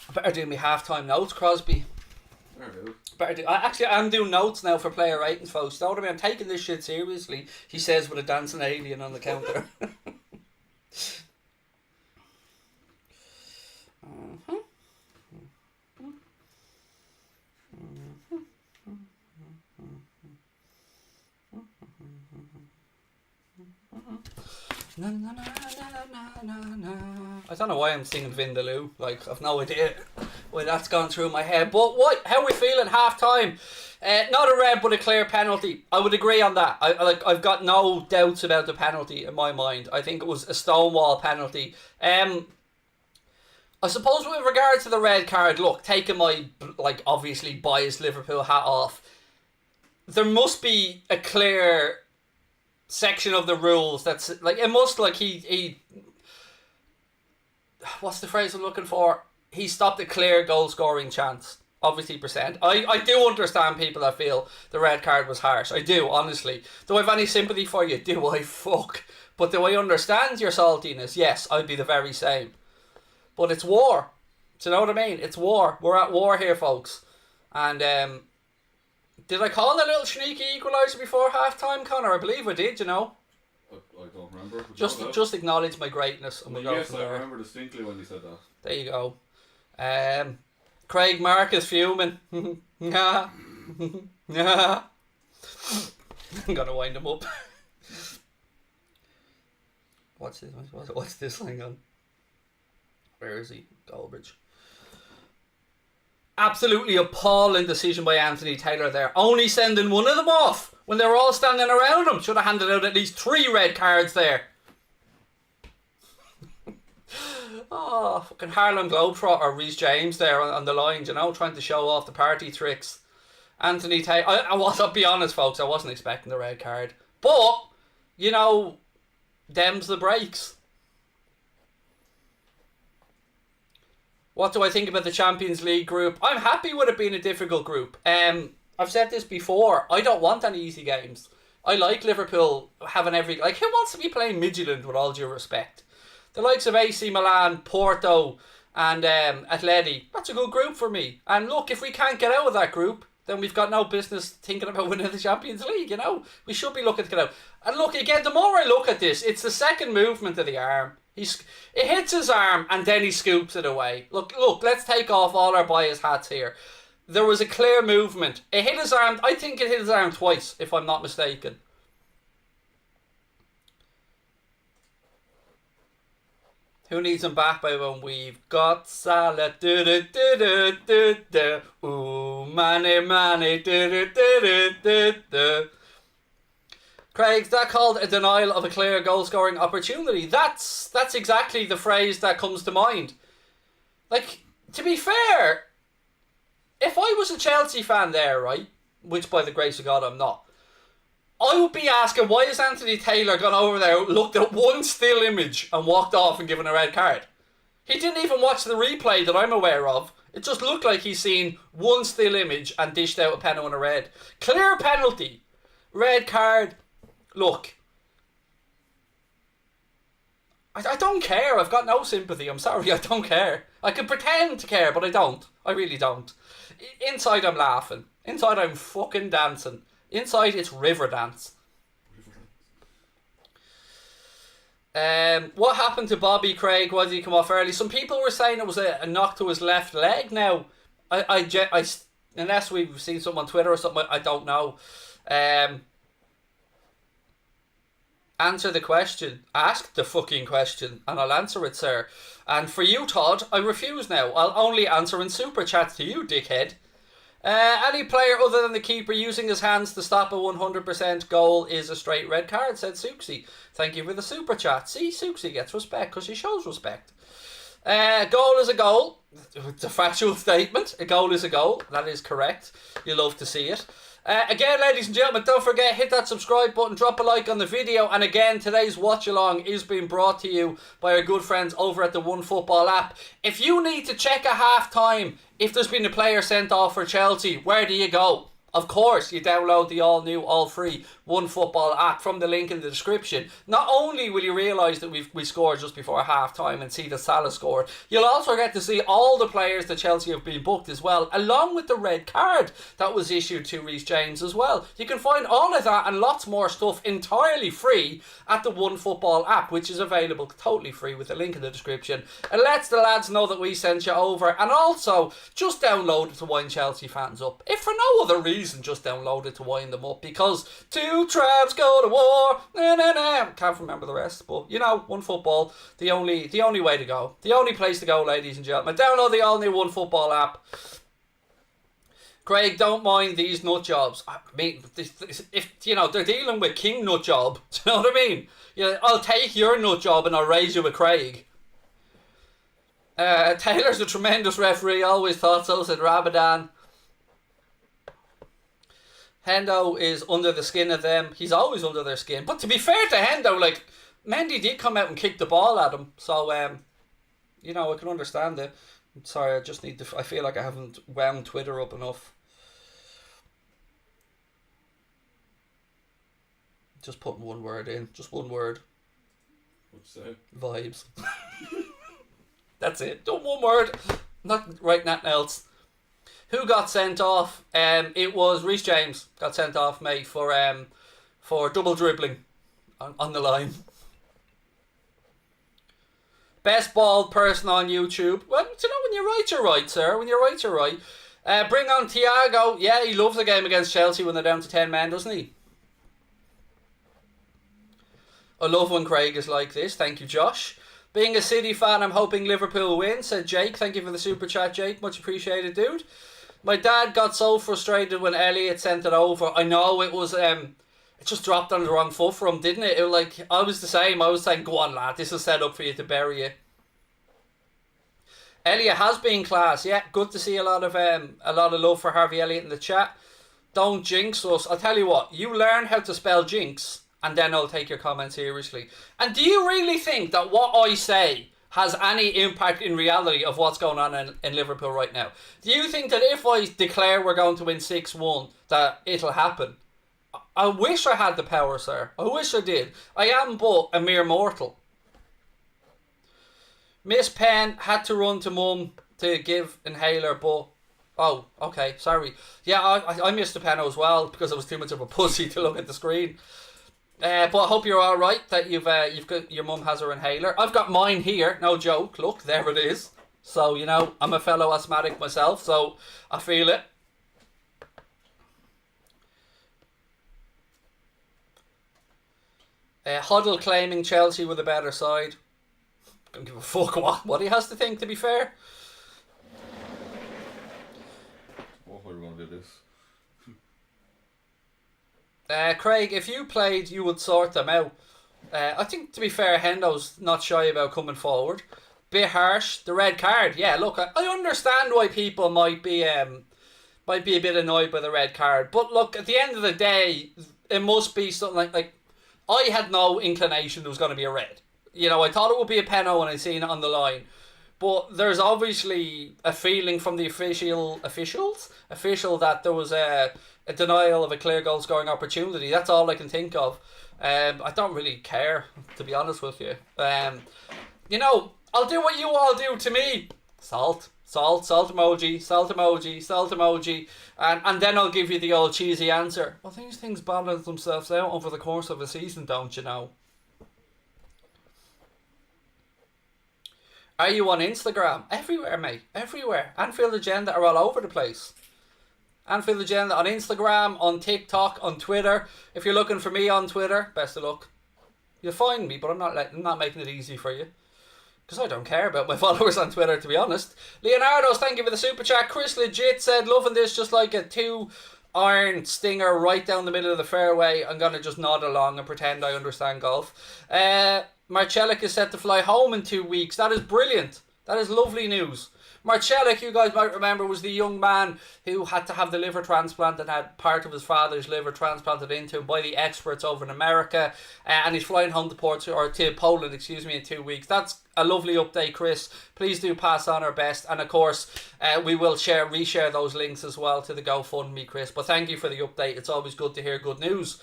I better do my half-time notes, Crosby. I'm doing notes now for player ratings, folks. Know what I mean? I'm taking this shit seriously, he says with a dancing alien on the counter. Na, na, na, na, na, na, na. I don't know why I'm singing Vindaloo. Like, I've no idea. Well, that's gone through my head. But what? How are we feeling? Half time. Not a red, but a clear penalty. I would agree on that. I've got no doubts about the penalty in my mind. I think it was a stonewall penalty. I suppose with regard to the red card, look, taking my obviously biased Liverpool hat off, there must be a clear section of the rules that's it must he what's the phrase I'm looking for? He stopped a clear goal scoring chance. Obviously percent. I do understand people that feel the red card was harsh. I do, honestly. Do I have any sympathy for you? Do I? Fuck. But do I understand your saltiness? Yes, I'd be the very same. But it's war. Do you know what I mean? It's war. We're at war here, folks. And did I call a little sneaky equaliser before half time, Connor? I believe I did, you know. I don't remember. Just acknowledge my greatness. And yes, I remember distinctly when you said that. There you go. Craig Mark is fuming. I'm gonna wind him up. What's this thing on? Where is he? Goldbridge. Absolutely appalling decision by Anthony Taylor there. Only sending one of them off when they were all standing around him. Should have handed out at least 3 red cards there. Oh, fucking Harlem Globetrotter Reece James there on the line, you know, trying to show off the party tricks. Anthony Taylor, I'll be honest, folks, I wasn't expecting the red card. But, you know, them's the breaks. What do I think about the Champions League group? I'm happy with it being a difficult group. I've said this before. I don't want any easy games. I like Liverpool having who wants to be playing Midtjylland with all due respect? The likes of AC Milan, Porto and Atleti. That's a good group for me. And look, if we can't get out of that group, then we've got no business thinking about winning the Champions League, you know. We should be looking to get out. And look, again, the more I look at this, it's the second movement of the arm. It hits his arm and then he scoops it away. Look, let's take off all our bias hats here. There was a clear movement. It hit his arm. I think it hit his arm twice, if I'm not mistaken. Who needs Mbappe when we've got Salah? Ooh, Mane, Craig's that called a denial of a clear goal scoring opportunity. That's exactly the phrase that comes to mind. Like, to be fair, if I was a Chelsea fan there, right, which by the grace of God I'm not, I would be asking, why has Anthony Taylor gone over there, looked at one still image and walked off and given a red card? He didn't even watch the replay that I'm aware of. It just looked like he's seen one still image and dished out a penalty and a red. Clear penalty. Red card. Look. I don't care. I've got no sympathy. I'm sorry, I don't care. I can pretend to care, but I don't. I really don't. Inside I'm laughing. Inside I'm fucking dancing. Inside it's river dance. What happened to Bobby Craig? Why did he come off early? Some people were saying it was a knock to his left leg. Now, I unless we've seen something on Twitter or something, I don't know. Answer the question. Ask the fucking question, and I'll answer it, sir. And for you, Todd, I refuse now. I'll only answer in super chats to you, dickhead. Any player other than the keeper using his hands to stop a 100% goal is a straight red card, said Suxi. Thank you for the super chat. See, Suxi gets respect because she shows respect. Goal is a goal. It's a factual statement. A goal is a goal. That is correct. You love to see it. Again, ladies and gentlemen, don't forget, hit that subscribe button, drop a like on the video, and again, today's watch along is being brought to you by our good friends over at the OneFootball app. If you need to check a half time if there's been a player sent off for Chelsea, where do you go? Of course, you download the all-new, all-free OneFootball app from the link in the description. Not only will you realise that we scored just before half-time and see that Salah scored, you'll also get to see all the players that Chelsea have been booked as well, along with the red card that was issued to Reece James as well. You can find all of that and lots more stuff entirely free at the OneFootball app, which is available totally free with the link in the description. It lets the lads know that we sent you over, and also just download it to wind Chelsea fans up, if for no other reason reason, just download it to wind them up, because two tribes go to war. Nah, nah, nah. Can't remember the rest, but you know, One Football, the only way to go, the only place to go, ladies and gentlemen. Download the all new One Football app. Craig, don't mind these nut jobs. I mean, if you know they're dealing with King Nut Job, do you know what I mean? Yeah, I'll take your nut job and I'll raise you with Craig. Taylor's a tremendous referee. Always thought so, said Rabadan. Hendo is under the skin of them. He's always under their skin. But to be fair to Hendo, like, Mendy did come out and kick the ball at him. So, you know, I can understand it. I'm sorry, I just need to... I feel like I haven't wound Twitter up enough. Just putting one word in. Just one word. What's that? Vibes. That's it. Don't one word. Not writing nothing else. Who got sent off? It was Reece James got sent off, mate, for double dribbling on the line. Best bald person on YouTube. Well, you know, when you're right, you're right, sir. When you're right, you're right. Bring on Thiago. Yeah, he loves the game against Chelsea when they're down to 10 men, doesn't he? I love when Craig is like this. Thank you, Josh. Being a City fan, I'm hoping Liverpool win, said Jake. Thank you for the super chat, Jake. Much appreciated, dude. My dad got so frustrated when Elliot sent it over. I know it was... it just dropped on the wrong foot for him, didn't it? It was like, I was the same. I was saying, go on, lad. This is set up for you to bury you. Elliot has been class. Yeah, good to see a lot of love for Harvey Elliott in the chat. Don't jinx us. I'll tell you what. You learn how to spell jinx, and then I'll take your comments seriously. And do you really think that what I say has any impact in reality of what's going on in Liverpool right now? Do you think that if I declare we're going to win 6-1, that it'll happen? I wish I had the power, sir. I wish I did. I am but a mere mortal. Miss Penn had to run to mum to give inhaler, but... Oh, okay, sorry. Yeah, I missed the pen as well because I was too much of a pussy to look at the screen. But I hope you're all right that you've got your mum has her inhaler. I've got mine here, no joke. Look, there it is. So you know, I'm a fellow asthmatic myself, so I feel it. Huddle claiming Chelsea were the better side. Don't give a fuck what he has to think. To be fair. What are we going to do this? Craig, if you played, you would sort them out. I think, to be fair, Hendo's not shy about coming forward. Bit harsh. The red card. Yeah, look, I understand why people might be a bit annoyed by the red card. But look, at the end of the day, it must be something like I had no inclination there was going to be a red. You know, I thought it would be a penalty when I seen it on the line. But there's obviously a feeling from the official that there was a denial of a clear goal scoring opportunity. That's all I can think of. I don't really care, to be honest with you. You know, I'll do what you all do to me. Salt emoji, salt emoji, salt emoji. And then I'll give you the old cheesy answer. Well, these things balance themselves out over the course of a season, don't you know? Are you on Instagram? Everywhere, mate. Everywhere. Anfield Agenda are all over the place. Anfield Agenda on Instagram, on TikTok, on Twitter. If you're looking for me on Twitter, best of luck. You'll find me, but I'm not making it easy for you. Because I don't care about my followers on Twitter, to be honest. Leonardo's, thank you for the super chat. Chris Legit said, loving this just like a 2-iron stinger right down the middle of the fairway. I'm going to just nod along and pretend I understand golf. Marcellic is set to fly home in 2 weeks. That is brilliant. That is lovely news. Marcellic, you guys might remember, was the young man who had to have the liver transplant and had part of his father's liver transplanted into him by the experts over in America, and he's flying home to Poland, in 2 weeks. That's a lovely update, Chris. Please do pass on our best, and of course, we will reshare those links as well to the GoFundMe, Chris. But thank you for the update. It's always good to hear good news.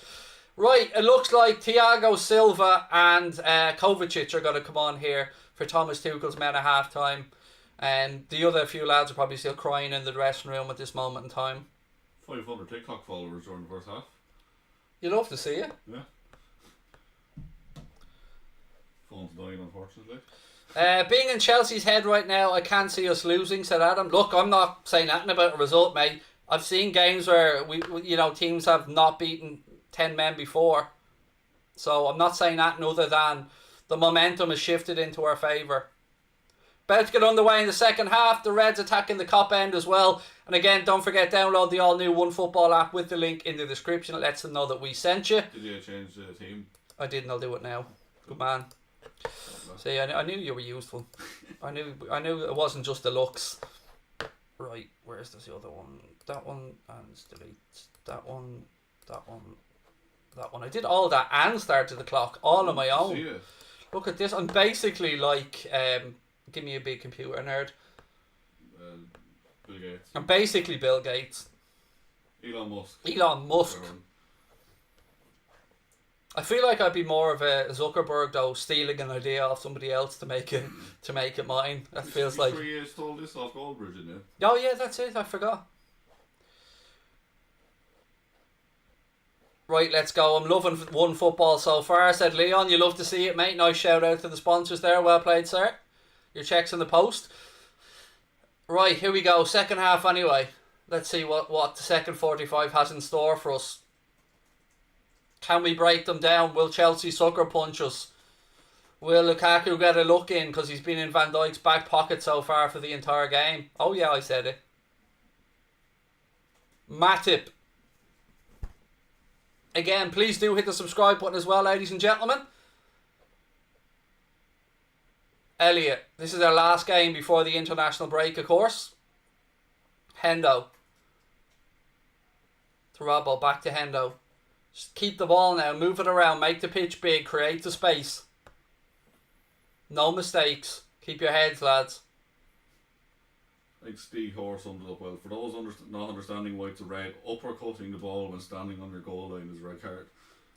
Right, it looks like Thiago Silva and Kovacic are going to come on here for Thomas Tuchel's men at half time. And the other few lads are probably still crying in the dressing room at this moment in time. 500 TikTok followers during the first half. You'd love to see it. Yeah. Phone's dying, unfortunately. Being in Chelsea's head right now, I can't see us losing, said Adam. Look, I'm not saying nothing about a result, mate. I've seen games where teams have not beaten 10 men before. So I'm not saying that other than the momentum has shifted into our favour. About to get underway in the second half. The Reds attacking the cop end as well. And again, don't forget, download the all-new OneFootball app with the link in the description. It lets them know that we sent you. Did you change the team? I didn't. I'll do it now. Good man. See, I knew you were useful. I knew it wasn't just the looks. Right, where's this other one? That one, and delete. That one, that one, that one. I did all that and started the clock all on my own. See ya. Look at this. I'm basically like, give me a big computer nerd. Bill Gates. I'm basically Bill Gates. Elon Musk. Elon Musk. I feel like I'd be more of a Zuckerberg though, stealing an idea off somebody else to make it mine. That feels like. 3 years stole this off Goldbridge, didn't you? Oh yeah, that's it. I forgot. Right, let's go. I'm loving OneFootball so far, said Leon. You love to see it, mate. Nice shout out to the sponsors there. Well played, sir. Your check's in the post. Right, here we go. Second half anyway. Let's see what the second 45 has in store for us. Can we break them down? Will Chelsea sucker punch us? Will Lukaku get a look in because he's been in Van Dijk's back pocket so far for the entire game? Oh yeah, I said it. Matip. Again, please do hit the subscribe button as well, ladies and gentlemen. Elliot. This is our last game before the international break, of course. Hendo. To Robbo. Back to Hendo. Just keep the ball now. Move it around. Make the pitch big. Create the space. No mistakes. Keep your heads, lads. I think Steve Hoare summed it up well. For those not understanding why it's a red, uppercutting the ball when standing on your goal line is a red card.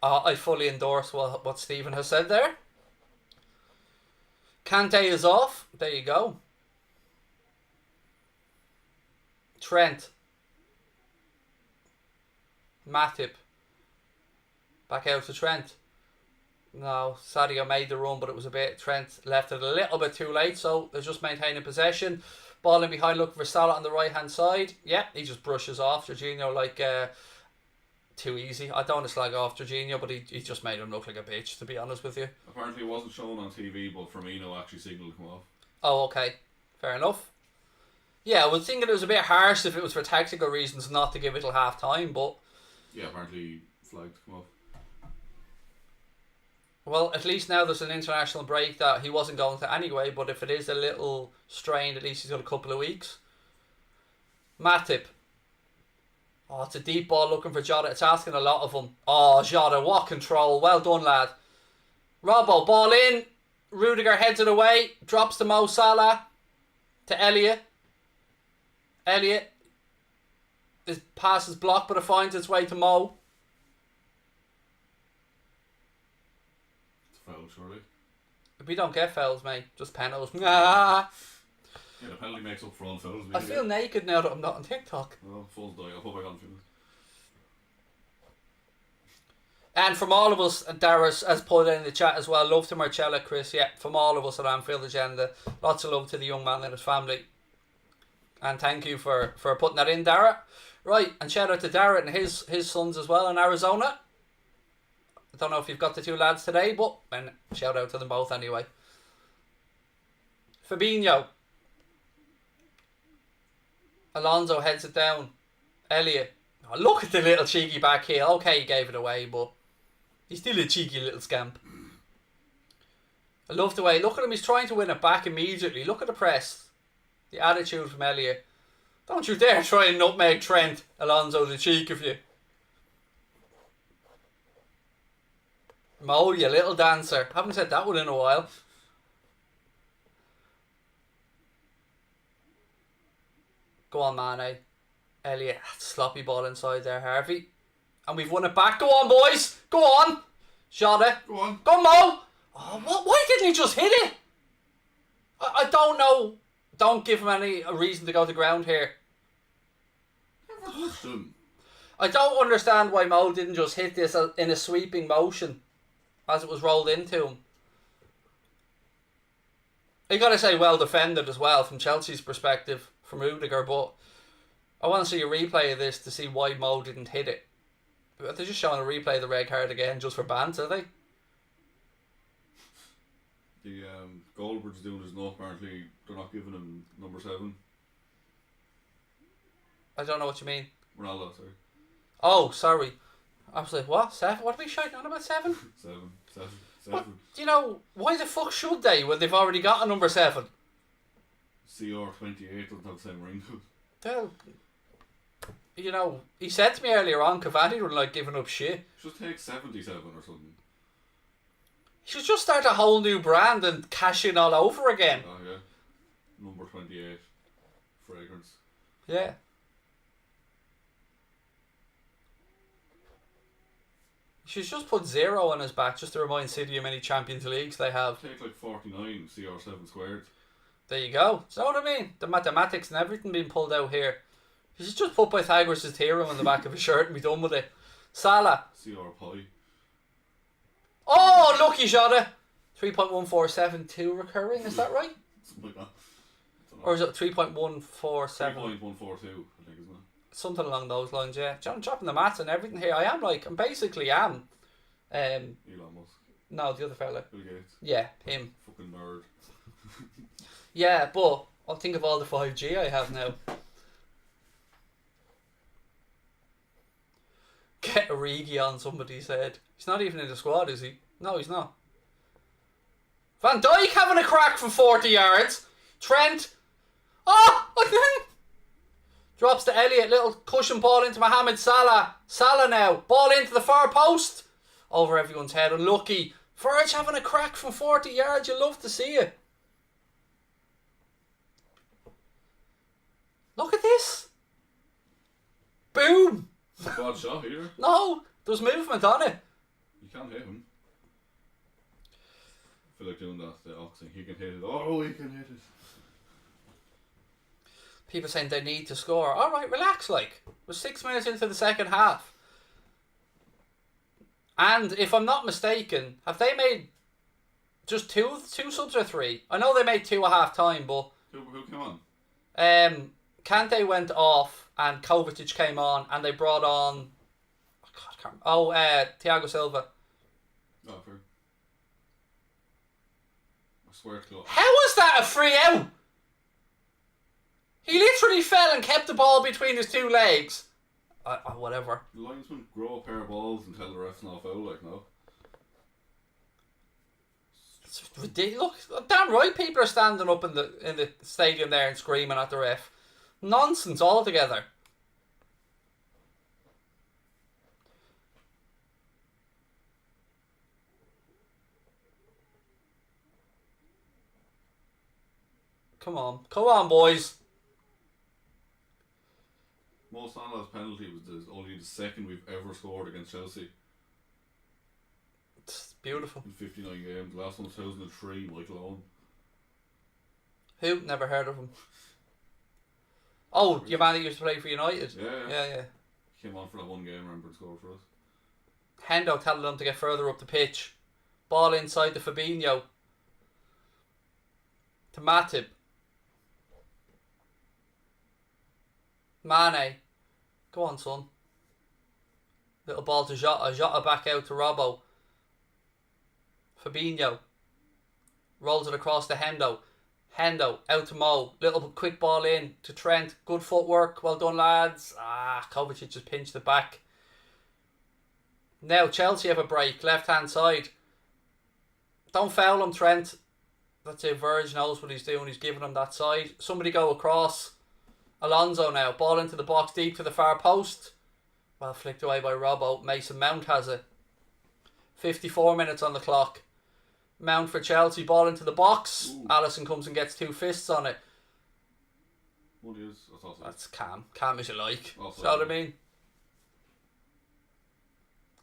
I fully endorse what Stephen has said there. Kante is off. There you go. Trent. Matip. Back out to Trent. No, Sadio made the run, but it was a bit... Trent left it a little bit too late, so they're just maintaining possession. Ball in behind, looking for Salah on the right-hand side. Yeah, he just brushes off Jorginho like... too easy. I don't want to slag off Jorginho, but he just made him look like a bitch, to be honest with you. Apparently it wasn't shown on TV, but Firmino actually signalled him off. Oh, okay. Fair enough. Yeah, I was thinking it was a bit harsh if it was for tactical reasons not to give it till half-time, but... Yeah, apparently flagged to come off. Well, at least now there's an international break that he wasn't going to anyway, but if it is a little strained, at least he's got a couple of weeks. Matip. Oh, it's a deep ball looking for Jota. It's asking a lot of him. Oh, Jota, what control. Well done, lad. Robbo, ball in. Rudiger heads it away. Drops to Mo Salah. To Elliot. Elliot. His pass is blocked, but it finds its way to Mo. It's a foul, surely. We don't get fouls, mate. Just penalties. Yeah, the penalty makes up for all fouls. I feel naked now that I'm not on TikTok. Well, full die. I hope I got him. And from all of us, and Darius has put it in the chat as well, love to Marcella, Chris, yeah, from all of us at Anfield Agenda, lots of love to the young man and his family. And thank you for putting that in, Dara. Right, and shout out to Dara and his sons as well in Arizona. I don't know if you've got the two lads today, but shout out to them both anyway. Fabinho. Alonso heads it down. Elliot. Oh, look at the little cheeky back heel. Okay, he gave it away, but he's still a cheeky little scamp. I love the way. Look at him. He's trying to win it back immediately. Look at the press. The attitude from Elliot. Don't you dare try and nutmeg Trent. Alonso, the cheek of you. Mo, you little dancer. Haven't said that one in a while. Go on, Mane. Elliot, sloppy ball inside there, Harvey. And we've won it back. Go on, boys. Go on. Jota. Go on. Go on, Mo. Oh, what? Why didn't he just hit it? I don't know. Don't give him any reason to go to ground here. I don't understand why Mo didn't just hit this in a sweeping motion as it was rolled into him. You got to say well defended as well from Chelsea's perspective from Rudiger, but I want to see a replay of this to see why Mo didn't hit it. But they're just showing a replay of the red card again just for banter, are they? The Goldberg's doing his note. Apparently, they're not giving him number 7. I don't know what you mean. Ronaldo, sorry. Oh, sorry. I was like, what? 7? What are we shouting on about 7? 7. What? You know, why the fuck should they when they've already got a number 7? CR28 doesn't have the same ring. Well, you know, he said to me earlier on, Cavani were like giving up shit. Just take 77 or something. He should just start a whole new brand and cash in all over again. Oh yeah. Number 28. Fragrance. Yeah. He should just put 0 on his back just to remind City how many Champions Leagues they have. Take like 49, CR7 squared. There you go. So what I mean? The mathematics and everything being pulled out here. He should just put Pythagoras' theorem on the back of his shirt and be done with it. Salah. CR pi. Oh, lucky shot it. 3.1472 recurring, is that right? Something like that. Or is it 3.147? 3.142, I think, isn't it? Something along those lines, yeah. I'm dropping the maths and everything here. I'm basically am. Elon Musk. No, the other fella. Bill Gates. Yeah, him. Fucking nerd. Yeah, but I'll think of all the 5G I have now. Get Origi on, somebody said. He's not even in the squad, is he? No, he's not. Van Dijk having a crack from 40 yards. Trent. Oh! Drops to Elliott. Little cushion ball into Mohamed Salah. Salah now. Ball into the far post. Over everyone's head. Unlucky. Verge having a crack from 40 yards. You love to see it. Look at this. Boom. Bad shot here. No, there's movement on it. You can't hit him. I feel like doing that, the oxing. He can hit it. Oh, he can hit it. People saying they need to score. Alright, relax, like. We're 6 minutes into the second half. And if I'm not mistaken, have they made just two subs or 3? I know they made 2 at half time, but Who came on? Kante went off and Kovacic came on and they brought on Thiago Silva. Oh, fair. I swear to God. How was that a free out? He literally fell and kept the ball between his 2 legs. Whatever. The linesman grow a pair of balls and tell the refs not foul, like, no. It's ridiculous. Look, damn right people are standing up in the stadium there and screaming at the ref. Nonsense altogether. Come on, boys. Mo Salah's penalty was only the second we've ever scored against Chelsea. It's beautiful. In 59 games. The last one was 2003, Michael Owen. Who? Never heard of him. Oh, your man that used to play for United? Yeah. Came on for that one game, remember, and scored for us. Hendo telling them to get further up the pitch. Ball inside to Fabinho. To Matip. Mane. Go on, son. Little ball to Jota. Jota back out to Robbo. Fabinho. Rolls it across to Hendo. Hendo out to Mo. Little quick ball in to Trent. Good footwork. Well done, lads. Kovacic just pinched it back. Now Chelsea have a break. Left hand side. Don't foul him, Trent. That's it. Verge knows what he's doing. He's giving him that side. Somebody go across. Alonso now. Ball into the box deep to the far post. Well flicked away by Robbo. Mason Mount has it. 54 minutes on the clock. Mount for Chelsea. Ball into the box. Ooh. Alisson comes and gets 2 fists on it. What is? I thought so. That's calm. Calm as you like. Also, See what I mean?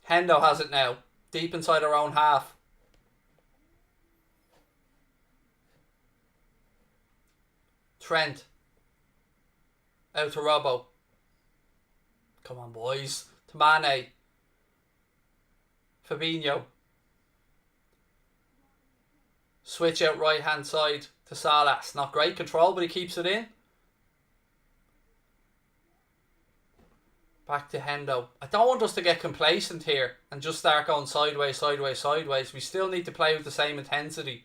Hendo has it now. Deep inside our own half. Trent. Out to Robbo. Come on, boys. To Mane. Fabinho. Switch out right hand side to Salah. It's not great control, but he keeps it in. Back to Hendo. I don't want us to get complacent here and just start going sideways, sideways, sideways. We still need to play with the same intensity.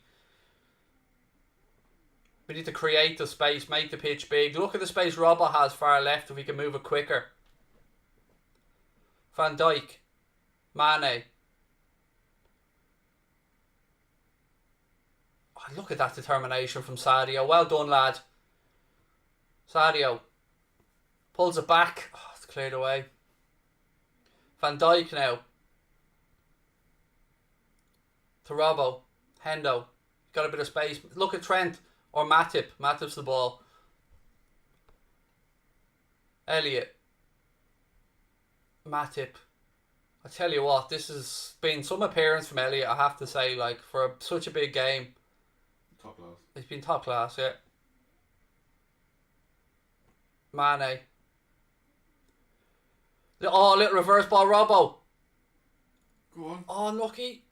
We need to create the space, make the pitch big. Look at the space Robbo has far left if we can move it quicker. Van Dijk. Mane. Oh, look at that determination from Sadio. Well done, lad. Sadio. Pulls it back. Oh, it's cleared away. Van Dijk now. To Robbo. Hendo. Got a bit of space. Look at Trent. Or Matip. Matip's the ball. Elliot. Matip. I tell you what, this has been some appearance from Elliot, I have to say, like, for such a big game. Top class. It's been top class, yeah. Mane. Oh, little reverse ball, Robbo. Go on. Oh, unlucky.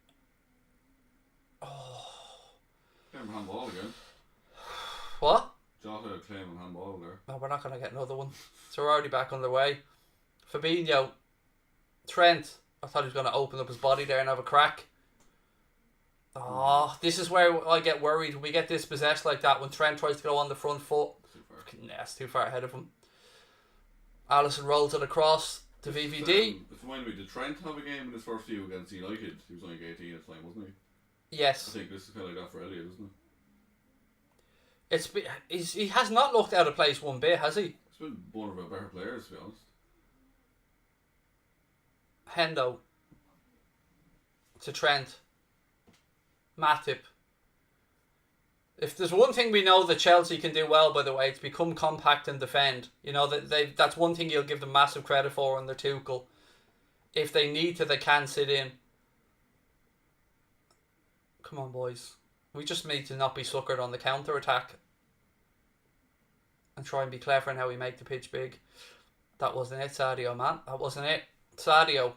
Claim handball again. What? Jota claiming handball there. No, we're not going to get another one. So we're already back underway. Fabinho. Trent. I thought he was going to open up his body there and have a crack. Oh, this is where I get worried when we get dispossessed like that, when Trent tries to go on the front foot. Nah, it's too far ahead of him. Alisson rolls it across to VVD. It reminded me, did Trent have a game in his first few against United? He was only 18 at the time, wasn't he? Yes. I think this is kind of like that for Elliot, isn't it? He has not looked out of place one bit, has he? He's been one of our better players, to be honest. Hendo. To Trent. Matip. If there's one thing we know that Chelsea can do well, by the way, it's become compact and defend. You know, that's one thing you'll give them massive credit for under Tuchel. If they need to, they can sit in. Come on, boys. We just need to not be suckered on the counter-attack. And try and be clever in how we make the pitch big. That wasn't it, Sadio, man. That wasn't it. Sadio.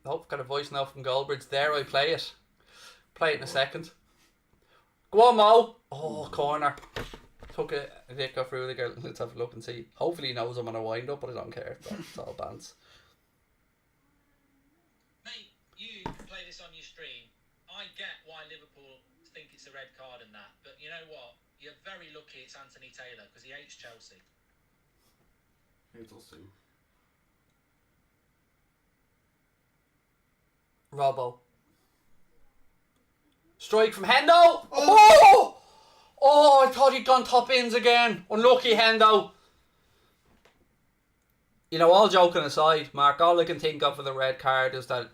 Oh, got a voice now from Goldbridge. There, I play it. Play it in a second. Go on, Mo. Oh, corner. Took a dick off Rudiger. Let's have a look and see. Hopefully he knows I'm on a wind up, but I don't care. It's all bands. Mate, you play this on your stream. I get why Liverpool think it's a red card and that, but you know what? You're very lucky it's Anthony Taylor because he hates Chelsea. Hates us too. Robbo. Strike from Hendo. Oh! Oh, I thought he'd gone top ins again. Unlucky Hendo. You know, all joking aside, Mark, all I can think of for the red card is that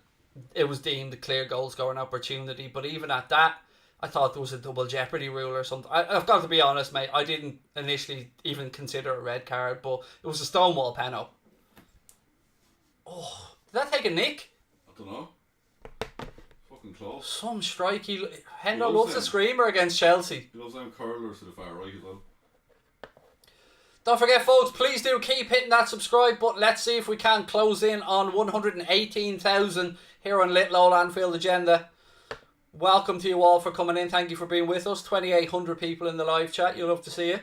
it was deemed a clear goal scoring opportunity. But even at that, I thought there was a double jeopardy rule or something. I've got to be honest, mate. I didn't initially even consider a red card, but it was a stonewall penalty. Oh, did that take a nick? I don't know. Fucking close. Some strike. Hendo loves a screamer against Chelsea. He loves them curlers to the far right as well. Don't forget, folks, please do keep hitting that subscribe button. Let's see if we can close in on 118,000 here on Little Old Anfield Agenda. Welcome to you all for coming in. Thank you for being with us. 2,800 people in the live chat. You'll love to see you.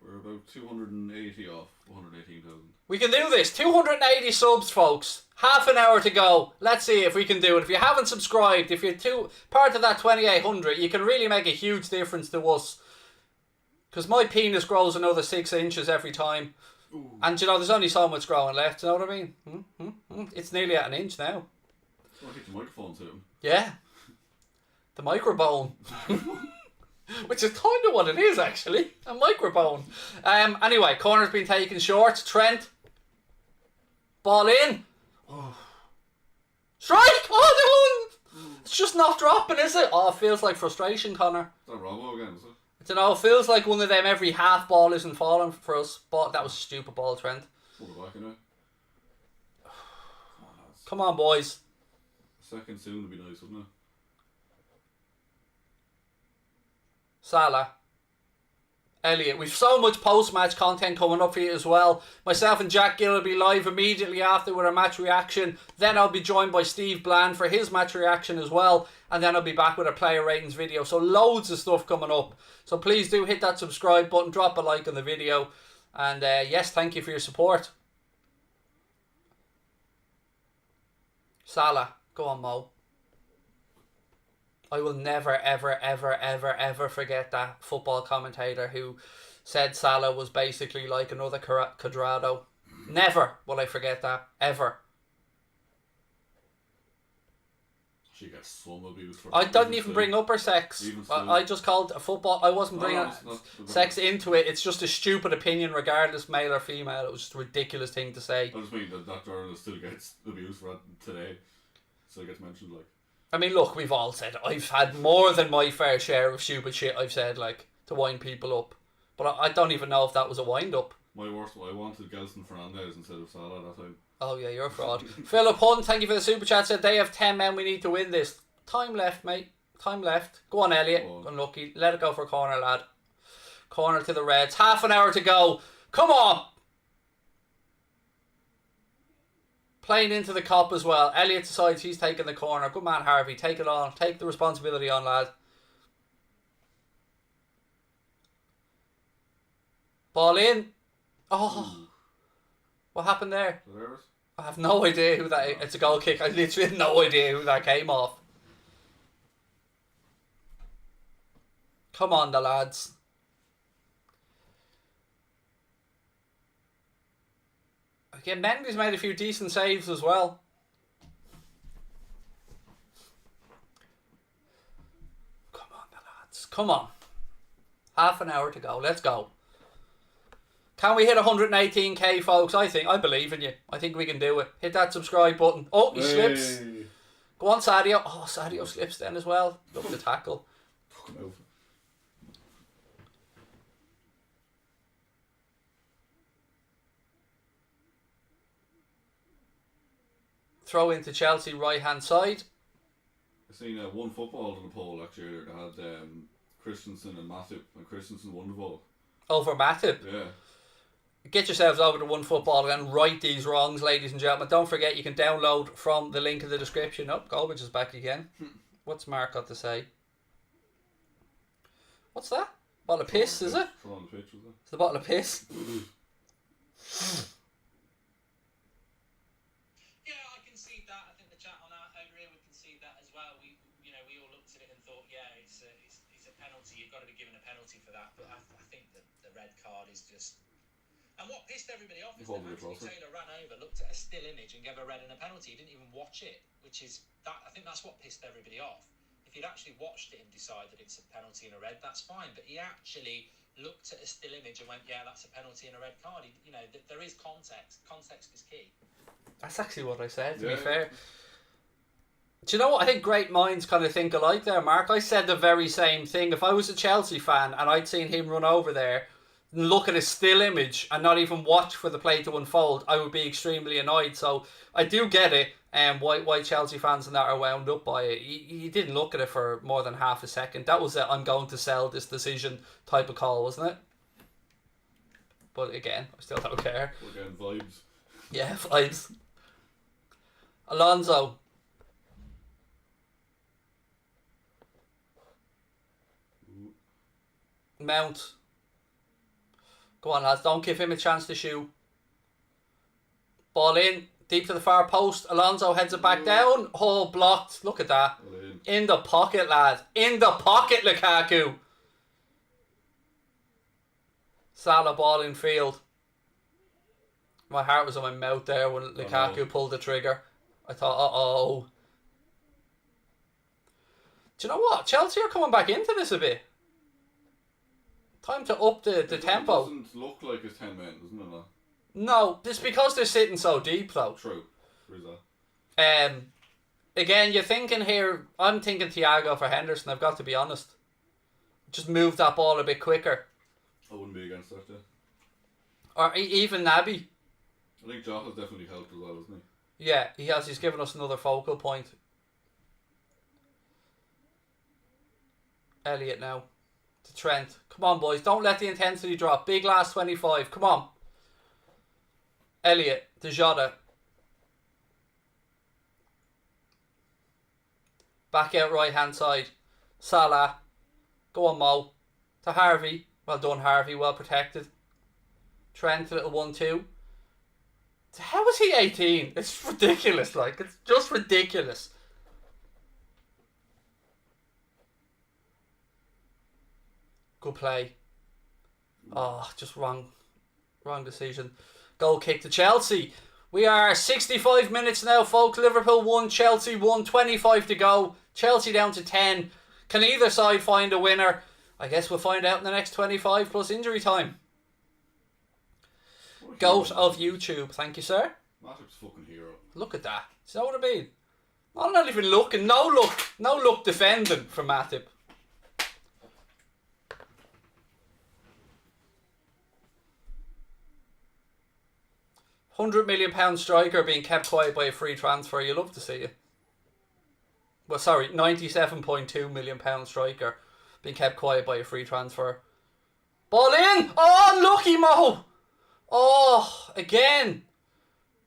We're about 280 off 118,000. We can do this. 280 subs, folks. Half an hour to go. Let's see if we can do it. If you haven't subscribed, if you're part of that 2,800, you can really make a huge difference to us. Because my penis grows another 6 inches every time. Ooh. And, you know, there's only so much growing left. You know what I mean? It's nearly at an inch now. It's going to hit the microphone soon. Yeah. The microbone. Which is kind of what it is, actually. A microbone. Anyway, corner's been taken short. Trent. Ball in. Oh. Strike! Oh, no! It's just not dropping, is it? Oh, it feels like frustration, Connor. Is that Robbo again, is it? I don't know. It feels like one of them every half ball isn't falling for us. But that was a stupid ball, Trent. Put it back anyway. Come on, boys. Second soon would be nice, wouldn't it? Salah. Elliot. We've so much post-match content coming up for you as well. Myself and Jack Gill will be live immediately after with a match reaction. Then I'll be joined by Steve Bland for his match reaction as well. And then I'll be back with a player ratings video. So loads of stuff coming up. So please do hit that subscribe button. Drop a like on the video. And yes, thank you for your support. Salah. Go on, Mo. I will never, ever, ever, ever, ever forget that football commentator who said Salah was basically like another Cuadrado. Never will I forget that. Ever. She gets some abuse for I didn't even bring up her sex. I just called a football. I wasn't bringing sex into it. It's just a stupid opinion, regardless male or female. It was just a ridiculous thing to say. I just mean that journalist still gets abuse for it today. Still gets mentioned, like. I mean, look, we've all said it. I've had more than my fair share of stupid shit I've said, like, to wind people up. But I don't even know if that was a wind-up. My worst, I wanted Gelson Fernandez instead of Salah that time. Oh, yeah, you're a fraud. Philip Hunt, thank you for the super chat. Said they have 10 men, we need to win this. Time left, mate. Time left. Go on, Elliot. Unlucky. Let it go for a corner, lad. Corner to the Reds. Half an hour to go. Come on! Playing into the cop as well. Elliot decides he's taking the corner. Good man, Harvey. Take it on. Take the responsibility on, lad. Ball in. Oh. What happened there? I have no idea who that is. It's a goal kick. I literally have no idea who that came off. Come on, the lads. Again, Mendy's made a few decent saves as well. Come on, the lads. Come on. Half an hour to go. Let's go. Can we hit 118k, folks? I believe in you. I think we can do it. Hit that subscribe button. Oh, he slips. Go on, Sadio. Oh, Sadio slips then as well. Look at the tackle. Throw into Chelsea right hand side. I seen one football in the poll actually. They had Christensen and Matip, and Christensen won the vote. Over Matip? Yeah. Get yourselves over to One Football and right these wrongs, ladies and gentlemen. Don't forget you can download from the link in the description. Oh, Golbridge is back again. What's Mark got to say? What's that? Bottle of piss, is it? On the pitch, was it? It's the bottle of piss. Is just, and what pissed everybody off is that Anthony Taylor ran over, looked at a still image and gave a red and a penalty. He didn't even watch it, which is that. I think that's what pissed everybody off. If he'd actually watched it and decided it's a penalty and a red, that's fine. But he actually looked at a still image and went, "Yeah, that's a penalty and a red card." There is context. Context is key. That's actually what I said. To be fair. Do you know what? I think great minds kind of think alike there, Mark. I said the very same thing. If I was a Chelsea fan and I'd seen him run over there, look at a still image and not even watch for the play to unfold, I would be extremely annoyed. So I do get it, and why Chelsea fans and that are wound up by it. He didn't look at it for more than half a second. That was a I'm going to sell this decision type of call, wasn't it? But again, I still don't care. We're getting vibes. Yeah, vibes. Alonso. Mount. Go on, lads. Don't give him a chance to shoot. Ball in. Deep to the far post. Alonso heads it back down. Oh, blocked. Look at that. In the pocket, lad. In the pocket, Lukaku. Salah ball in field. My heart was in my mouth there when Lukaku pulled the trigger. I thought, uh-oh. Do you know what? Chelsea are coming back into this a bit. Time to up the tempo. It doesn't look like it's 10 men, doesn't it? No, it's because they're sitting so deep, though. True. Where's that? Again, you're thinking here, I'm thinking Thiago for Henderson, I've got to be honest. Just move that ball a bit quicker. I wouldn't be against that, yeah. Or even Naby. I think Jock has definitely helped as well, hasn't he? Yeah, he has. He's given us another focal point. Elliot now. To Trent. Come on, boys. Don't let the intensity drop. Big last 25. Come on. Elliot. To Jota. Back out right hand side. Salah. Go on, Mo. To Harvey. Well done, Harvey. Well protected. Trent, a little 1-2. How was he 18? It's ridiculous. Like, it's just ridiculous. Good play. Oh, just wrong decision. Goal kick to Chelsea. We are 65 minutes now, folks. Liverpool 1, Chelsea 1, 25 to go. Chelsea down to 10. Can either side find a winner? I guess we'll find out in the next 25 plus injury time. Goat of YouTube. Thank you, sir. Matip's fucking hero. Look at that. Do you know what I mean? I'm not even looking. No look defending from Matip. £100 million striker being kept quiet by a free transfer. You love to see it. Well, sorry, £97.2 million striker being kept quiet by a free transfer. Ball in! Oh, lucky Mo! Oh, again.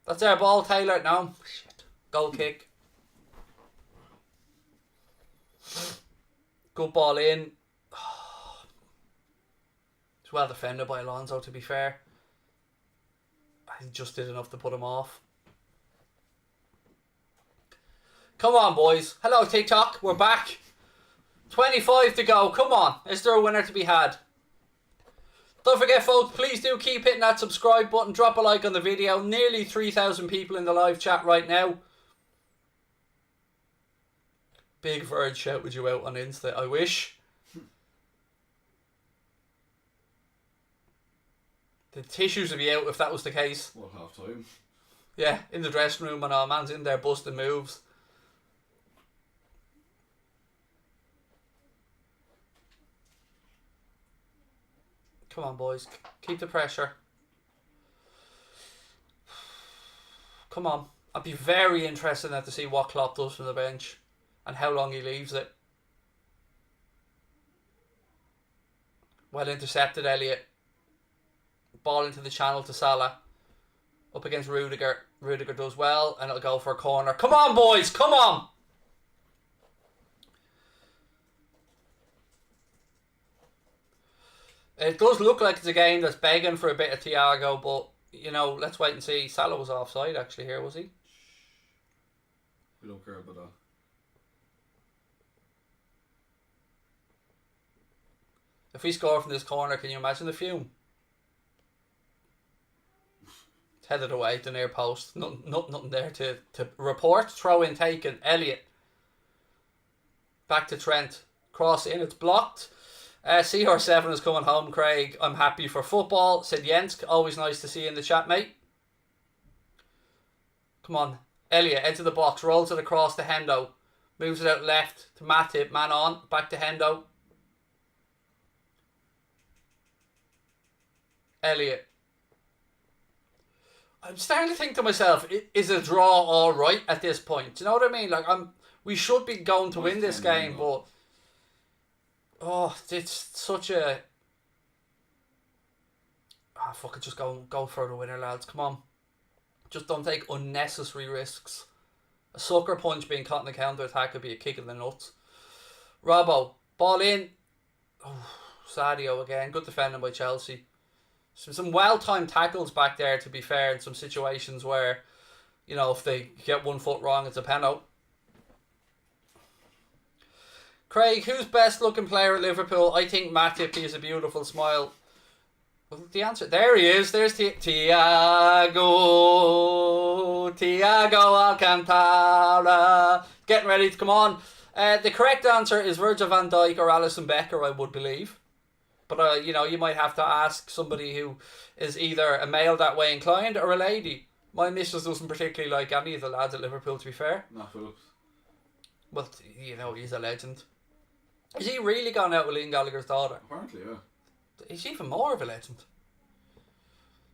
That's our ball, Taylor. No. Shit. Goal kick. Good ball in. It's well defended by Alonso, to be fair. He just did enough to put him off. Come on, boys. Hello, TikTok. We're back. 25 to go. Come on. Is there a winner to be had? Don't forget, folks, please do keep hitting that subscribe button. Drop a like on the video. Nearly 3,000 people in the live chat right now. Big Verge shouted you out on Insta. I wish. The tissues would be out if that was the case. What, half time? Yeah, in the dressing room and all, man's in there busting moves. Come on, boys. Keep the pressure. Come on. I'd be very interested now to see what Klopp does from the bench and how long he leaves it. Well intercepted, Elliot. Ball into the channel to Salah. Up against Rudiger. Rudiger does well and it'll go for a corner. Come on, boys. Come on. It does look like it's a game that's begging for a bit of Thiago, but, you know, let's wait and see. Salah was offside, actually, here, was he? We don't care about that. If we score from this corner, can you imagine the fume? It's headed away, the near post. Nothing there to report. Throw in taken. Elliot. Back to Trent. Cross in, it's blocked. CR7 is coming home, Craig. I'm happy for football. Said Jensk. Always nice to see you in the chat, mate. Come on. Elliot, edge of the box. Rolls it across to Hendo. Moves it out left to Matip. Man on. Back to Hendo. Elliot. I'm starting to think to myself, is a draw all right at this point? Do you know what I mean? Like, we should be going to win this game, but oh, it's such a fuck it, just go for the winner, lads. Come on. Just don't take unnecessary risks. A sucker punch being caught in the counter attack could be a kick in the nuts. Robbo, ball in. Oh, Sadio again. Good defending by Chelsea. Some well-timed tackles back there, to be fair, in some situations where, you know, if they get 1 foot wrong, it's a penalty. Craig, who's best looking player at Liverpool? I think Matip. He has a beautiful smile. Well, the answer, there he is. There's Thiago Alcantara. Getting ready to come on. The correct answer is Virgil van Dijk or Alisson Becker, I would believe. But, you know, you might have to ask somebody who is either a male that way inclined or a lady. My missus doesn't particularly like any of the lads at Liverpool, to be fair. Not Phillips. Well, you know, he's a legend. Is he really gone out with Liam Gallagher's daughter? Apparently, yeah. He's even more of a legend.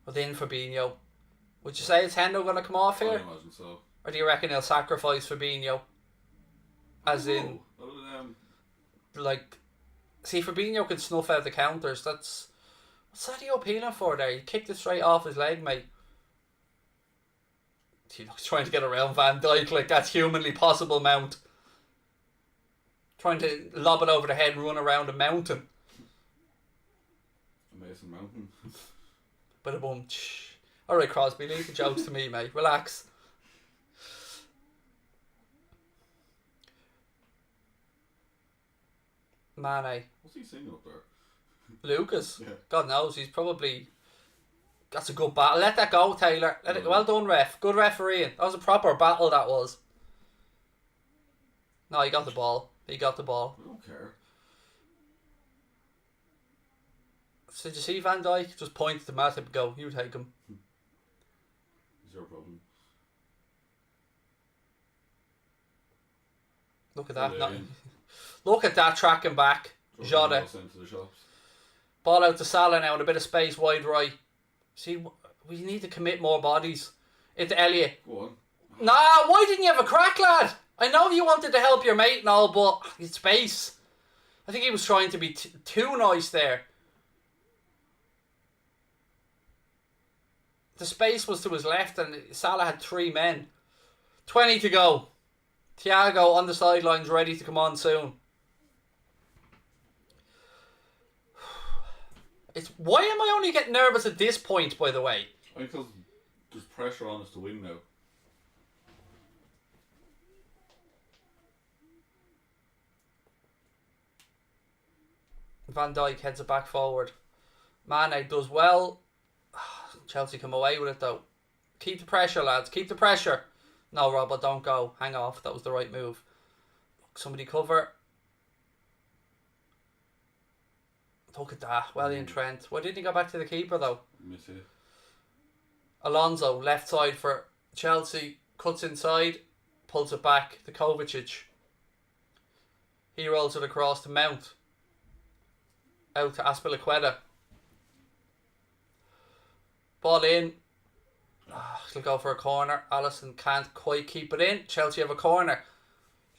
Within Fabinho. Would you say it's Hendo going to come off here? I imagine so. Or do you reckon he'll sacrifice Fabinho? As in, like, See, Fabinho can snuff out the counters. What's Sadio appealing for there? He kicked it straight off his leg, mate. He's trying to get around Van Dijk like that's humanly possible, Mount. Trying to lob it over the head and run around a mountain. Amazing mountain. Bada boom. Alright, Crosby, leave the jokes to me, mate. Relax. Mane. What's he singing up there? Lucas. Yeah. God knows, he's probably... That's a good battle. Let that go, Taylor. Well done, ref. Good refereeing. That was a proper battle, that was. No, he got the ball. He got the ball. I don't care. So did you see Van Dijk? Just point to Matip and go, you take him. It's your problem. Look at that. No. Look at that tracking back. Jota. Into the shops. Ball out to Salah now with a bit of space wide right. See, we need to commit more bodies. Into Elliot. Go on. Nah, why didn't you have a crack, lad? I know you wanted to help your mate and all, but it's space. I think he was trying to be too nice there. The space was to his left and Salah had 3 men. 20 to go. Thiago on the sidelines ready to come on soon. Why am I only getting nervous at this point, by the way? I think because there's pressure on us to win now. Van Dijk heads it back forward. Mane does well. Chelsea come away with it though. Keep the pressure, lads. Keep the pressure. No, Robbo, don't go. Hang off. That was the right move. Somebody cover. Look at that. Well in Trent. Why didn't he go back to the keeper though? Miss it. Alonso, left side for Chelsea. Cuts inside. Pulls it back to Kovacic. He rolls it across to Mount. Out to Azpilicueta. Ball in. He'll go for a corner. Alisson can't quite keep it in. Chelsea have a corner.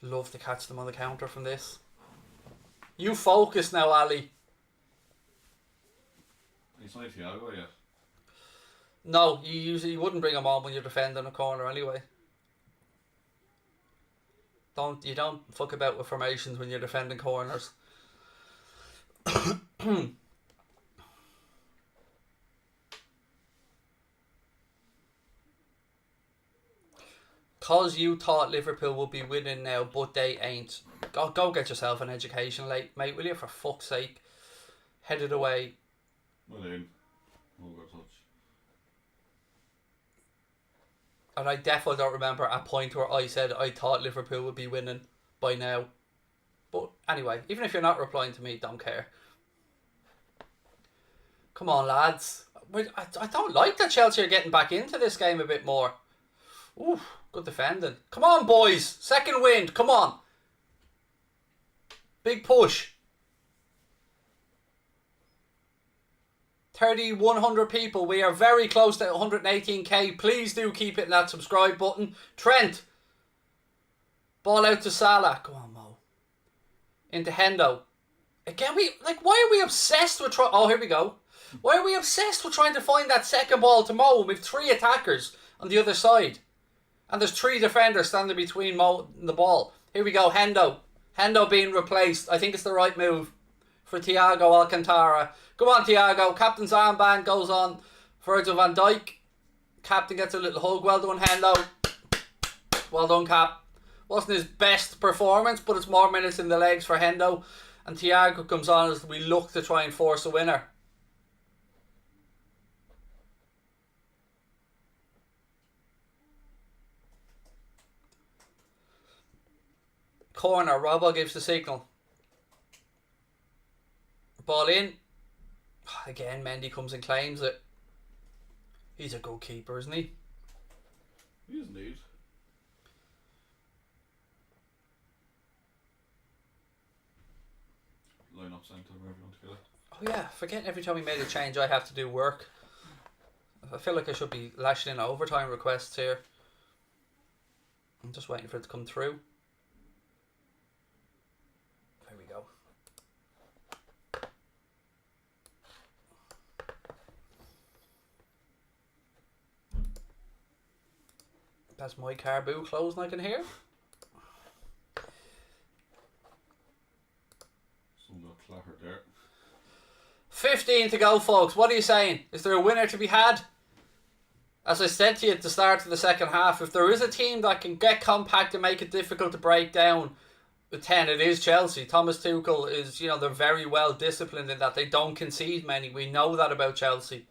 Love to catch them on the counter from this. You focus now, Ali. He's not Thiago yet. No, you usually wouldn't bring him on when you're defending a corner anyway. You don't fuck about with formations when you're defending corners. Cause you thought Liverpool would be winning now, but they ain't. Go get yourself an education, mate, will you? For fuck's sake. Headed away. Well in. Over touch. And I definitely don't remember a point where I said I thought Liverpool would be winning by now. But anyway, even if you're not replying to me, don't care. Come on, lads. I don't like that Chelsea are getting back into this game a bit more. Ooh, good defending. Come on, boys. Second wind. Come on. Big push. 3,100 people. We are very close to 118k. Please do keep hitting that subscribe button. Trent. Ball out to Salah. Come on, Mo. Into Hendo. Again, why are we obsessed with oh, here we go. Why are we obsessed with trying to find that second ball to Mo? We have 3 attackers on the other side. And there's 3 defenders standing between Mo and the ball. Here we go, Hendo. Hendo being replaced. I think it's the right move for Thiago Alcantara. Come on, Thiago. Captain's armband goes on. Virgil van Dijk. Captain gets a little hug. Well done, Hendo. Well done, Cap. Wasn't his best performance, but it's more minutes in the legs for Hendo. And Thiago comes on as we look to try and force a winner. Corner. Robbo gives the signal. Ball in. Again, Mendy comes and claims it. He's a good keeper, isn't he? He is indeed. Line up centre, wherever you want to get it. Oh yeah, forgetting every time we made a change I have to do work. I feel like I should be lashing in overtime requests here. I'm just waiting for it to come through. There we go. That's my car boot closing, I can hear. Some got clattered there. 15 to go, folks. What are you saying? Is there a winner to be had? As I said to you at the start of the second half, if there is a team that can get compact and make it difficult to break down with 10, it is Chelsea. Thomas Tuchel is, they're very well disciplined in that they don't concede many. We know that about Chelsea.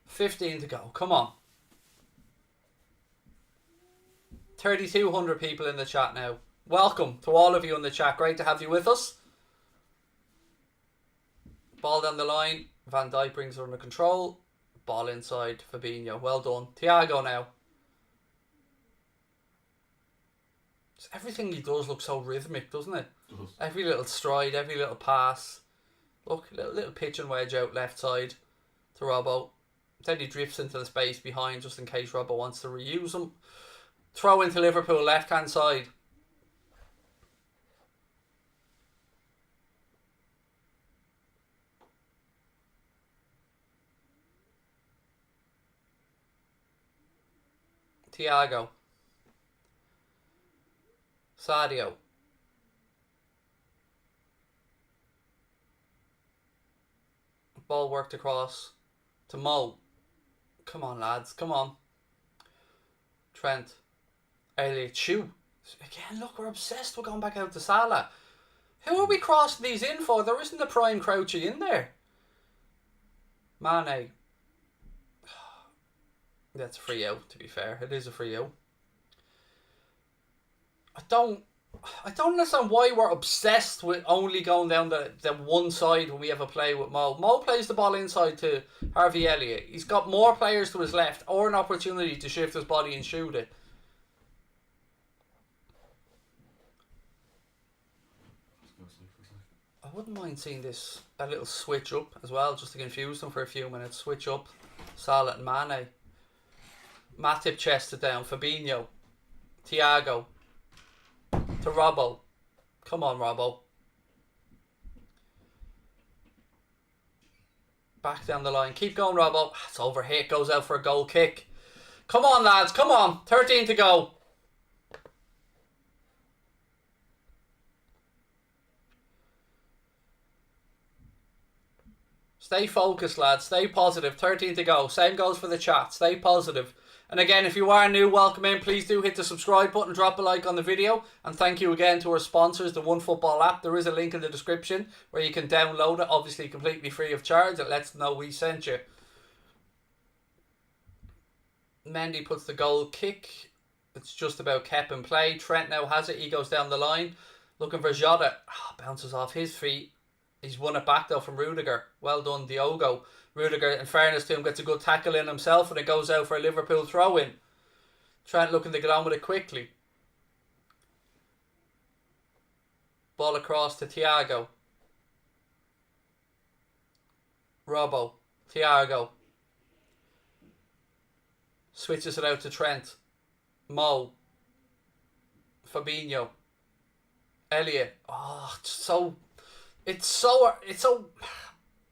$15 to go. Come on. 3,200 people in the chat now. Welcome to all of you in the chat. Great to have you with us. Ball down the line. Van Dijk brings it under control. Ball inside. Fabinho. Well done. Thiago now. Everything he does looks so rhythmic, doesn't it? It does. Every little stride, every little pass. Look, little pitch and wedge out left side to Robbo. Then he drifts into the space behind just in case Robbo wants to reuse him. Throw into Liverpool left hand side. Thiago. Sadio. Ball worked across to Mo. Come on, lads. Come on. Trent. Elliot. Shoot. Again, look, we're obsessed with going back out to Salah. Who are we crossing these in for? There isn't a prime crouching in there. Mane. That's a free out, to be fair. It is a free out. I don't understand why we're obsessed with only going down the one side when we have a play with Mo. Mo plays the ball inside to Harvey Elliott. He's got more players to his left or an opportunity to shift his body and shoot it. I wouldn't mind seeing a little switch up as well, just to confuse them for a few minutes. Switch up Salah and Mane. Matip chested down. Fabinho. Thiago. To Robbo. Come on, Robbo. Back down the line. Keep going, Robbo. It's overhit. Goes out for a goal kick. Come on, lads. Come on. 13 to go. Stay focused, lads. Stay positive. 13 to go. Same goes for the chat. Stay positive. And again, if you are new, welcome in. Please do hit the subscribe button, drop a like on the video. And thank you again to our sponsors, the OneFootball app. There is a link in the description where you can download it, obviously completely free of charge. It lets them know we sent you. Mendy puts the goal kick. It's just about kept in play. Trent now has it. He goes down the line. Looking for Jota. Bounces off his feet. He's won it back though from Rudiger. Well done, Diogo. Rudiger, in fairness to him, gets a good tackle in himself and it goes out for a Liverpool throw-in. Trent looking to get on with it quickly. Ball across to Thiago. Robbo. Thiago. Switches it out to Trent. Mo. Fabinho. Elliot. It's so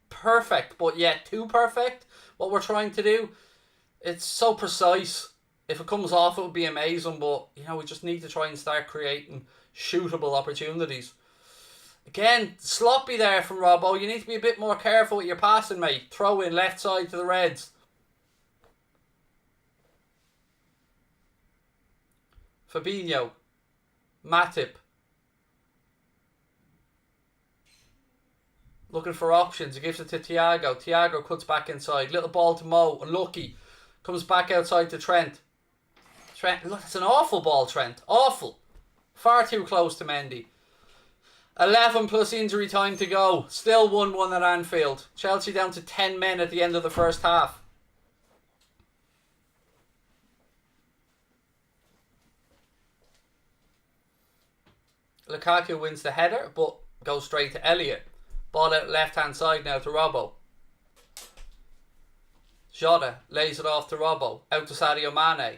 perfect, but yet too perfect. What we're trying to do, it's so precise. If it comes off, it would be amazing, but we just need to try and start creating shootable opportunities. Again, sloppy there from Robbo. You need to be a bit more careful with your passing, mate. Throw in left side to the Reds. Fabinho. Matip. Looking for options. He gives it to Thiago. Thiago cuts back inside. Little ball to Mo. Unlucky. Comes back outside to Trent. Look, it's an awful ball, Trent. Awful. Far too close to Mendy. 11 plus injury time to go. Still 1-1 at Anfield. Chelsea down to 10 men at the end of the first half. Lukaku wins the header, but goes straight to Elliott. Ball out left hand side now to Robbo. Jota lays it off to Robbo. Out to Sadio Mane.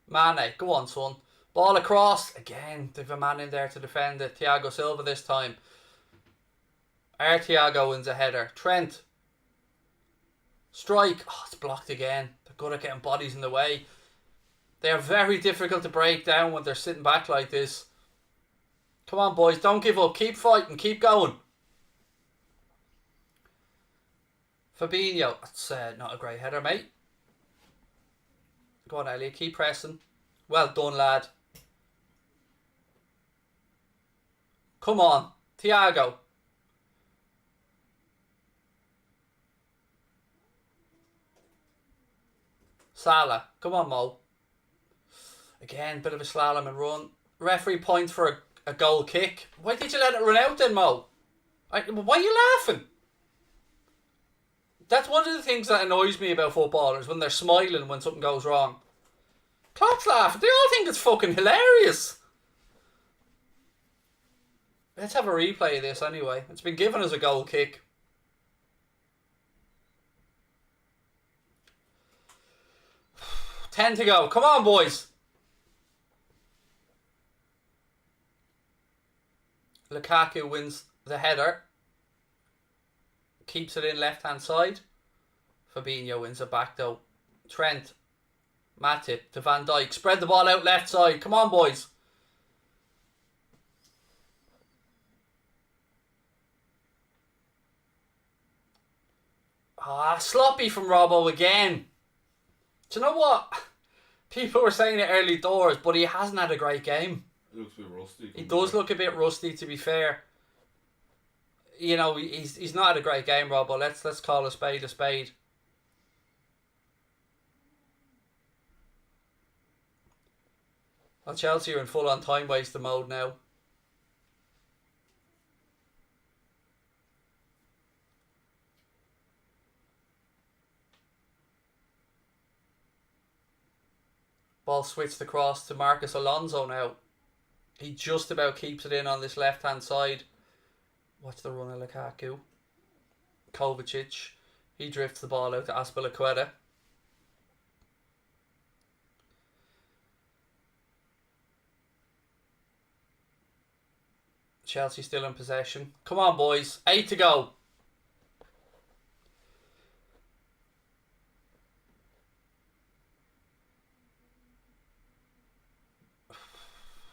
Mane, go on, son. Ball across. Again, they've a man in there to defend it. Thiago Silva this time. Thiago wins a header. Trent. Strike. Oh, it's blocked again. They're good at getting bodies in the way. They are very difficult to break down when they're sitting back like this. Come on, boys. Don't give up. Keep fighting. Keep going. Fabinho. That's not a great header, mate. Go on, Elliot. Keep pressing. Well done, lad. Come on. Thiago. Salah. Come on, Mo. Again, bit of a slalom and run. Referee points for a goal kick. Why did you let it run out then, Mo? Why are you laughing? That's one of the things that annoys me about footballers, when they're smiling when something goes wrong. Klopp's laughing. They all think it's fucking hilarious. Let's have a replay of this anyway. It's been given as a goal kick. Ten to go. Come on, boys. Lukaku wins the header. Keeps it in left hand side. Fabinho wins it back though. Trent. Matip to Van Dijk. Spread the ball out left side. Come on, boys. Ah, sloppy from Robbo again. Do you know what? People were saying it early doors, but he hasn't had a great game. He looks a bit rusty. He does look a bit rusty, to be fair. You know, he's not had a great game, Robbo. Let's call a spade a spade. Well, Chelsea are in full on time wasting mode now. Ball switched across to Marcus Alonso now. He just about keeps it in on this left hand side. Watch the run of Lukaku. Kovacic. He drifts the ball out to Azpilicueta. Chelsea still in possession. Come on, boys. 8 to go.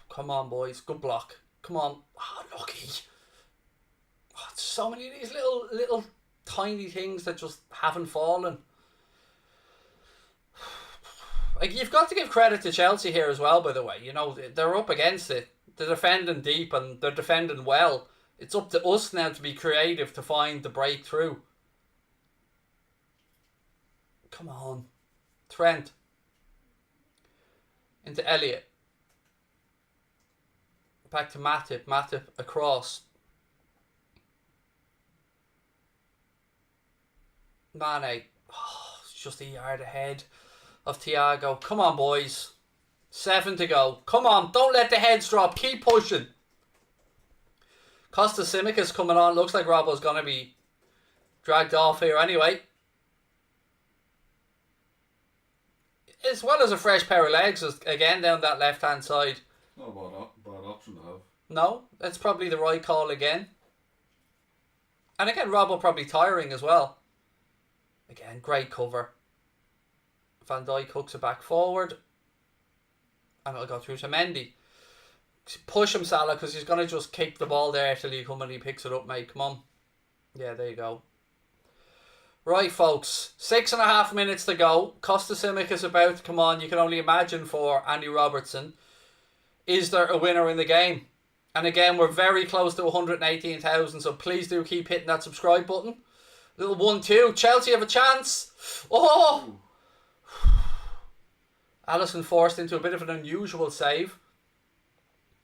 Come on, boys. Good block. Come on. Oh, lucky. Oh, so many of these little tiny things that just haven't fallen. Like, you've got to give credit to Chelsea here as well, by the way. You know, they're up against it. They're defending deep and they're defending well. It's up to us now to be creative to find the breakthrough. Come on. Trent. Into Elliot. Back to Matip. Matip across. Mane. Oh, it's just a yard ahead of Thiago. Come on, boys. 7 to go. Come on. Don't let the heads drop. Keep pushing. Costa Simicas coming on. Looks like Robbo's going to be dragged off here anyway. As well as a fresh pair of legs again down that left hand side. Not a bad option to have. No, that's probably the right call again. And again, Robbo probably tiring as well. Again, great cover. Van Dijk hooks it back forward. And it'll go through to Mendy. Push him, Salah, because he's going to just kick the ball there till you come and he picks it up, mate. Come on. Yeah, there you go. Right, folks. 6.5 minutes to go. Costa Simic is about to come on. You can only imagine for Andy Robertson. Is there a winner in the game? And again, we're very close to 118,000, so please do keep hitting that subscribe button. Little 1-2. Chelsea have a chance. Oh! Alisson forced into a bit of an unusual save.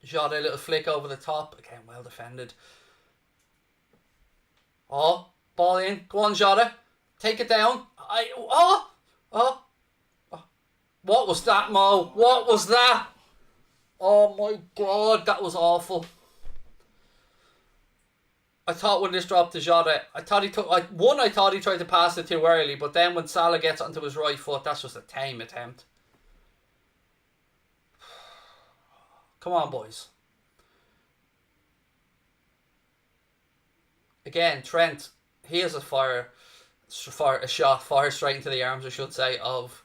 Jota, a little flick over the top. Again, well defended. Oh, ball in. Go on, Jota. Take it down. Oh! What was that, Mo? What was that? Oh my God, that was awful. I thought when this dropped to Jota, I thought he tried to pass it too early, but then when Salah gets onto his right foot, that's just a tame attempt. Come on, boys. Again, Trent, he has a shot fired straight into the arms, I should say, of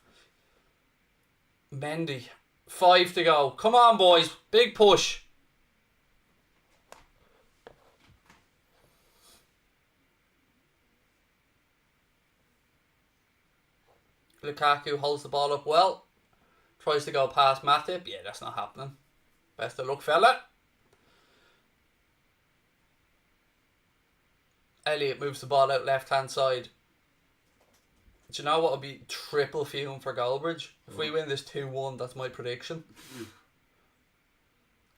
Mendy. 5 to go. Come on, boys. Big push. Lukaku holds the ball up well. Tries to go past Matip. Yeah, that's not happening. Best of luck, fella. Elliott moves the ball out left-hand side. Do you know what would be triple fume for Goldbridge? If we win this 2-1, that's my prediction.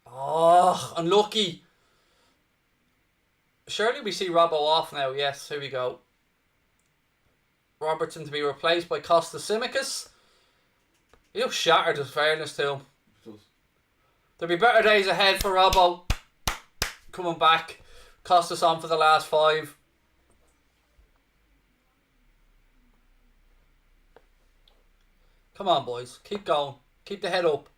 Oh, unlucky. Surely we see Robbo off now. Yes, here we go. Robertson to be replaced by Costa Simicas. He looks shattered, in fairness to him. There'll be better days ahead for Robbo. Coming back. Costa's on for the last 5. Come on, boys. Keep going. Keep the head up.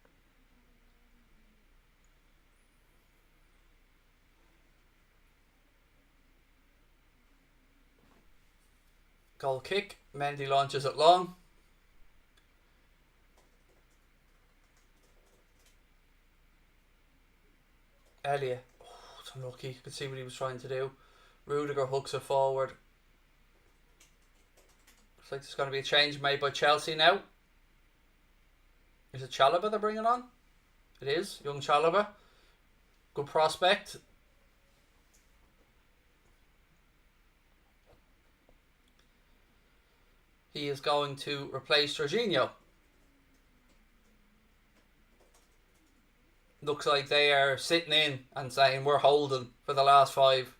Goal kick. Mendy launches it long. Elliott. Oh, it's unlucky. You could see what he was trying to do. Rudiger hooks it forward. Looks like there's going to be a change made by Chelsea now. Is it Chalobah they're bringing on? It is. Young Chalobah. Good prospect. He is going to replace Jorginho. Looks like they are sitting in and saying we're holding for the last 5.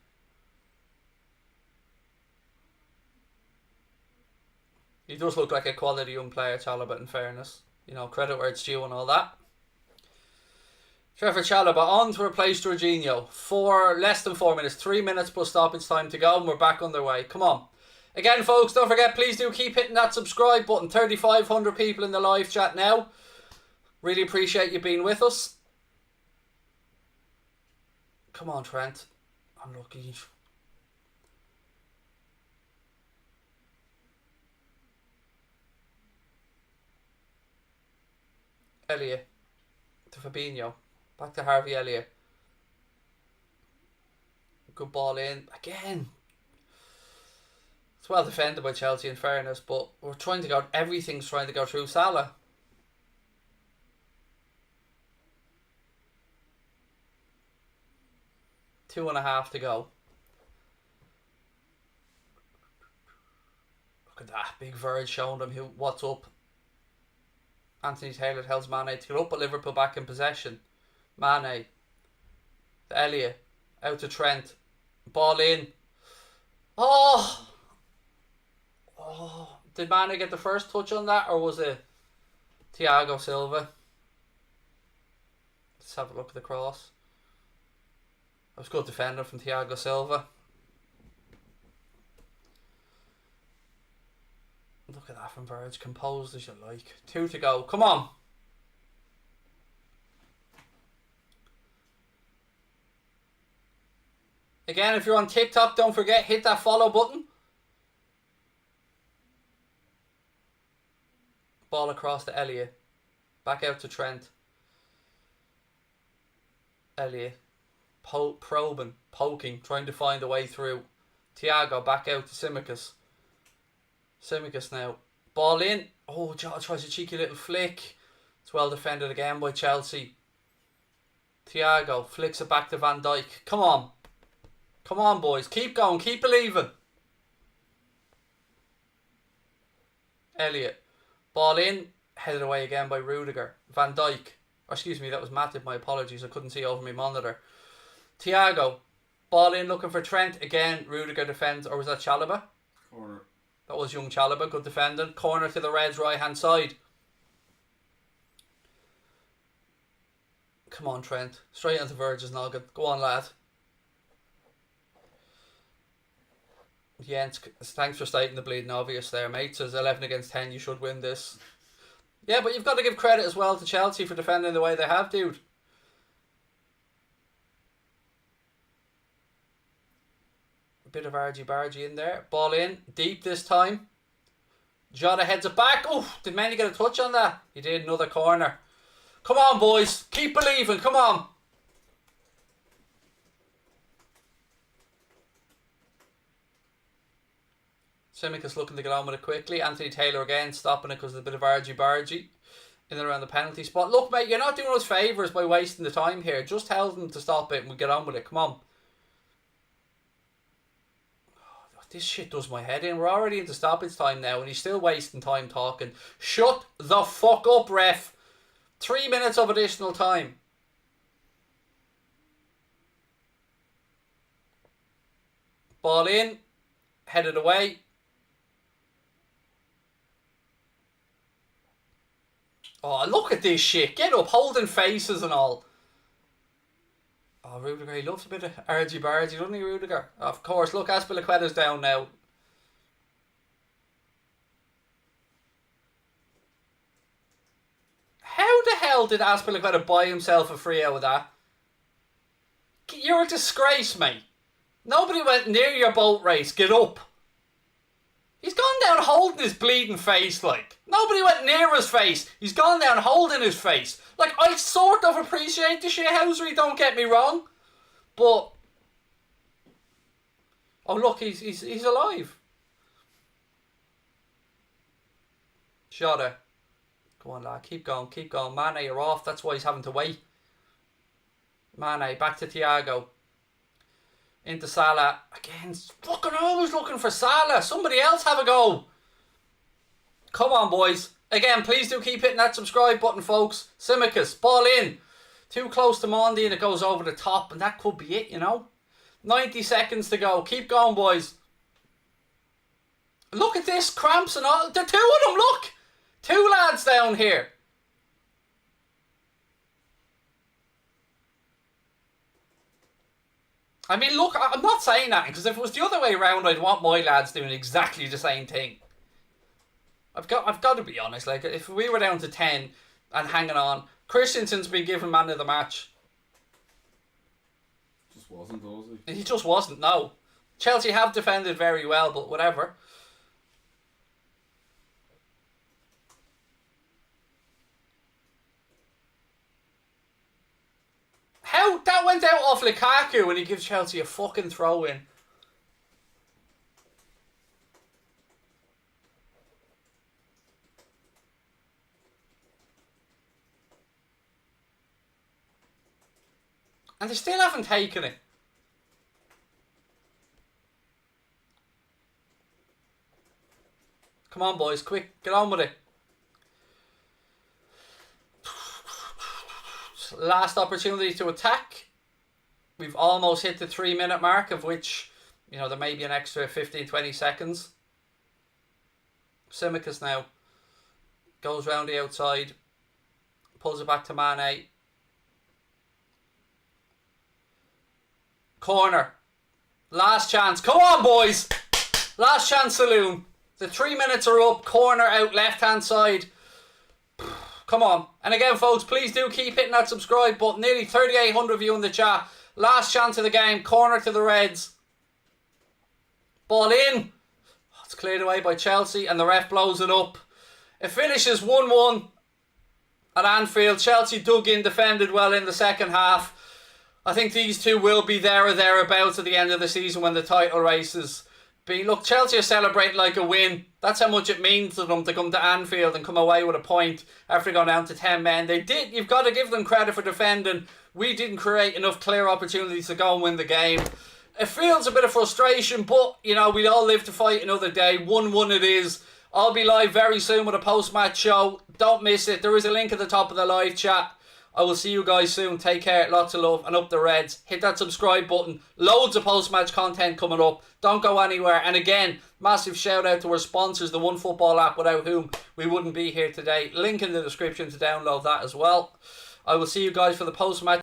He does look like a quality young player, Chalobah, in fairness. You know, credit where it's due and all that. Trevor Chalobah on to replace Jorginho. For less than 4 minutes. 3 minutes plus stoppage time to go and we're back underway. Come on. Again, folks, don't forget, please do keep hitting that subscribe button. 3,500 people in the live chat now. Really appreciate you being with us. Come on, Trent. Unlucky. Elliott to Fabinho. Back to Harvey Elliott. Good ball in. Again. It's well defended by Chelsea in fairness, but we're trying to go, everything's trying to go through Salah. Two and a half to go. Look at that. Big Verge showing them what's up. Anthony Taylor tells Mane to get up, but Liverpool back in possession. Mane. To Elliott. Out to Trent. Ball in. Oh! Oh, did Mane get the first touch on that, or was it Thiago Silva? Let's have a look at the cross. That was good defender from Thiago Silva. Look at that from Verge, composed as you like. 2 to go, come on. Again, if you're on TikTok, don't forget, hit that follow button. Ball across to Elliott. Back out to Trent. Elliott. Probing. Poking. Trying to find a way through. Thiago back out to Simicas. Simicas now. Ball in. Oh, Jota tries a cheeky little flick. It's well defended again by Chelsea. Thiago flicks it back to Van Dijk. Come on. Come on, boys. Keep going. Keep believing. Elliott. Ball in, headed away again by Rudiger. Van Dijk. Or excuse me, that was Matip, my apologies. I couldn't see over my monitor. Thiago. Ball in, looking for Trent. Again, Rudiger defends. Or was that Chalobah? Corner. That was young Chalobah. Good defending. Corner to the Reds' right-hand side. Come on, Trent. Straight into Verge's noggin. Go on, lad. Jens, thanks for stating the bleeding obvious there, mate. Says 11 against 10, you should win this. Yeah, but you've got to give credit as well to Chelsea for defending the way they have, dude. Bit of argy-bargy in there. Ball in. Deep this time. Jota heads it back. Oh, did Manny get a touch on that? He did. Another corner. Come on, boys. Keep believing. Come on. Simicus looking to get on with it quickly. Anthony Taylor again stopping it because of a bit of argy-bargy in and around the penalty spot. Look, mate, you're not doing us favours by wasting the time here. Just tell them to stop it and we get on with it. Come on. This shit does my head in. We're already into stoppage time now and he's still wasting time talking. Shut the fuck up, ref. 3 minutes of additional time. Ball in. Headed away. Oh, look at this shit. Get up, holding faces and all. Oh, Rudiger, he loves a bit of argy-bargy, doesn't he, Rudiger? Of course, look, Azpilicueta's down now. How the hell did Azpilicueta buy himself a free out of that? You're a disgrace, mate. Nobody went near your boat race. Get up. He's gone down holding his bleeding face, like. Nobody went near his face. He's gone down holding his face. Like, I sort of appreciate the shithousery, don't get me wrong. But... oh, look, he's alive. Jota. Go on, lad. Keep going, keep going. Mane, you're off. That's why he's having to wait. Mane, back to Thiago. Into Salah. Again, fucking always looking for Salah. Somebody else have a go. Come on, boys. Again, please do keep hitting that subscribe button, folks. Simicus, ball in. Too close to Mondi and it goes over the top. And that could be it, you know. 90 seconds to go. Keep going, boys. Look at this. Cramps and all. The two of them, look. Two lads down here. I mean, look, I'm not saying that because if it was the other way around, I'd want my lads doing exactly the same thing. I've got to be honest. Like, if we were down to 10 and hanging on, Christensen's been given man of the match. Just wasn't, was he? He just wasn't. No, Chelsea have defended very well, but whatever. How that went out off Lukaku and he gives Chelsea a fucking throw in. And they still haven't taken it. Come on, boys, quick, get on with it. Last opportunity to attack. We've almost hit the 3 minute mark, of which, you know, there may be an extra 15-20 seconds. Simicus now goes round the outside, pulls it back to Mane. Corner. Last chance. Come on, boys. Last chance saloon. The 3 minutes are up. Corner out left hand side. Come on. And again, folks, please do keep hitting that subscribe button. Nearly 3,800 of you in the chat. Last chance of the game. Corner to the Reds. Ball in. It's cleared away by Chelsea and the ref blows it up. It finishes 1-1 at Anfield. Chelsea dug in, defended well in the second half. I think these two will be there or thereabouts at the end of the season when the title races. Look, Chelsea are celebrating like a win. That's how much it means to them to come to Anfield and come away with a point after going down to 10 men. They did. You've got to give them credit for defending. We didn't create enough clear opportunities to go and win the game. It feels a bit of frustration, but, you know, we all live to fight another day. 1-1 it is. I'll be live very soon with a post-match show. Don't miss it. There is a link at the top of the live chat. I will see you guys soon. Take care. Lots of love. And up the Reds. Hit that subscribe button. Loads of post-match content coming up. Don't go anywhere. And again, massive shout out to our sponsors, the OneFootball app, without whom we wouldn't be here today. Link in the description to download that as well. I will see you guys for the post-match.